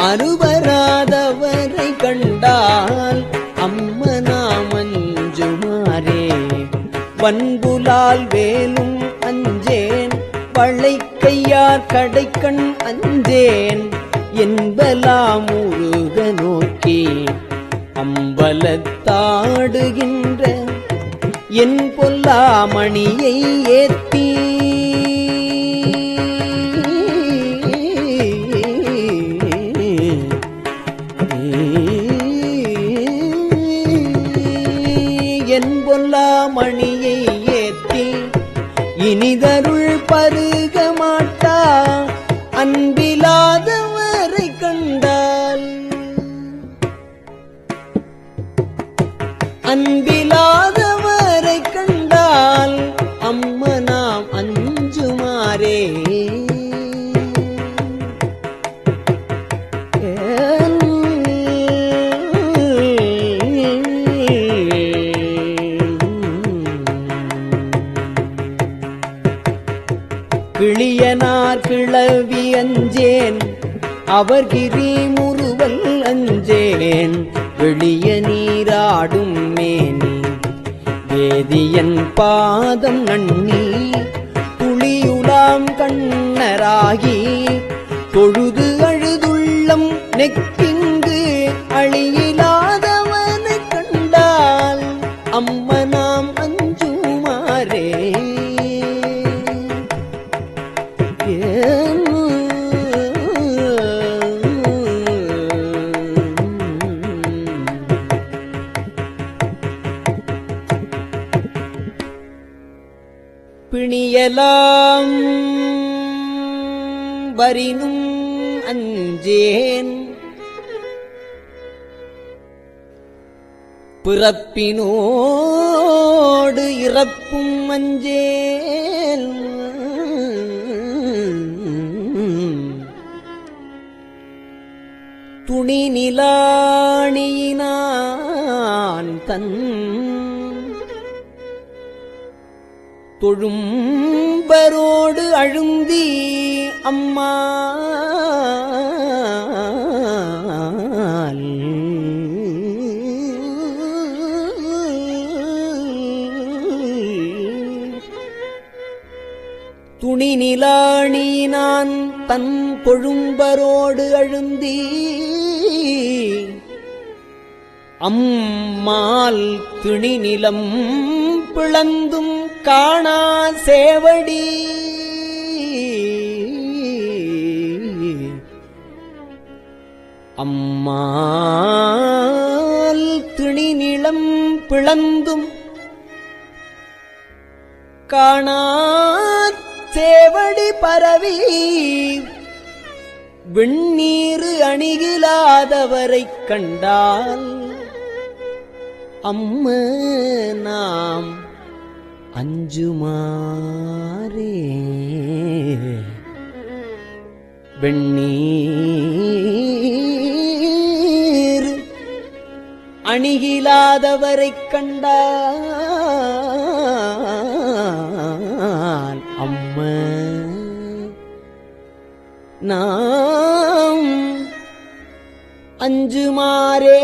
அறுவராதவரை கண்டால் அம்மனாமஞ்சுமாரே. வன்புலால் வேலும் அஞ்சேன், வளைக்கையார் கடைக்கண் அஞ்சேன், என்பலாம் முருக நோக்கி அம்பலத்தாடுகின்ற என் பொல்லாமணியை ஏத்தி, என் பொல்லாமணியை ஏத்தி இனிதருள் பருக மாட்டா அன்பிலாதவரை கண்டால், அன்பிலாதவரை கண்டால் அம்மனாம் அஞ்சுமாரே. கிளியனார் கிளவி அஞ்சேன், அவர் கிரி முறுவல் அஞ்சேன், வெளிய நீராடும் மேனி வேதியன் பாதம் நன்னி துளியுலாம் கண்ணராகி தொழுது அழுதுள்ளம் நெக்கிங்கு அழியிலாதவனை கண்டால் அம்மனாம் அஞ்சுமாறே. பிணியலாம் வரினும் அஞ்சேன் பிறப்பினோடு இறப்பும் அஞ்சேன் துணி நிலாணியினான் தன் தொழும்பரோடு அழுந்தி அம்மா துணி நிலாணி நான் தன் கொழும்பரோடு அழுந்தி அம்மால் திணி நிலம் பிளந்தும் காணா சேவடி அம்மால் திணி நிலம் பிளந்தும் காணா சேவடி பரவி வெண்ணீரு அணிகிலாதவரைக் கண்டால் அம்ம நாம் அஞ்சுமாறே. வெண்ணீர் அணிகிலாதவரைக் கண்டால் அம்ம நாம் அஞ்சுமாறே.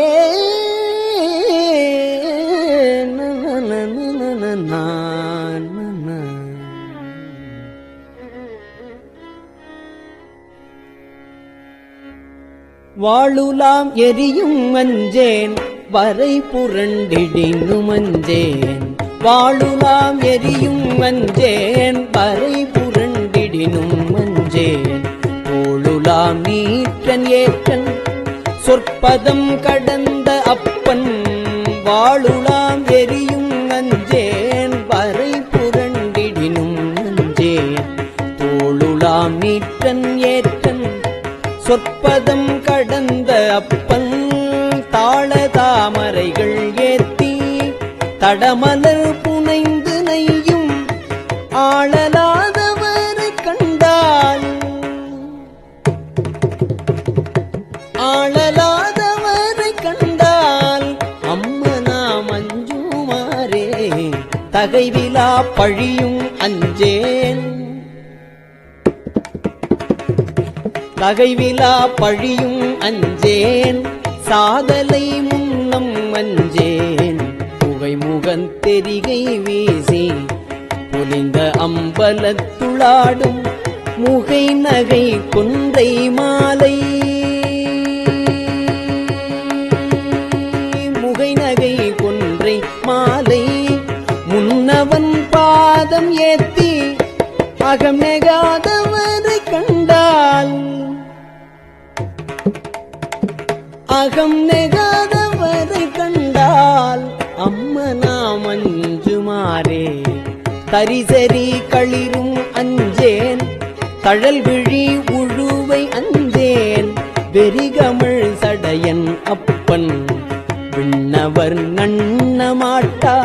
வாழுலாம் எரியும் அஞ்சேன் வரை புரண்டிடினும் அஞ்சேன். வாழுலாம் எரியும் அஞ்சேன் வரை புரண்டிடினும் அஞ்சேன். தோளுலாம் நீற்றன் ஏற்றன் சொற்பதம் கடந்த அப்பன். வாழுலாம் எரியும் அஞ்சேன் வரை புரண்டிடினும் அஞ்சேன். தோளுலாம் நீற்றன் ஏற்றன் சொற்பதம் கடந்த அப்பன். தாள தாமரைகள் ஏத்தி தடமலர் புனைந்து நெய்யும் ஆளலாதவரை கண்டால் ஆளலாதவரை கண்டால் அம்மனா மஞ்சுமாரே. தகைவிலா பழியும் அஞ்சேன் தகைவிலா பழியும் அஞ்சேன். சாதலை முன்னம் அஞ்சேன் புகைமுகன் தெரிகை வீசி பொலிந்த அம்பலத்துளாடும் முகை நகை கொன்றை மாலை. முகை நகை கொன்றை மாலை முன்னவன் பாதம் ஏத்தி அகம் நெகாதவரை கண்டால் அகம் நெகாதவரை கண்டால் அம்மனா மஞ்சுமாரே. தரிசரி களிரும் அஞ்சேன் தழல் விழி உழுவை அஞ்சேன். வெறிகமிழ் சடையன் அப்பன் விண்ணவர் நன்னமாட்டா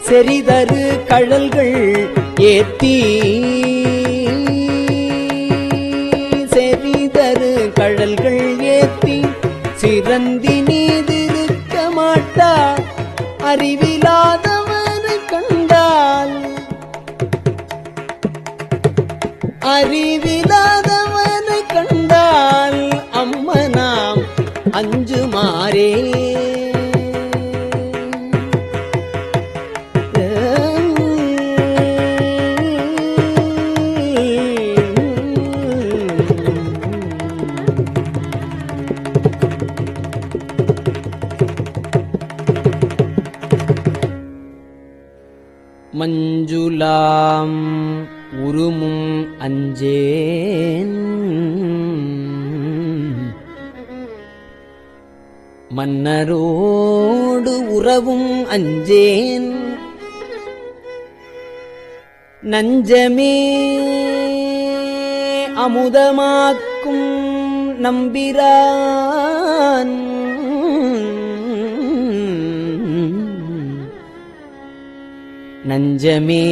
செறிதரு கழல்கள் ஏத்தி. செறிதரு கழல்கள் ஏத்தி சிறந்தி நீதிருக்க மாட்டா அறிவிலாதவரை கண்டால் அறிவிலாதவரை கண்டால் அம்மனாம் அஞ்சுமாறே. மஞ்சுளாம் உருமும் அஞ்சேன் மன்னரோடு உறவும் அஞ்சேன் நஞ்சமே அமுதமாக்கும் நம்பிரான் நஞ்சமே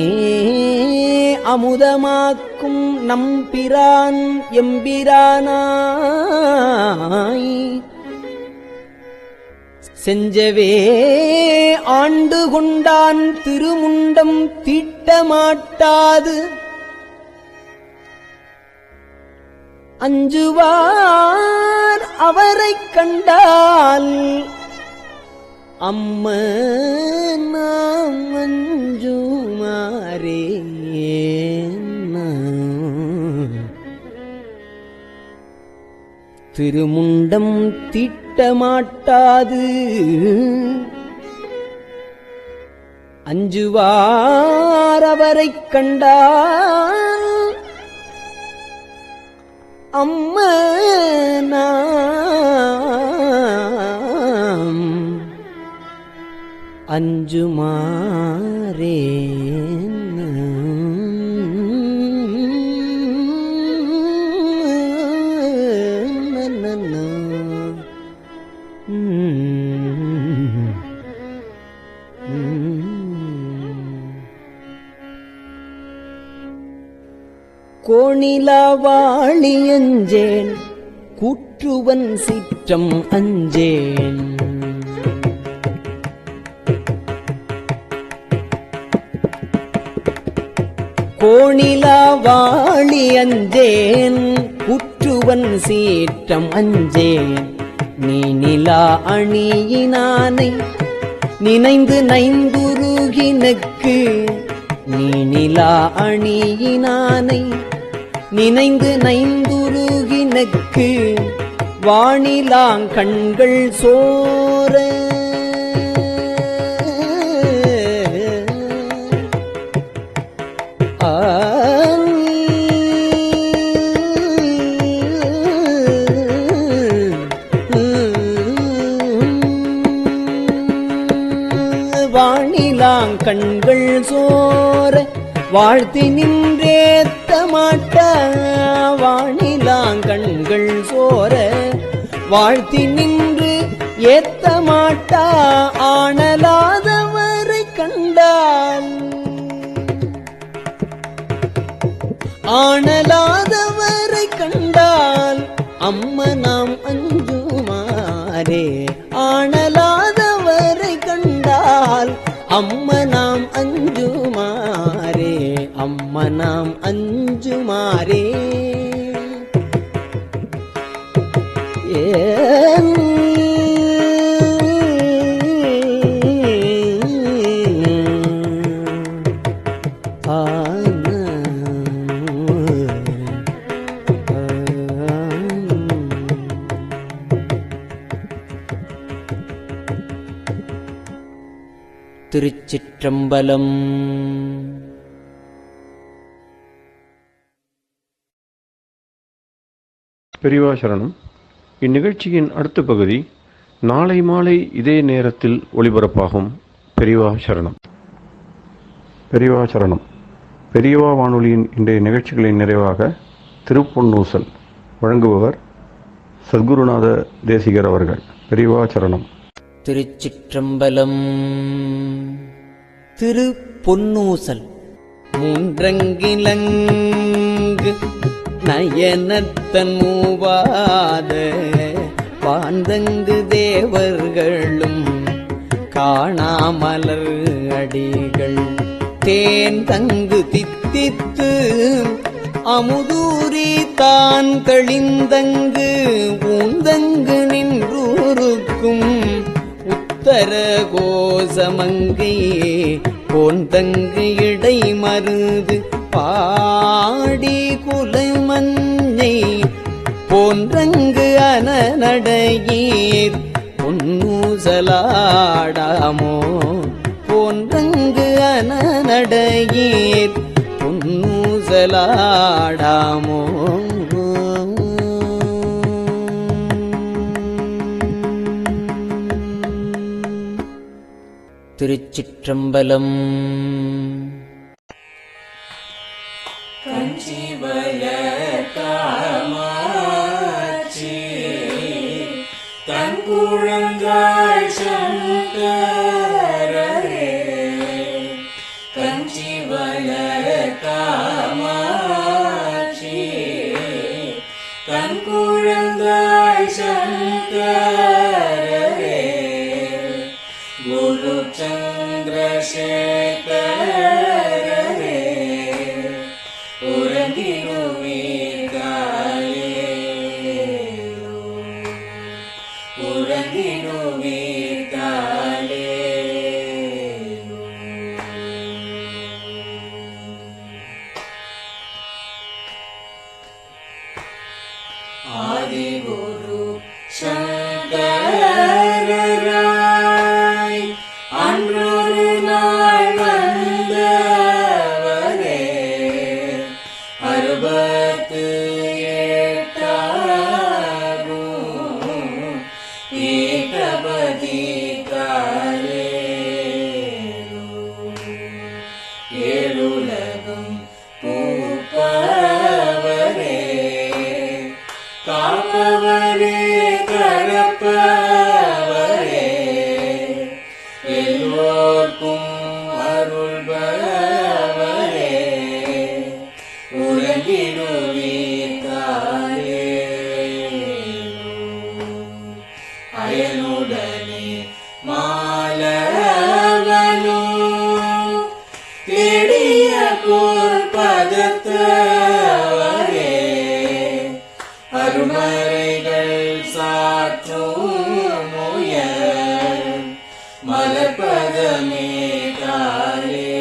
அமுதமாக்கும் நம்பிரான் எம்பிரானாய் செஞ்சவே ஆண்டு கொண்டான் திருமுண்டம் தீட்டமாட்டாது அஞ்சுவார் அவரைக் கண்டால் அம்ம நாம் அஞ்சுமாரே திருமுண்டம் தீட்டமாட்டாது அஞ்சுவார் அவரைக் கண்டால் அம்ம நாம் அஞ்சுமாரே கோணிலாவாளி அஞ்சேன் கூற்றுவன் சிற்றம் அஞ்சேன் கோணிலாவாளி அஞ்சேன் கூற்றுவன் சீற்றம் அஞ்சேன் நீ நிலா அணியினானை நினைந்து நைந்துருகினக்கு நீ நிலா அணியினானை நினைந்து நைந்துருகினக்கு வானிலாங்கண்கள் சோர வானிலாங்கண்கள் சோர வாழ்த்தி நின்றேத்த மாட்ட வானிலாங்கண்கள் சோர வாழ்த்தி நின்று ஏத்த மாட்டா ஆனலாதவரை கண்டால் ஆனலாதவரை கண்டால் அம்ம நாம் அஞ்சுமாரே ஆனலாதவரை கண்டால் அம்ம நாம் அஞ்சுமாரே அம்ம நாம் அஞ்சுமாரே ஏன் திருச்சிற்றம்பலம். பெரியவா சரணம். இந்நிகழ்ச்சியின் அடுத்த பகுதி நாளை மாலை இதே நேரத்தில் ஒளிபரப்பாகும். பெரியவா சரணம். பெரியவா சரணம். பெரியவா வானொலியின் இன்றைய நிகழ்ச்சிகளின் நிறைவாக திருப்பொன்னூசல் வழங்குபவர் சத்குருநாத தேசிகர் அவர்கள். பெரியவா சரணம். திருச்சிற்றம்பலம். திருப்பொன்னூசல். மூன்றங்கிலங்கு நயனத்தன் மூவாத பாந்தங்கு தேவர்களும் காணாமலர் அடிகள் தேன் தங்கு தித்தித்து அமுதூரி தான் தெளிந்தங்கு ஊந்தங்கு நின்றூருக்கும் உத்தர கோசமங்கை போந்தங்கு இடை மருது பாடி குலை மஞ்சை போன்றங்கு அனநடையீர் பொன்னூசலாடாமோ போன்றங்கு அனநடையீர் பொன்னூசலாடாமோ. திருச்சிற்றம்பலம். ஆதிகுரு சங்கரராய் அன்றொரு நாள் வந்தவரே, 68 பீட்டபதி ஏழுலகும் பூப்பவரே, காப்பவரே கடப்பவரே, எல்லோர்க்கும் அருள்பவரே, உறங்கிடுவீர்காலே. அயனுடனே மாலவனோ தேடிய பொற்பதத்தவரே, அருமறைகள் சாற்றும் முயல் மலர்பதமே காலே.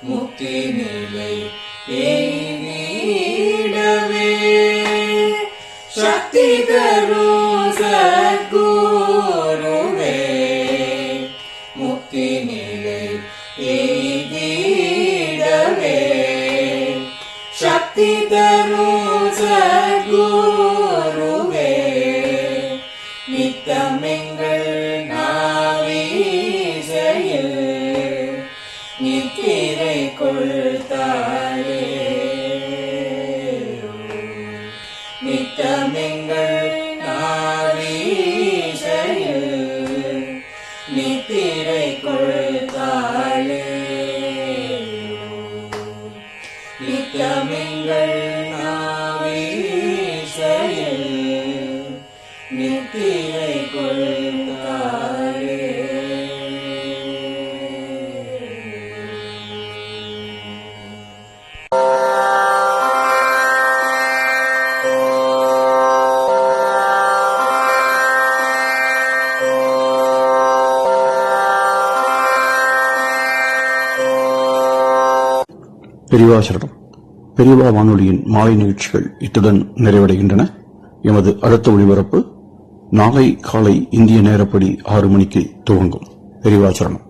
முக்தி நிலை எய்திடவே சக்தி தரும் சத்குருவே, முக்தி நிலை எய்திடவே சக்தி தரும் சத்குருவே, நித்தமெங்கள் நாவீசையில் நித்திரை கொள்தாயே. நித்தமெங்கள் நாவீசையில் நித்திரை கொள்தாயே. நித்தமெங்கள் நாவீசையில் நித்திரை கொள்தாயே. பெரியவா சரணம். பெரியவா வானொலியின் மாலை நிகழ்ச்சிகள் இத்துடன் நிறைவடைகின்றன. எமது அடுத்த ஒளிபரப்பு நாளை காலை இந்திய நேரப்படி 6 மணிக்கு துவங்கும். பெரியவா சரணம்.